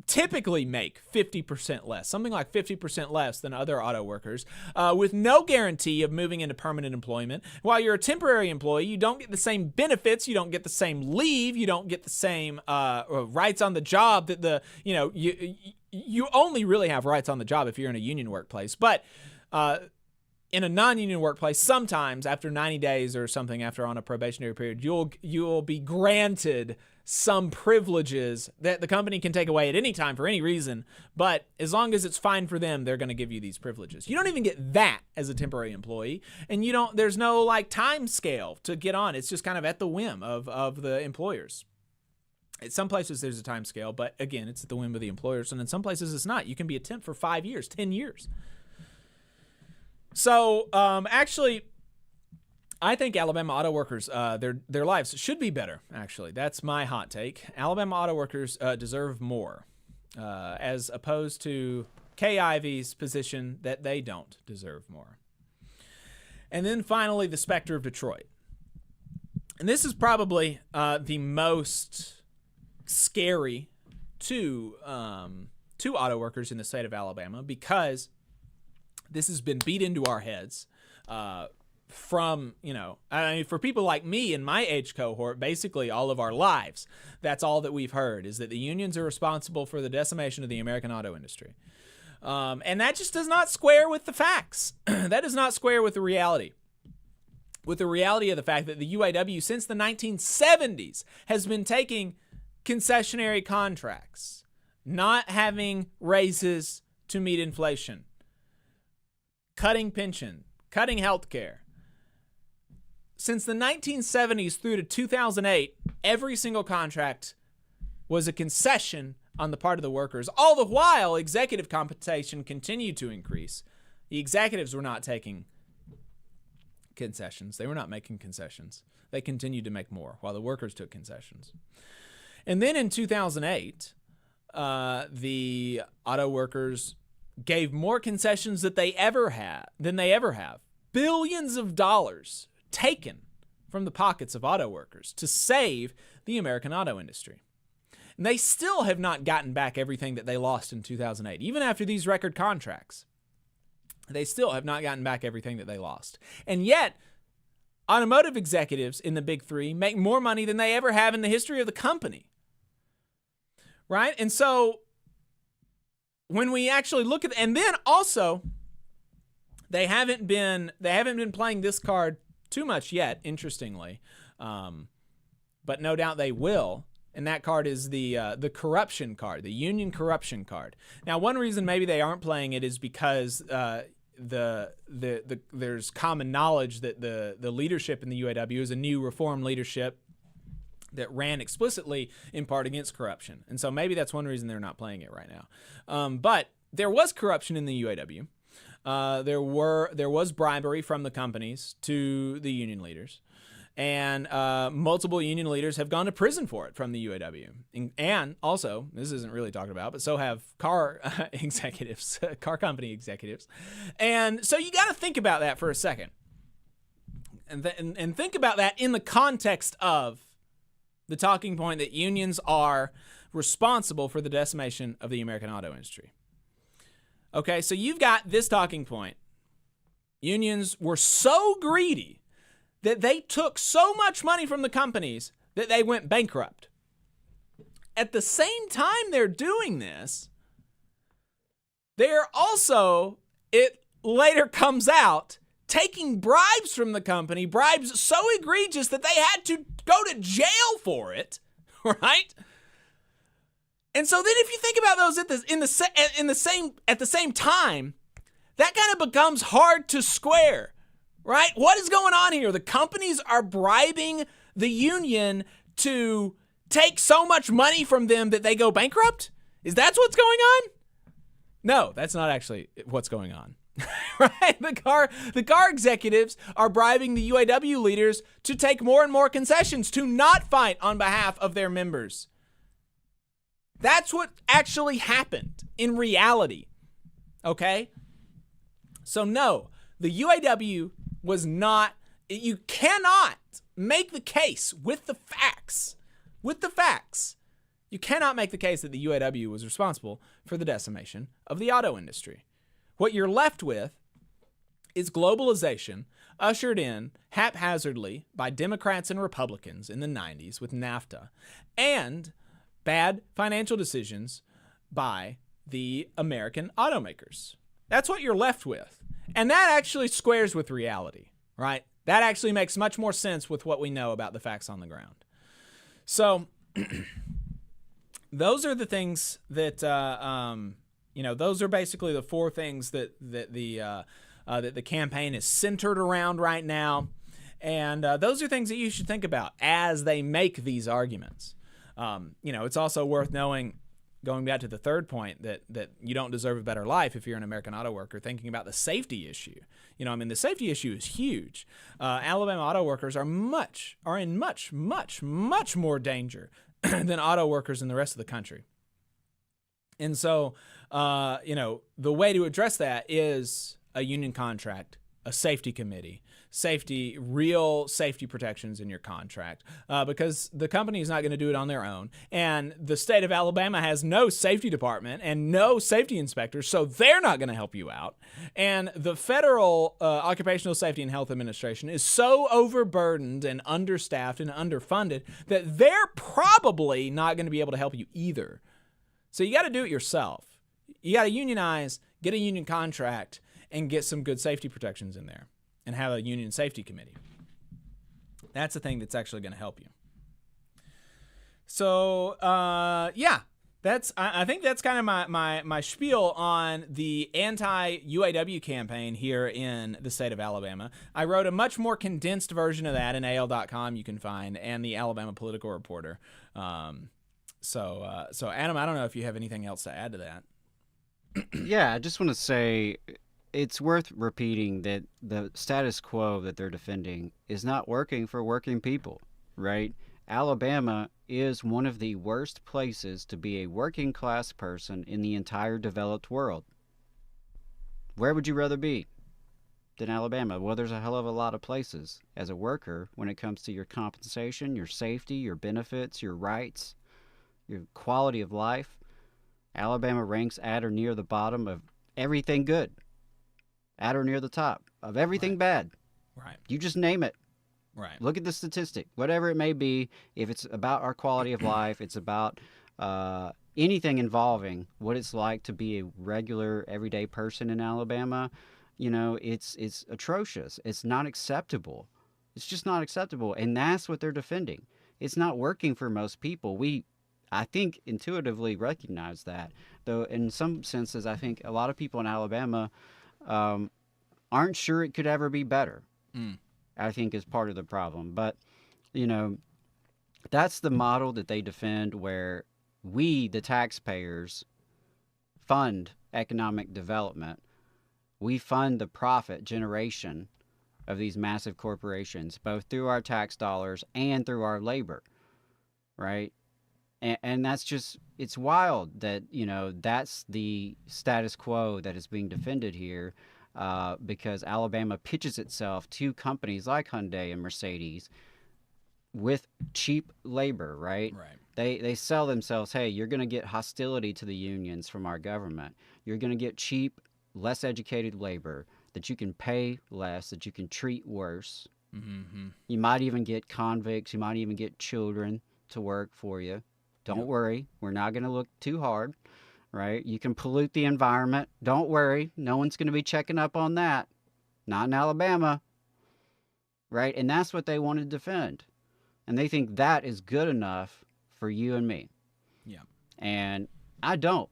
typically make 50% less, something like 50% less than other auto workers, with no guarantee of moving into permanent employment. While you're a temporary employee, you don't get the same benefits, you don't get the same leave, you don't get the same rights on the job that you only really have rights on the job if you're in a union workplace. But in a non-union workplace, sometimes after 90 days or something, after on a probationary period, you'll be granted some privileges that the company can take away at any time for any reason, but as long as it's fine for them, they're going to give you these privileges. You don't even get that as a temporary employee, and there's no like time scale to get on. It's just kind of at the whim of the employers. At some places there's a time scale, but again, it's at the whim of the employers, and in some places it's not. You can be a temp for 5 years, 10 years. So actually, I think Alabama auto workers, their lives should be better, actually. That's my hot take. Alabama auto workers deserve more, as opposed to Kay Ivey's position that they don't deserve more. And then finally, the specter of Detroit. And this is probably the most scary to auto workers in the state of Alabama, because this has been beat into our heads from, for people like me in my age cohort, basically all of our lives. That's all that we've heard, is that the unions are responsible for the decimation of the American auto industry. And that just does not square with the facts. That does not square with the reality. With the reality of the fact that the UAW, since the 1970s, has been taking concessionary contracts, not having raises to meet inflation, cutting pension, cutting health care. Since the 1970s through to 2008, every single contract was a concession on the part of the workers. All the while, executive compensation continued to increase. The executives were not taking concessions. They were not making concessions. They continued to make more while the workers took concessions. And then in 2008, the auto workers gave more concessions than they ever have. Billions of dollars taken from the pockets of auto workers to save the American auto industry. And they still have not gotten back everything that they lost in 2008. Even after these record contracts, they still have not gotten back everything that they lost. And yet, automotive executives in the big three make more money than they ever have in the history of the company. Right? And so when we actually look at, and then also, they haven't been playing this card too much yet, interestingly, but no doubt they will. And that card is the corruption card, the union corruption card. Now, one reason maybe they aren't playing it is because there's common knowledge that the leadership in the UAW is a new reform leadership that ran explicitly in part against corruption. And so maybe that's one reason they're not playing it right now. But there was corruption in the UAW. There was bribery from the companies to the union leaders. And multiple union leaders have gone to prison for it from the UAW. And also, this isn't really talked about, but so have car executives, car company executives. And so you got to think about that for a second. And think about that in the context of the talking point that unions are responsible for the decimation of the American auto industry. Okay, so you've got this talking point. Unions were so greedy that they took so much money from the companies that they went bankrupt. At the same time they're doing this, they're also, it later comes out, taking bribes from the company, bribes so egregious that they had to go to jail for it, right? And so then if you think about those at the same time, that kind of becomes hard to square, right? What is going on here? The companies are bribing the union to take so much money from them that they go bankrupt? Is that what's going on? No, that's not actually what's going on. Right? The car executives are bribing the UAW leaders to take more and more concessions, to not fight on behalf of their members. That's what actually happened in reality. Okay? So no, the UAW was not, you cannot make the case with the facts. You cannot make the case that the UAW was responsible for the decimation of the auto industry. What you're left with is globalization ushered in haphazardly by Democrats and Republicans in the 90s with NAFTA, and bad financial decisions by the American automakers. That's what you're left with. And that actually squares with reality, right? That actually makes much more sense with what we know about the facts on the ground. So those are the things that, those are basically the four things that the campaign is centered around right now. And those are things that you should think about as they make these arguments. It's also worth knowing, going back to the third point, that you don't deserve a better life if you're an American auto worker, thinking about the safety issue. The safety issue is huge. Alabama auto workers are in much more danger than auto workers in the rest of the country. And so, the way to address that is a union contract, a safety committee, real safety protections in your contract, because the company is not going to do it on their own. And the state of Alabama has no safety department and no safety inspectors, so they're not going to help you out. And the federal Occupational Safety and Health Administration is so overburdened and understaffed and underfunded that they're probably not going to be able to help you either. So you got to do it yourself. You got to unionize, get a union contract, and get some good safety protections in there, and have a union safety committee. That's the thing that's actually going to help you. So, I think that's kind of my spiel on the anti-UAW campaign here in the state of Alabama. I wrote a much more condensed version of that in AL.com you can find, and the Alabama Political Reporter. So Adam, I don't know if you have anything else to add to that. Yeah, I just want to say it's worth repeating that the status quo that they're defending is not working for working people, right? Alabama is one of the worst places to be a working class person in the entire developed world. Where would you rather be than Alabama? Well, there's a hell of a lot of places as a worker when it comes to your compensation, your safety, your benefits, your rights, your quality of life. Alabama ranks at or near the bottom of everything good, at or near the top of everything bad. Right. You just name it. Right. Look at the statistic, whatever it may be. If it's about our quality of life, it's about anything involving what it's like to be a regular, everyday person in Alabama. It's atrocious. It's not acceptable. It's just not acceptable, and that's what they're defending. It's not working for most people. I think, intuitively recognize that, though in some senses, I think a lot of people in Alabama aren't sure it could ever be better. I think is part of the problem. But, that's the model that they defend, where we, the taxpayers, fund economic development. We fund the profit generation of these massive corporations, both through our tax dollars and through our labor, right? And that's just, it's wild that, that's the status quo that is being defended here, because Alabama pitches itself to companies like Hyundai and Mercedes with cheap labor, right? Right. They sell themselves, hey, you're going to get hostility to the unions from our government. You're going to get cheap, less educated labor that you can pay less, that you can treat worse. Mm-hmm. You might even get convicts. You might even get children to work for you. Don't worry. We're not going to look too hard, right? You can pollute the environment. Don't worry. No one's going to be checking up on that. Not in Alabama, right? And that's what they want to defend. And they think that is good enough for you and me. Yeah. And I don't.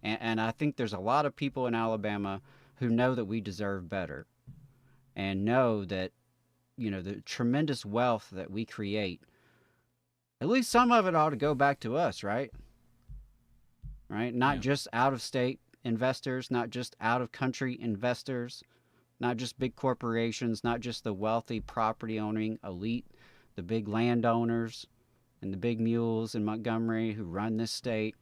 And I think there's a lot of people in Alabama who know that we deserve better and know that, the tremendous wealth that we create at least some of it ought to go back to us, right? Right? Not just out-of-state investors, not just out-of-country investors, not just big corporations, not just the wealthy property-owning elite, the big landowners and the big mules in Montgomery who run this state,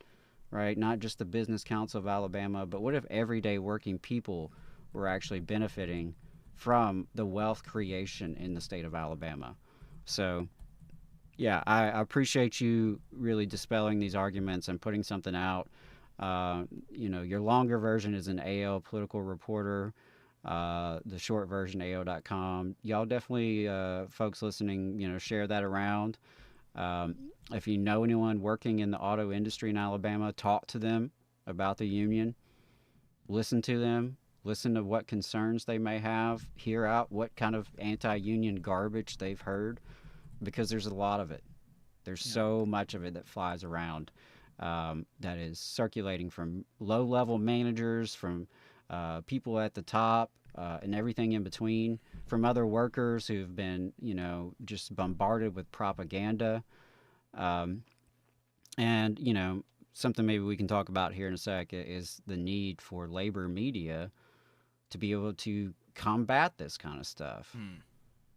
right? Not just the Business Council of Alabama, but what if everyday working people were actually benefiting from the wealth creation in the state of Alabama? So, yeah, I appreciate you really dispelling these arguments and putting something out. Your longer version is an AL Political Reporter, the short version, AO.com. Y'all definitely, folks listening, share that around. If you know anyone working in the auto industry in Alabama, talk to them about the union. Listen to them. Listen to what concerns they may have. Hear out what kind of anti-union garbage they've heard, because there's a lot of it. There's so much of it that flies around, that is circulating from low-level managers, from people at the top, and everything in between, from other workers who've been, just bombarded with propaganda. And, something maybe we can talk about here in a sec is the need for labor media to be able to combat this kind of stuff.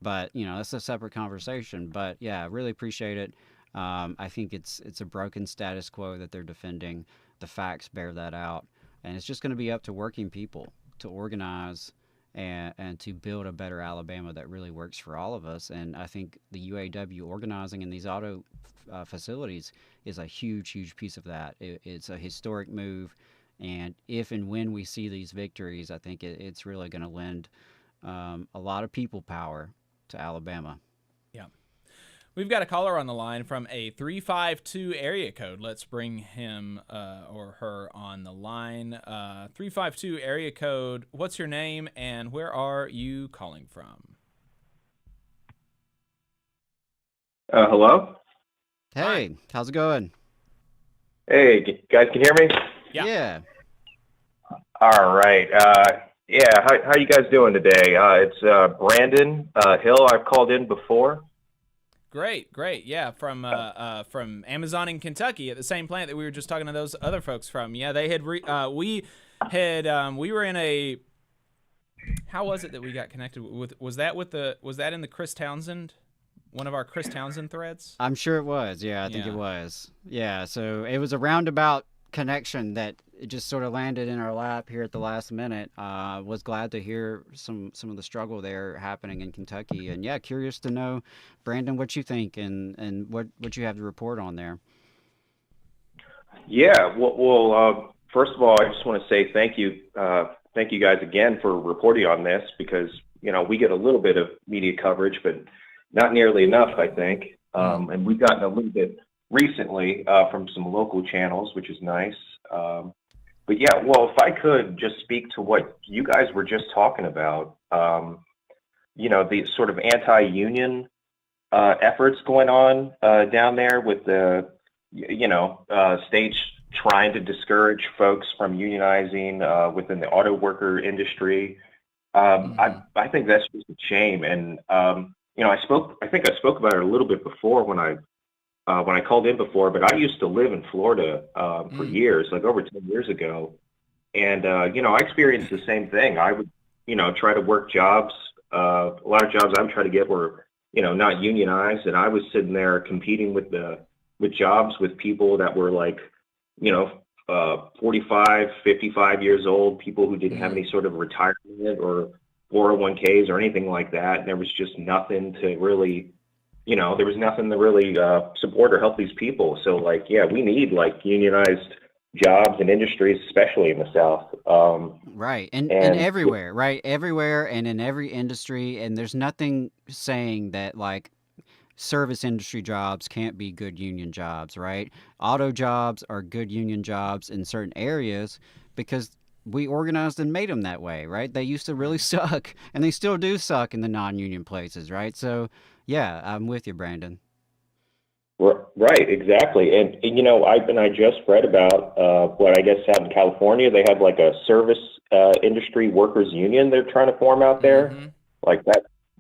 But, that's a separate conversation. But, yeah, I really appreciate it. I think it's a broken status quo that they're defending. The facts bear that out. And it's just going to be up to working people to organize and to build a better Alabama that really works for all of us. And I think the UAW organizing in these auto facilities is a huge, huge piece of that. It's a historic move. And if and when we see these victories, I think it's really going to lend a lot of people power to Alabama. Yeah. We've got a caller on the line from a 352 area code. Let's bring him or her on the line. 352 area code. What's your name and where are you calling from? Hello? Hey, how's it going? Hey, guys can hear me? Yeah. All right. How you guys doing today? It's Brandon Hill. I've called in before. Great. Yeah, from Amazon in Kentucky at the same plant that we were just talking to those other folks from. Yeah, they had we were in a. How was it that we got connected with? Was that in the Chris Townsend, one of our Chris Townsend threads? I'm sure it was. Yeah, I think it was. Yeah, so it was a roundabout connection that it just sort of landed in our lap here at the last minute. Was glad to hear some of the struggle there happening in Kentucky, and yeah, curious to know, Brandon, what you think and what you have to report on there. Yeah, well, first of all, I just want to say thank you guys again for reporting on this, because we get a little bit of media coverage, but not nearly enough, I think. And we've gotten a little bit recently from some local channels, which is nice. But yeah, well, if I could just speak to what you guys were just talking about, the sort of anti-union efforts going on down there with the, states trying to discourage folks from unionizing within the auto worker industry. I think that's just a shame. And, I think I spoke about it a little bit before when I called in before, but I used to live in Florida for years, like over 10 years ago. And, I experienced the same thing. I would, try to work jobs. A lot of jobs I would try to get were, not unionized. And I was sitting there competing with jobs with people that were like, 45, 55 years old, people who didn't have any sort of retirement or 401ks or anything like that. And there was just nothing to really, there was nothing to really support or help these people. So we need unionized jobs and industries, especially in the South. Right. And everywhere, right? Everywhere and in every industry. And there's nothing saying that service industry jobs can't be good union jobs, right? Auto jobs are good union jobs in certain areas because we organized and made them that way, right? They used to really suck, and they still do suck in the non-union places, right? So, yeah, I'm with you, Brandon. Right, exactly. And I just read about what I guess out in California. They have a service industry workers union they're trying to form out there.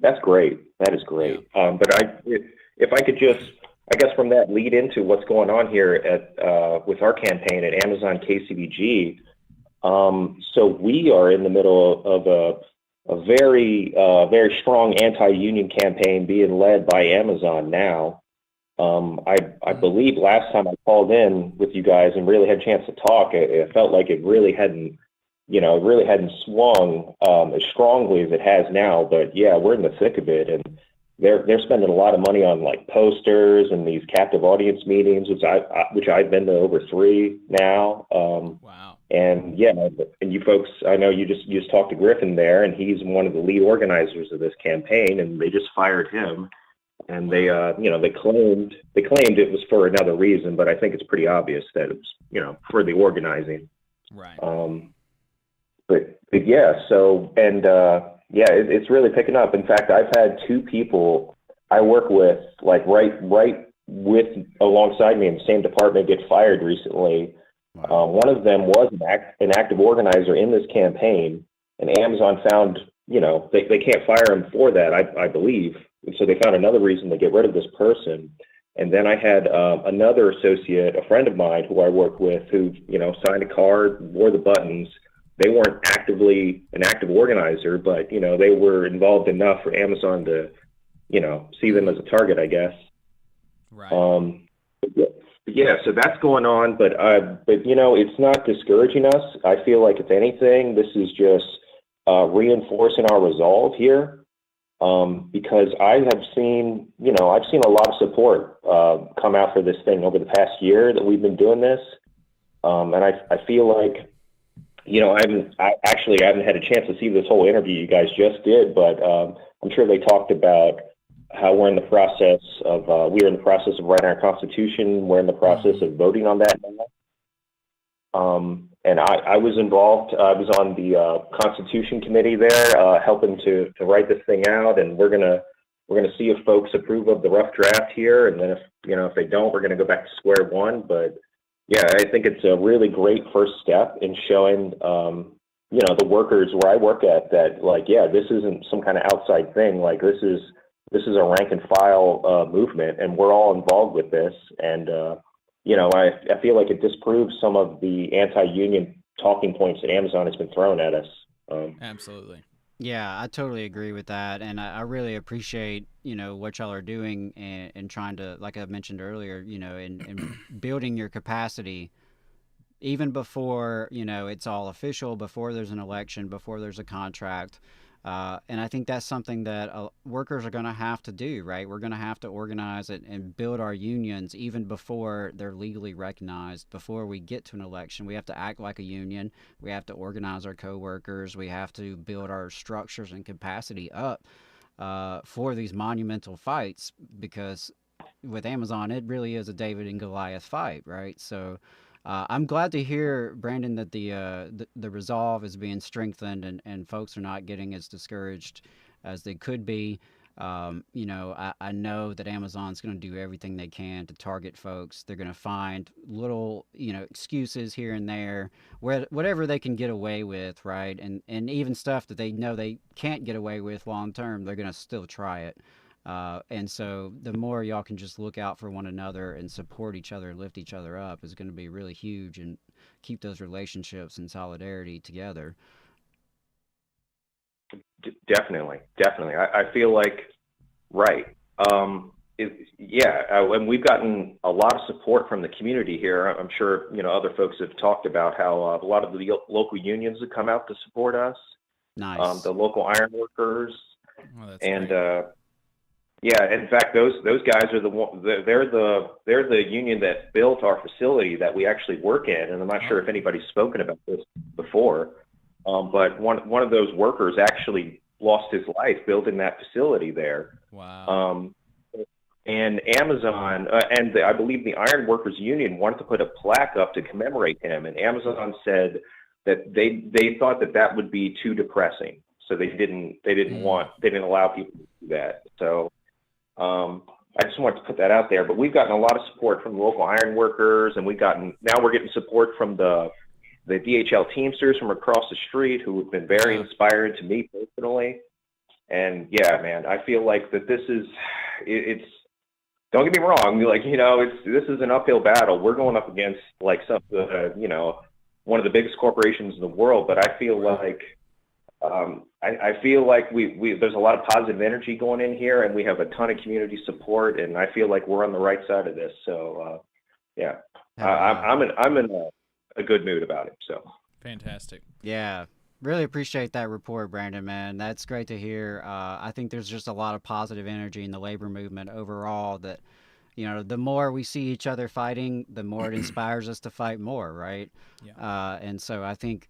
That's great. That is great. But if I could just I guess from that lead into what's going on here at with our campaign at Amazon KCBG. So we are in the middle of a very strong anti-union campaign being led by Amazon now. I believe last time I called in with you guys and really had a chance to talk, it felt like it really hadn't swung as strongly as it has now. But yeah, we're in the thick of it, and they're spending a lot of money on like posters and these captive audience meetings, which I've been to over 3 now. Wow. And yeah, and you folks, I know you just talked to Griffin there, and he's one of the lead organizers of this campaign, and they just fired him. And they claimed it was for another reason, but I think it's pretty obvious that it was, for the organizing. Right. But yeah, so, and it's really picking up. In fact, I've had 2 people I work with, like right alongside me in the same department, get fired recently. One of them was an active organizer in this campaign, and Amazon found, they can't fire him for that, I believe. And so they found another reason to get rid of this person. And then I had another associate, a friend of mine who I work with, who, signed a card, wore the buttons. They weren't actively an active organizer, but, they were involved enough for Amazon to, see them as a target, I guess. Right. Yeah, so that's going on, but it's not discouraging us. I feel like if anything, this is just reinforcing our resolve here. Because I have seen, I've seen a lot of support come out for this thing over the past year that we've been doing this. And I feel like, I haven't had a chance to see this whole interview you guys just did, but I'm sure they talked about how we're in the process of writing our Constitution. We're in the process of voting on that now. And I was involved. I was on the Constitution Committee there, helping to write this thing out. And we're gonna see if folks approve of the rough draft here. And then if they don't, we're gonna go back to square one. But yeah, I think it's a really great first step in showing the workers where I work at that, like, yeah, this isn't some kind of outside thing. Like, this is a rank and file movement, and we're all involved with this. And I feel like it disproves some of the anti-union talking points that Amazon has been throwing at us. Absolutely. Yeah, I totally agree with that, and I really appreciate what y'all are doing and trying to, like I mentioned earlier, in building your capacity even before it's all official, before there's an election, before there's a contract. And I think that's something that workers are going to have to do, right? We're going to have to organize it and build our unions even before they're legally recognized. Before we get to an election, we have to act like a union. We have to organize our coworkers. We have to build our structures and capacity up for these monumental fights, because with Amazon, it really is a David and Goliath fight, right? So I'm glad to hear, Brandon, that the resolve is being strengthened and folks are not getting as discouraged as they could be. I know that Amazon's going to do everything they can to target folks. They're going to find little, excuses here and there, whatever they can get away with, right? And even stuff that they know they can't get away with long term, they're going to still try it. And so the more y'all can just look out for one another and support each other and lift each other up is going to be really huge and keep those relationships and solidarity together. Definitely. I feel like, right. And we've gotten a lot of support from the community here. I'm sure, other folks have talked about how a lot of the local unions have come out to support us. Nice. The local ironworkers. Oh, that's and, great. yeah, in fact, those guys are they're the union that built our facility that we actually work in, and I'm not sure if anybody's spoken about this before, but one of those workers actually lost his life building that facility there. Wow. And Amazon and I believe the Iron Workers Union wanted to put a plaque up to commemorate him, and Amazon said that they thought that would be too depressing, so they didn't allow people to do that. So. I just wanted to put that out there, but we've gotten a lot of support from the local iron workers, and now we're getting support from the DHL Teamsters from across the street, who have been very inspired to me personally. And yeah, man, I feel like that this is, don't get me wrong, like, this is an uphill battle. We're going up against like one of the biggest corporations in the world, but I feel like I feel like there's a lot of positive energy going in here, and we have a ton of community support, and I feel like we're on the right side of this. So yeah, I'm in a good mood about it. So fantastic. Yeah. Really appreciate that report, Brandon, man. That's great to hear. I think there's just a lot of positive energy in the labor movement overall that, the more we see each other fighting, the more it inspires us to fight more, right? Yeah. And so I think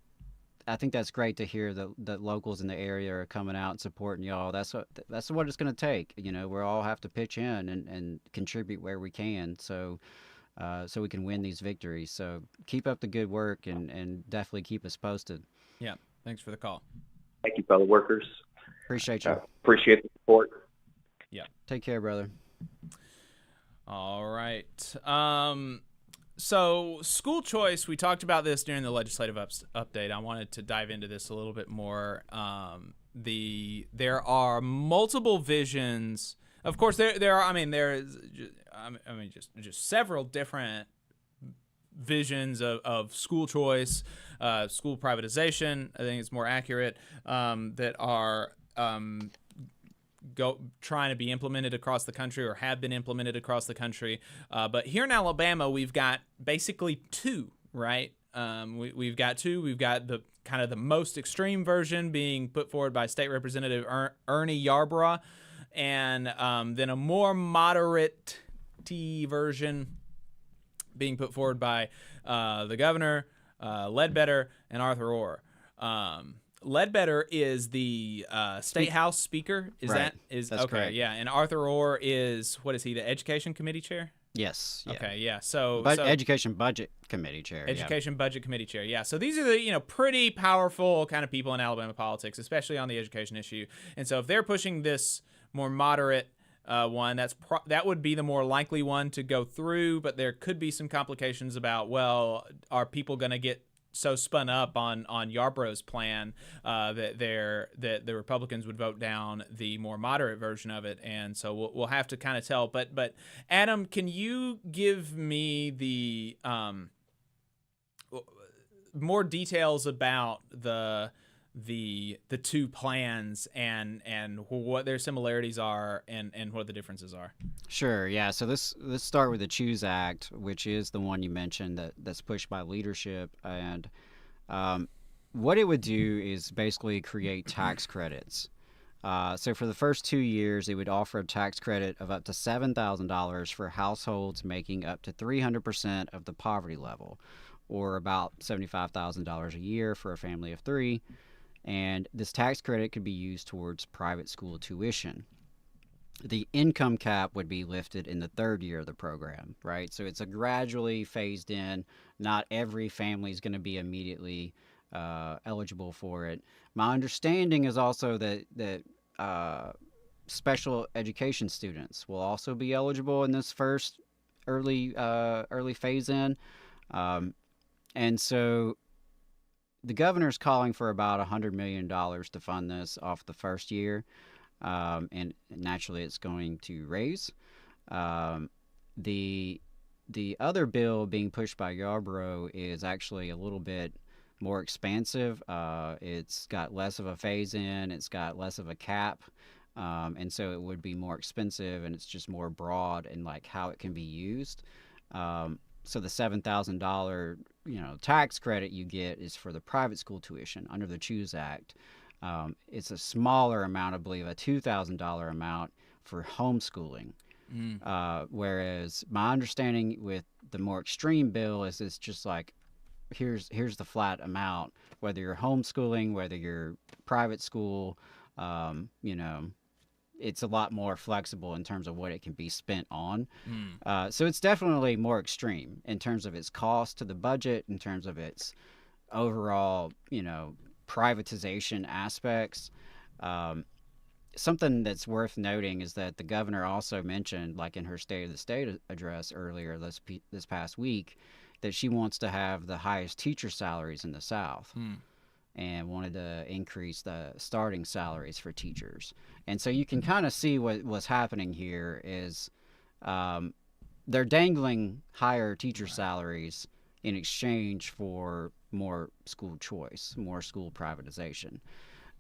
that's great to hear that locals in the area are coming out and supporting y'all. That's what it's going to take. We all have to pitch in and contribute where we can. So we can win these victories. So keep up the good work and definitely keep us posted. Yeah. Thanks for the call. Thank you, fellow workers. Appreciate you. Appreciate the support. Yeah. Take care, brother. All right. So school choice, we talked about this during the legislative update. I wanted to dive into this a little bit more. There are multiple visions. Of course, there are. Just several different visions of school choice, school privatization, I think it's more accurate, that are trying to be implemented across the country or have been implemented across the country. But here in Alabama, we've got basically two, right? We've got two. We've got the kind of the most extreme version being put forward by State Representative Ernie Yarborough, and then a more moderate version being put forward by the governor, Ledbetter, and Arthur Orr. Ledbetter is the State House Speaker. That's okay? correct. Yeah, and Arthur Orr is, what is he? The Education Committee Chair. Yes. Yeah. Okay. Yeah. So Education Budget Committee Chair. Education Budget Committee Chair. Yeah. So these are the pretty powerful kind of people in Alabama politics, especially on the education issue. And so if they're pushing this more moderate one, that would be the more likely one to go through. But there could be some complications about, well, are people going to get so spun up on Yarborough's plan that the Republicans would vote down the more moderate version of it, and so we'll have to kind of tell. But Adam, can you give me the more details about the two plans and what their similarities are and what the differences are? Sure. Yeah. So let's start with the Choose Act, which is the one you mentioned that's pushed by leadership. And what it would do is basically create tax credits. So for the first 2 years, it would offer a tax credit of up to $7,000 for households making up to 300% of the poverty level, or about $75,000 a year for a family of three. And this tax credit could be used towards private school tuition. The income cap would be lifted in the third year of the program, right? So it's a gradually phased in. Not every family is going to be immediately eligible for it. My understanding is also that special education students will also be eligible in this first early phase in. And so the governor's calling for about $100 million to fund this off the first year, and naturally it's going to raise. The other bill being pushed by Yarborough is actually a little bit more expansive. It's got less of a phase-in, it's got less of a cap, and so it would be more expensive, and it's just more broad in like how it can be used. So the $7,000 tax credit you get is for the private school tuition under the Choose Act. It's a smaller amount, I believe, a $2,000 amount for homeschooling. Whereas my understanding with the more extreme bill is it's just like, here's the flat amount, whether you're homeschooling, whether you're private school, it's a lot more flexible in terms of what it can be spent on. So it's definitely more extreme in terms of its cost to the budget, in terms of its overall, privatization aspects. Something that's worth noting is that the governor also mentioned, like in her State of the State address earlier this past week, that she wants to have the highest teacher salaries in the South. And wanted to increase the starting salaries for teachers. And so you can kind of see what's happening here is they're dangling higher teacher salaries in exchange for more school choice, more school privatization.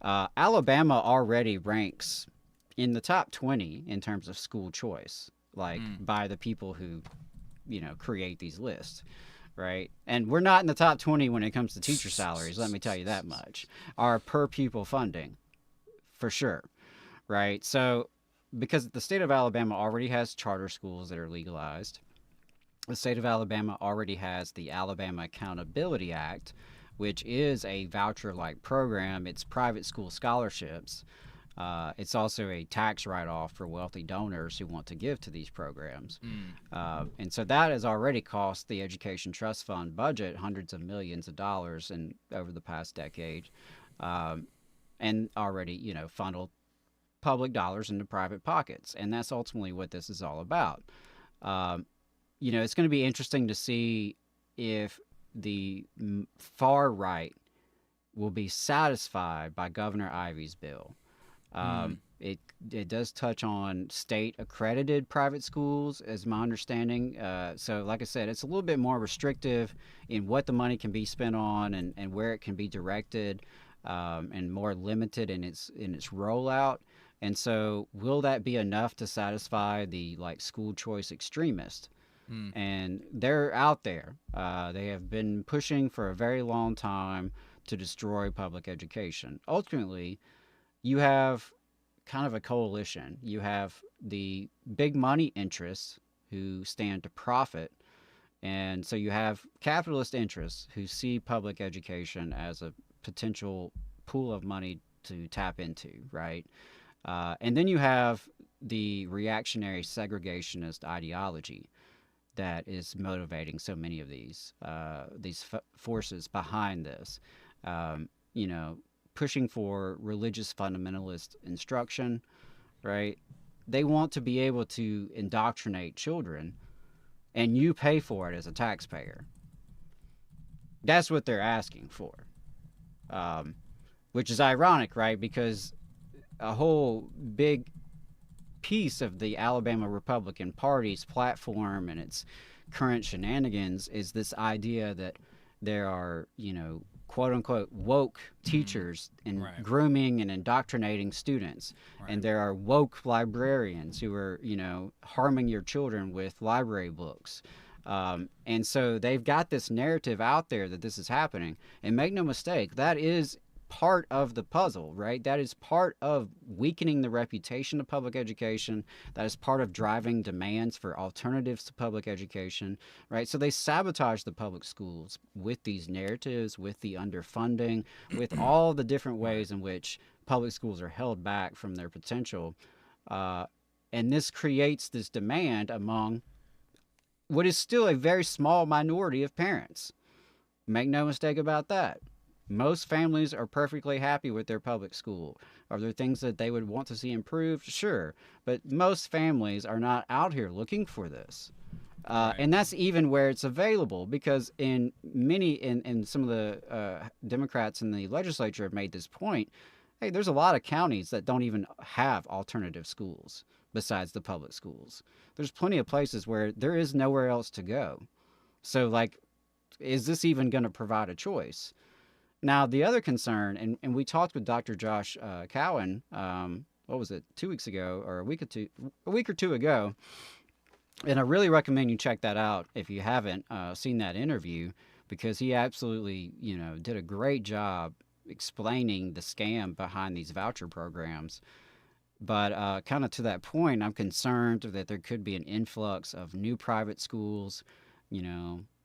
Alabama already ranks in the top 20 in terms of school choice, like by the people who, create these lists, right? And we're not in the top 20 when it comes to teacher salaries, let me tell you that much. Our per pupil funding, for sure, right? So, because the state of Alabama already has charter schools that are legalized, the state of Alabama already has the Alabama Accountability Act, which is a voucher-like program. It's private school scholarships. It's also a tax write-off for wealthy donors who want to give to these programs. And so that has already cost the Education Trust Fund budget hundreds of millions of dollars over the past decade, and already, funneled public dollars into private pockets. And that's ultimately what this is all about. It's going to be interesting to see if the far right will be satisfied by Governor Ivey's bill. It does touch on state accredited private schools, as my understanding. So like I said, it's a little bit more restrictive in what the money can be spent on and where it can be directed, and more limited in its rollout. And so will that be enough to satisfy the school choice extremist? And they're out there. They have been pushing for a very long time to destroy public education. Ultimately, you have kind of a coalition. You have the big money interests who stand to profit. And so you have capitalist interests who see public education as a potential pool of money to tap into, right? And then you have the reactionary segregationist ideology that is motivating so many of these forces behind this. Pushing for religious fundamentalist instruction, right? They want to be able to indoctrinate children, and you pay for it as a taxpayer. That's what they're asking for, which is ironic, right? Because a whole big piece of the Alabama Republican Party's platform and its current shenanigans is this idea that there are, quote unquote woke teachers and grooming and indoctrinating students, and there are woke librarians who are harming your children with library books, and so they've got this narrative out there that this is happening. And make no mistake, that is part of the puzzle, right? That is part of weakening the reputation of public education. That is part of driving demands for alternatives to public education, right? So they sabotage the public schools with these narratives, with the underfunding, with all the different ways in which public schools are held back from their potential. And this creates this demand among what is still a very small minority of parents. Make no mistake about that. Most families are perfectly happy with their public school. Are there things that they would want to see improved? Sure. But most families are not out here looking for this. And that's even where it's available, because in some of the Democrats in the legislature have made this point. Hey, there's a lot of counties that don't even have alternative schools besides the public schools. There's plenty of places where there is nowhere else to go. So, is this even going to provide a choice? Now, the other concern, and we talked with Dr. Josh Cowan, what was it, 2 weeks ago, or a week or two ago, and I really recommend you check that out if you haven't seen that interview, because he absolutely, did a great job explaining the scam behind these voucher programs. But kind of to that point, I'm concerned that there could be an influx of new private schools.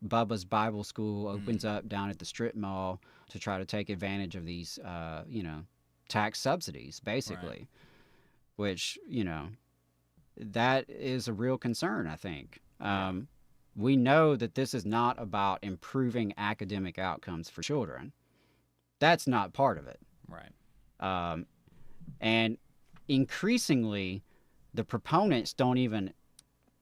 Bubba's Bible School opens up down at the strip mall to try to take advantage of these, tax subsidies, basically, which, that is a real concern, I think. We know that this is not about improving academic outcomes for children. That's not part of it. Right. And increasingly, the proponents don't even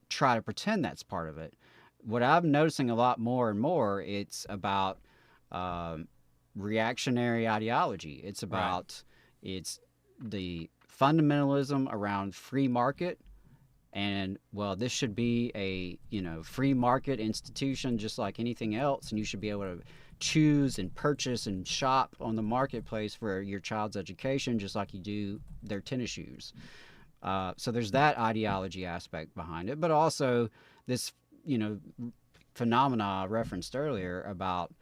try to pretend that's part of it. What I'm noticing a lot more and more, it's about reactionary ideology. It's about it's the fundamentalism around free market And well, this should be a free market institution just like anything else, and you should be able to choose and purchase and shop on the marketplace for your child's education just like you do their tennis shoes. So there's that ideology aspect behind it, but also this phenomena I referenced earlier about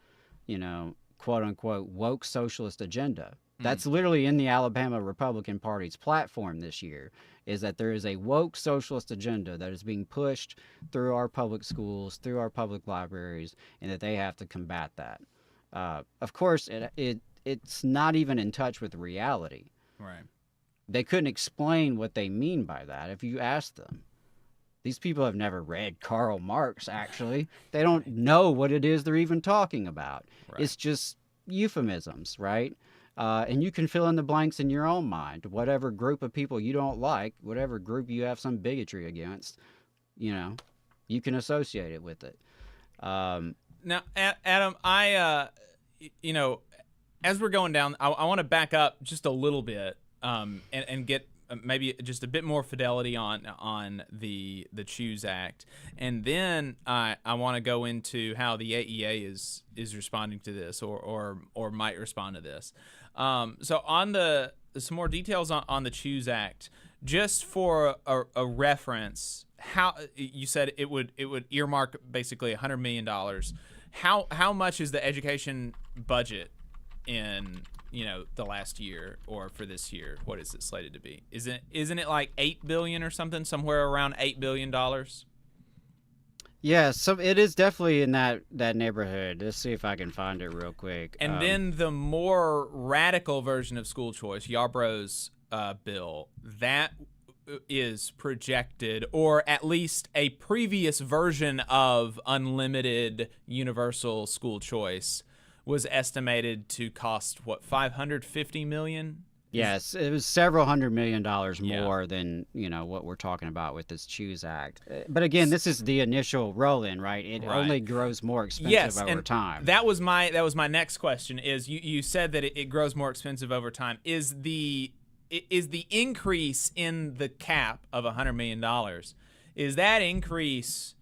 quote unquote woke socialist agenda. That's literally in the Alabama Republican Party's platform this year, is that there is a woke socialist agenda that is being pushed through our public schools, through our public libraries, and that they have to combat that. Of course, it's not even in touch with reality. Right. They couldn't explain what they mean by that if you asked them. These people have never read Karl Marx, actually. They don't know what it is they're even talking about. Right. It's just euphemisms, right? And you can fill in the blanks in your own mind. Whatever group of people you don't like, whatever group you have some bigotry against, you can associate it with it. Now, Adam, as we're going down, I want to back up just a little bit and get maybe just a bit more fidelity on the Choose Act, and then I want to go into how the AEA is responding to this or might respond to this. So on some more details on the Choose Act, just for a reference, how you said it would earmark basically $100 million. How much is the education budget in the last year or for this year? What is it slated to be? Isn't it like $8 billion or something, somewhere around $8 billion? Yeah, so it is definitely in that neighborhood. Let's see if I can find it real quick. And then the more radical version of school choice, Yarbrough's bill, that is projected, or at least a previous version of unlimited universal school choice was estimated to cost, what, $550 million? Yes, it was several $100 million more than what we're talking about with this Choose Act. But again, this is the initial roll-in, right? It only grows more expensive over time. That was my next question. Is you said that it grows more expensive over time. Is the increase in the cap of $100 million? Is that increase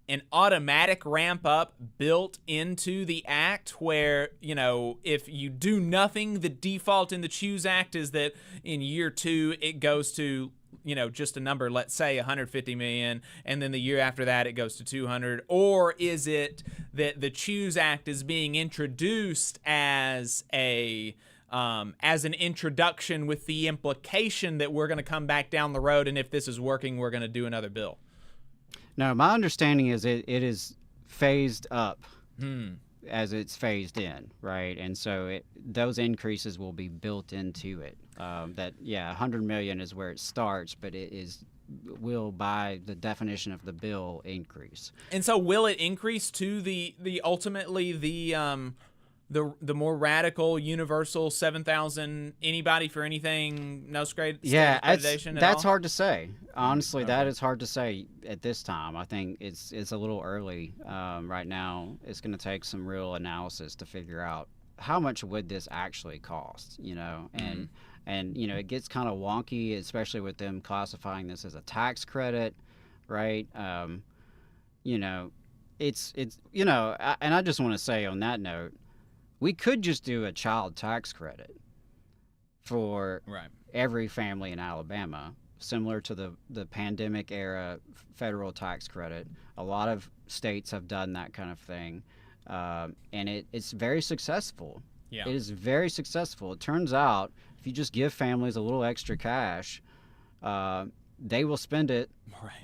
an automatic ramp up built into the act where, if you do nothing, the default in the Choose Act is that in year 2 it goes to, just a number, let's say 150 million, and then the year after that it goes to 200? Or is it that the Choose Act is being introduced as an introduction with the implication that we're going to come back down the road, and if this is working, we're going to do another bill? No, my understanding is it is phased up as it's phased in, right? And so those increases will be built into it. $100 million is where it starts, but will, by the definition of the bill, increase. And so will it increase to the ultimately the more radical universal 7,000 anybody for anything, no state accreditation at that's all? hard to say. Honestly, that is hard to say at this time. I think it's a little early right now. It's going to take some real analysis to figure out how much would this actually cost, and it gets kind of wonky, especially with them classifying this as a tax credit, right? And I just want to say on that note, we could just do a child tax credit for every family in Alabama, similar to the pandemic era federal tax credit. A lot of states have done that kind of thing, and it's very successful. Yeah. It is very successful. It turns out if you just give families a little extra cash, they will spend it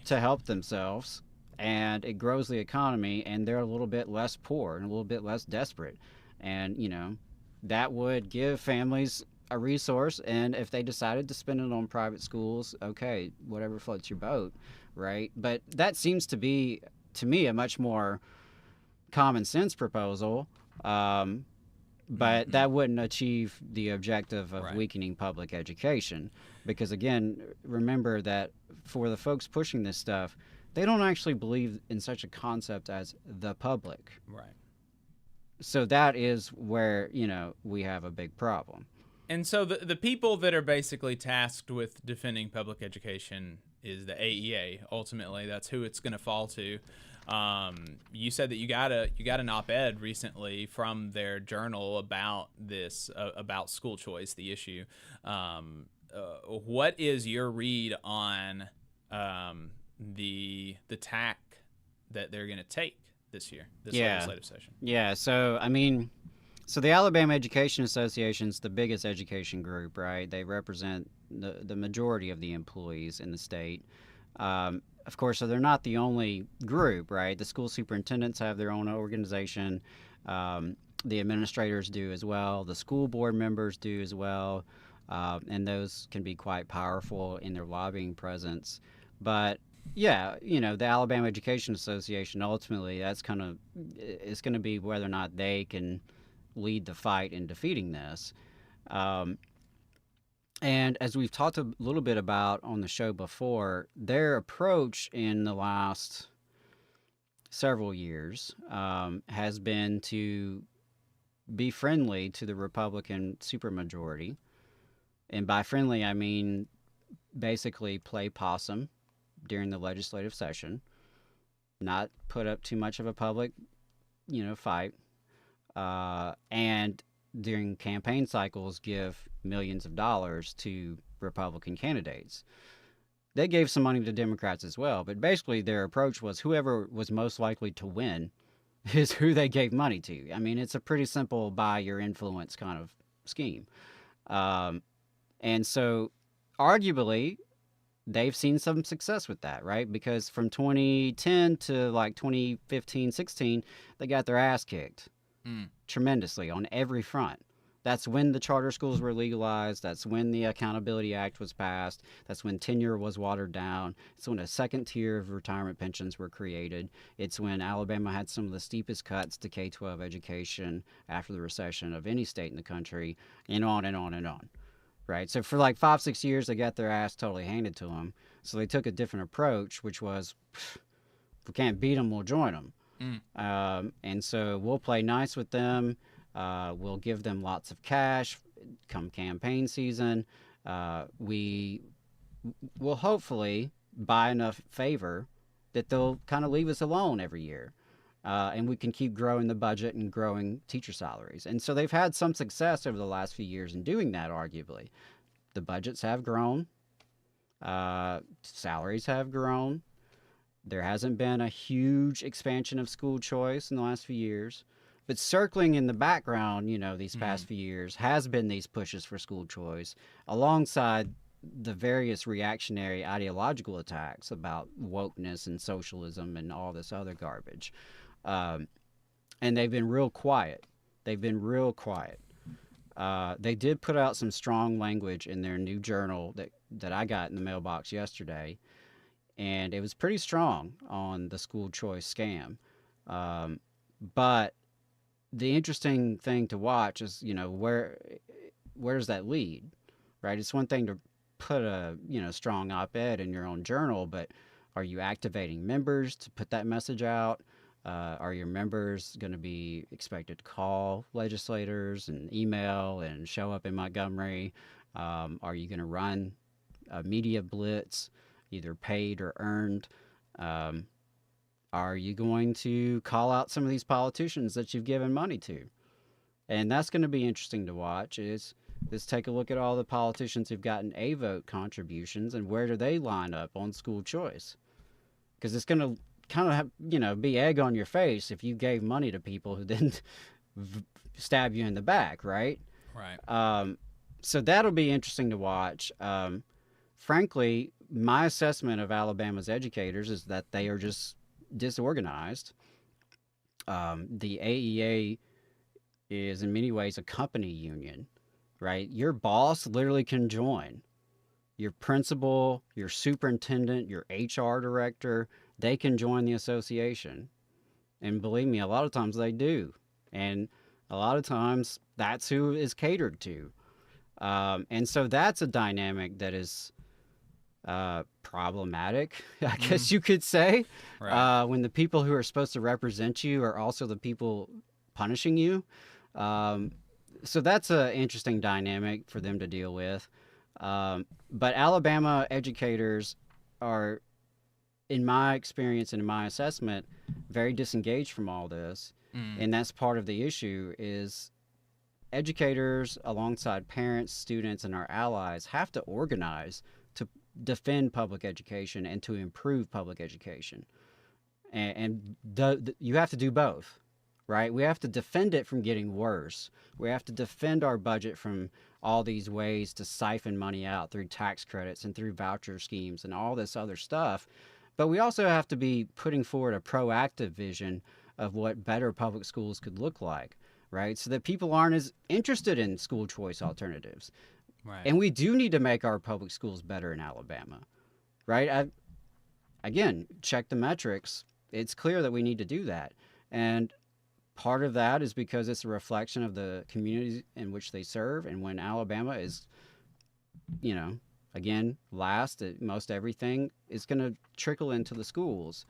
to help themselves, and it grows the economy, and they're a little bit less poor and a little bit less desperate. And, that would give families a resource. And if they decided to spend it on private schools, okay, whatever floats your boat, right? But that seems to be, to me, a much more common sense proposal. But that wouldn't achieve the objective of weakening public education. Because, again, remember that for the folks pushing this stuff, they don't actually believe in such a concept as the public. Right. So that is where, we have a big problem. And so the people that are basically tasked with defending public education is the AEA. Ultimately, that's who it's going to fall to. You said that you got an op-ed recently from their journal about this, about school choice, the issue. What is your read on the tack that they're going to take this year, this legislative session? Yeah. So I mean, so the Alabama Education Association is the biggest education group, right? They represent the majority of the employees in the state. Of course, so they're not the only group, right? The school superintendents have their own organization. The administrators do as well. The school board members do as well. And those can be quite powerful in their lobbying presence. But yeah, you know, the Alabama Education Association, ultimately, it's going to be whether or not they can lead the fight in defeating this. And as we've talked a little bit about on the show before, their approach in the last several years has been to be friendly to the Republican supermajority. And by friendly, I mean basically play possum during the legislative session, not put up too much of a public, fight, and during campaign cycles give millions of dollars to Republican candidates. They gave some money to Democrats as well, but basically their approach was whoever was most likely to win is who they gave money to. I mean, it's a pretty simple buy your influence kind of scheme. And so arguably they've seen some success with that, right? Because from 2010 to like 2015, 16, they got their ass kicked tremendously on every front. That's when the charter schools were legalized. That's when the Accountability Act was passed. That's when tenure was watered down. It's when a second tier of retirement pensions were created. It's when Alabama had some of the steepest cuts to K-12 education after the recession of any state in the country, and on and on and on. Right? So for like 5-6 years, they got their ass totally handed to them. So they took a different approach, which was, if we can't beat them, we'll join them. And so we'll play nice with them. We'll give them lots of cash come campaign season. We will hopefully buy enough favor that they'll kind of leave us alone every year. And we can keep growing the budget and growing teacher salaries. And so they've had some success over the last few years in doing that, arguably. The budgets have grown. Salaries have grown. There hasn't been a huge expansion of school choice in the last few years. But circling in the background, these past few years has been these pushes for school choice alongside the various reactionary ideological attacks about wokeness and socialism and all this other garbage. And they've been real quiet. They did put out some strong language in their new journal that I got in the mailbox yesterday. And it was pretty strong on the school choice scam. But the interesting thing to watch is, where does that lead, right? It's one thing to put a, strong op-ed in your own journal, but are you activating members to put that message out? Are your members going to be expected to call legislators and email and show up in Montgomery? Are you going to run a media blitz, either paid or earned? Are you going to call out some of these politicians that you've given money to? And that's going to be interesting to watch. Let's take a look at all the politicians who've gotten a vote contributions and where do they line up on school choice? Because it's going to kind of have, be egg on your face if you gave money to people who didn't stab you in the back, right? Right. So that'll be interesting to watch. Frankly, my assessment of Alabama's educators is that they are just disorganized. The AEA is in many ways a company union, right? Your boss literally can join. Your principal, your superintendent, your HR director, they can join the association. And believe me, a lot of times they do. And a lot of times that's who is catered to. And so that's a dynamic that is problematic, I guess you could say, Right. When the people who are supposed to represent you are also the people punishing you. So that's an interesting dynamic for them to deal with. But Alabama educators are, in my experience and in my assessment, very disengaged from all this. And that's part of the issue is educators alongside parents, students, and our allies have to organize to defend public education and to improve public education. And you have to do both, right? We have to defend it from getting worse. We have to defend our budget from all these ways to siphon money out through tax credits and through voucher schemes and all this other stuff. But we also have to be putting forward a proactive vision of what better public schools could look like, right? So that people aren't as interested in school choice alternatives. Right. And we do need to make our public schools better in Alabama, right? Again, check the metrics. It's clear that we need to do that. And part of that is because it's a reflection of the communities in which they serve. And when Alabama is, again, last at most everything, it's going to trickle into the schools.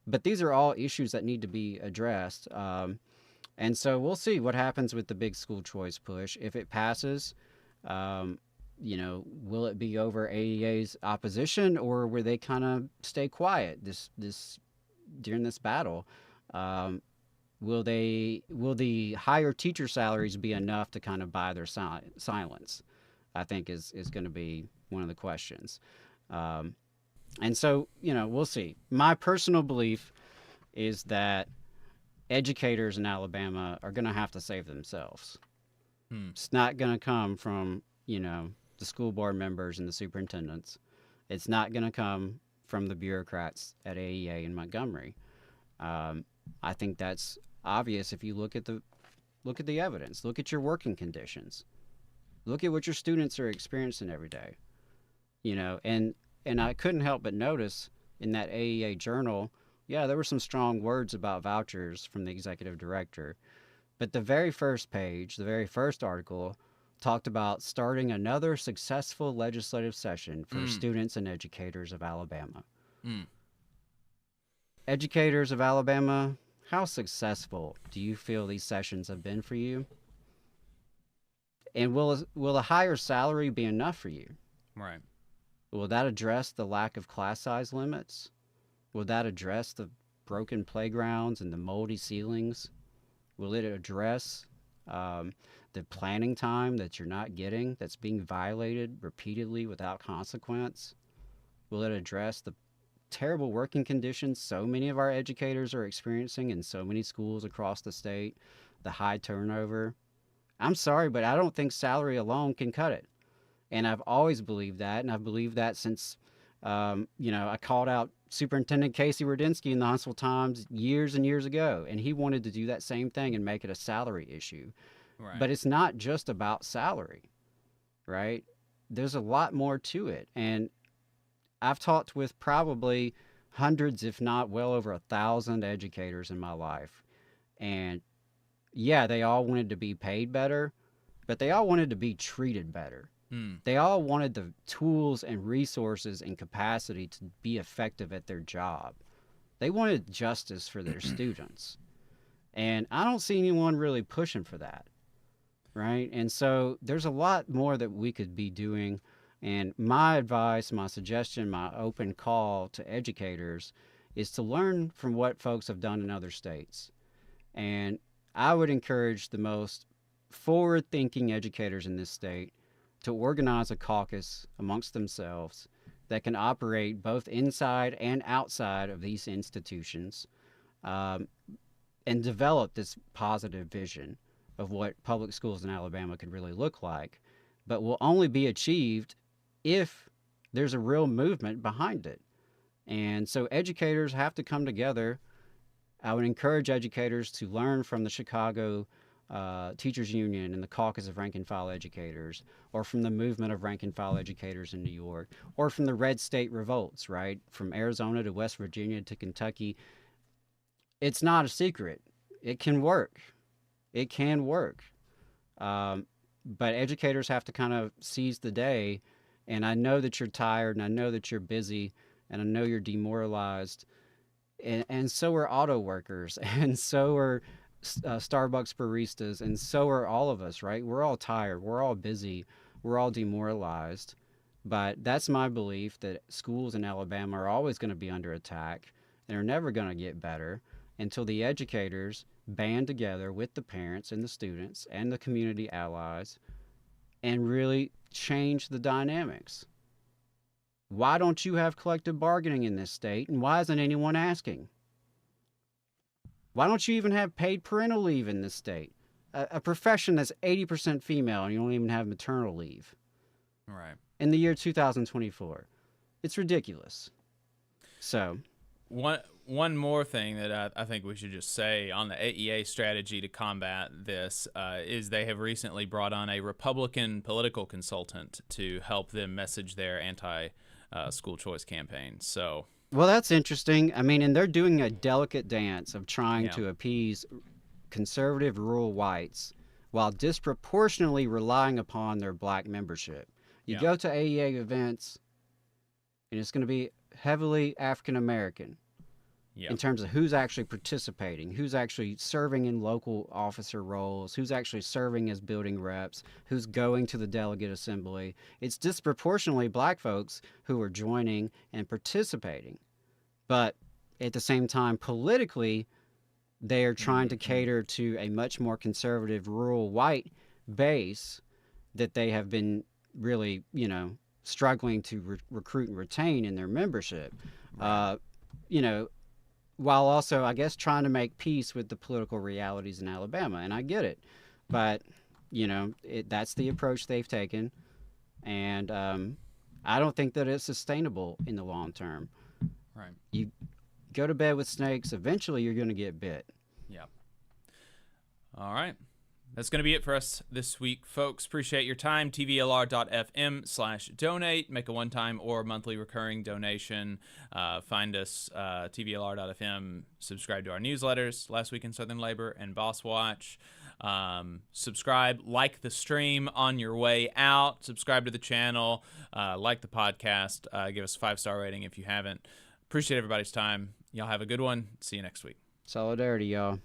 But these are all issues that need to be addressed. And so we'll see what happens with the big school choice push. If it passes, will it be over AEA's opposition, or will they kind of stay quiet during this battle? Will the higher teacher salaries be enough to kind of buy their silence? I think is going to be one of the questions. And so, we'll see. My personal belief is that educators in Alabama are going to have to save themselves. It's not going to come from, the school board members and the superintendents. It's not going to come from the bureaucrats at AEA in Montgomery. I think that's obvious if you look at the evidence. Look at your working conditions. Look at what your students are experiencing every day. And I couldn't help but notice in that AEA journal, there were some strong words about vouchers from the executive director. But the very first page, the very first article, talked about starting another successful legislative session for students and educators of Alabama. Educators of Alabama, how successful do you feel these sessions have been for you? And will a higher salary be enough for you? Right. Will that address the lack of class size limits? Will that address the broken playgrounds and the moldy ceilings? Will it address the planning time that you're not getting, that's being violated repeatedly without consequence? Will it address the terrible working conditions so many of our educators are experiencing in so many schools across the state, the high turnover? I'm sorry, but I don't think salary alone can cut it. And I've always believed that, and I've believed that since, I called out Superintendent Casey Rudinsky in the Huntsville Times years and years ago, and he wanted to do that same thing and make it a salary issue. Right. But it's not just about salary, right? There's a lot more to it. And I've talked with probably hundreds, if not well over 1,000 educators in my life. And they all wanted to be paid better, but they all wanted to be treated better. They all wanted the tools and resources and capacity to be effective at their job. They wanted justice for their students. And I don't see anyone really pushing for that, right? And so there's a lot more that we could be doing. And my advice, my suggestion, my open call to educators is to learn from what folks have done in other states. And I would encourage the most forward-thinking educators in this state to organize a caucus amongst themselves that can operate both inside and outside of these institutions, and develop this positive vision of what public schools in Alabama could really look like, but will only be achieved if there's a real movement behind it. And so educators have to come together. I would encourage educators to learn from the Chicago Teachers Union and the Caucus of Rank and File Educators, or from the movement of rank and file educators in New York, or from the Red State Revolts, right? From Arizona to West Virginia to Kentucky. It's not a secret. It can work. It can work. But educators have to kind of seize the day. And I know that you're tired, and I know that you're busy, and I know you're demoralized. And so are auto workers, and so are Starbucks baristas, and so are all of us, right? We're all tired. We're all busy. We're all demoralized. But that's my belief, that schools in Alabama are always going to be under attack and are never going to get better until the educators band together with the parents and the students and the community allies and really change the dynamics. Why don't you have collective bargaining in this state, and why isn't anyone asking? Why don't you even have paid parental leave in this state? A profession that's 80% female, and you don't even have maternal leave. Right. In the year 2024. It's ridiculous. So, one more thing that I think we should just say on the AEA strategy to combat this is they have recently brought on a Republican political consultant to help them message their anti-school choice campaign. So, well, that's interesting. I mean, and they're doing a delicate dance of trying to appease conservative rural whites while disproportionately relying upon their black membership. You go to AEA events, and it's going to be heavily African American in terms of who's actually participating, who's actually serving in local officer roles, who's actually serving as building reps, who's going to the delegate assembly. It's disproportionately black folks who are joining and participating. But at the same time, politically, they are trying to cater to a much more conservative rural white base that they have been really, struggling to recruit and retain in their membership. Right. While also, I guess, trying to make peace with the political realities in Alabama. And I get it. But, that's the approach they've taken. And I don't think that it's sustainable in the long term. Right. You go to bed with snakes, eventually you're going to get bit. Yeah. All right. That's going to be it for us this week, folks. Appreciate your time. TVLR.fm/donate. Make a one-time or monthly recurring donation. Find us, TVLR.fm. Subscribe to our newsletters, Last Week in Southern Labor and Boss Watch. Subscribe, like the stream on your way out. Subscribe to the channel. Like the podcast. Give us a 5-star rating if you haven't. Appreciate everybody's time. Y'all have a good one. See you next week. Solidarity, y'all.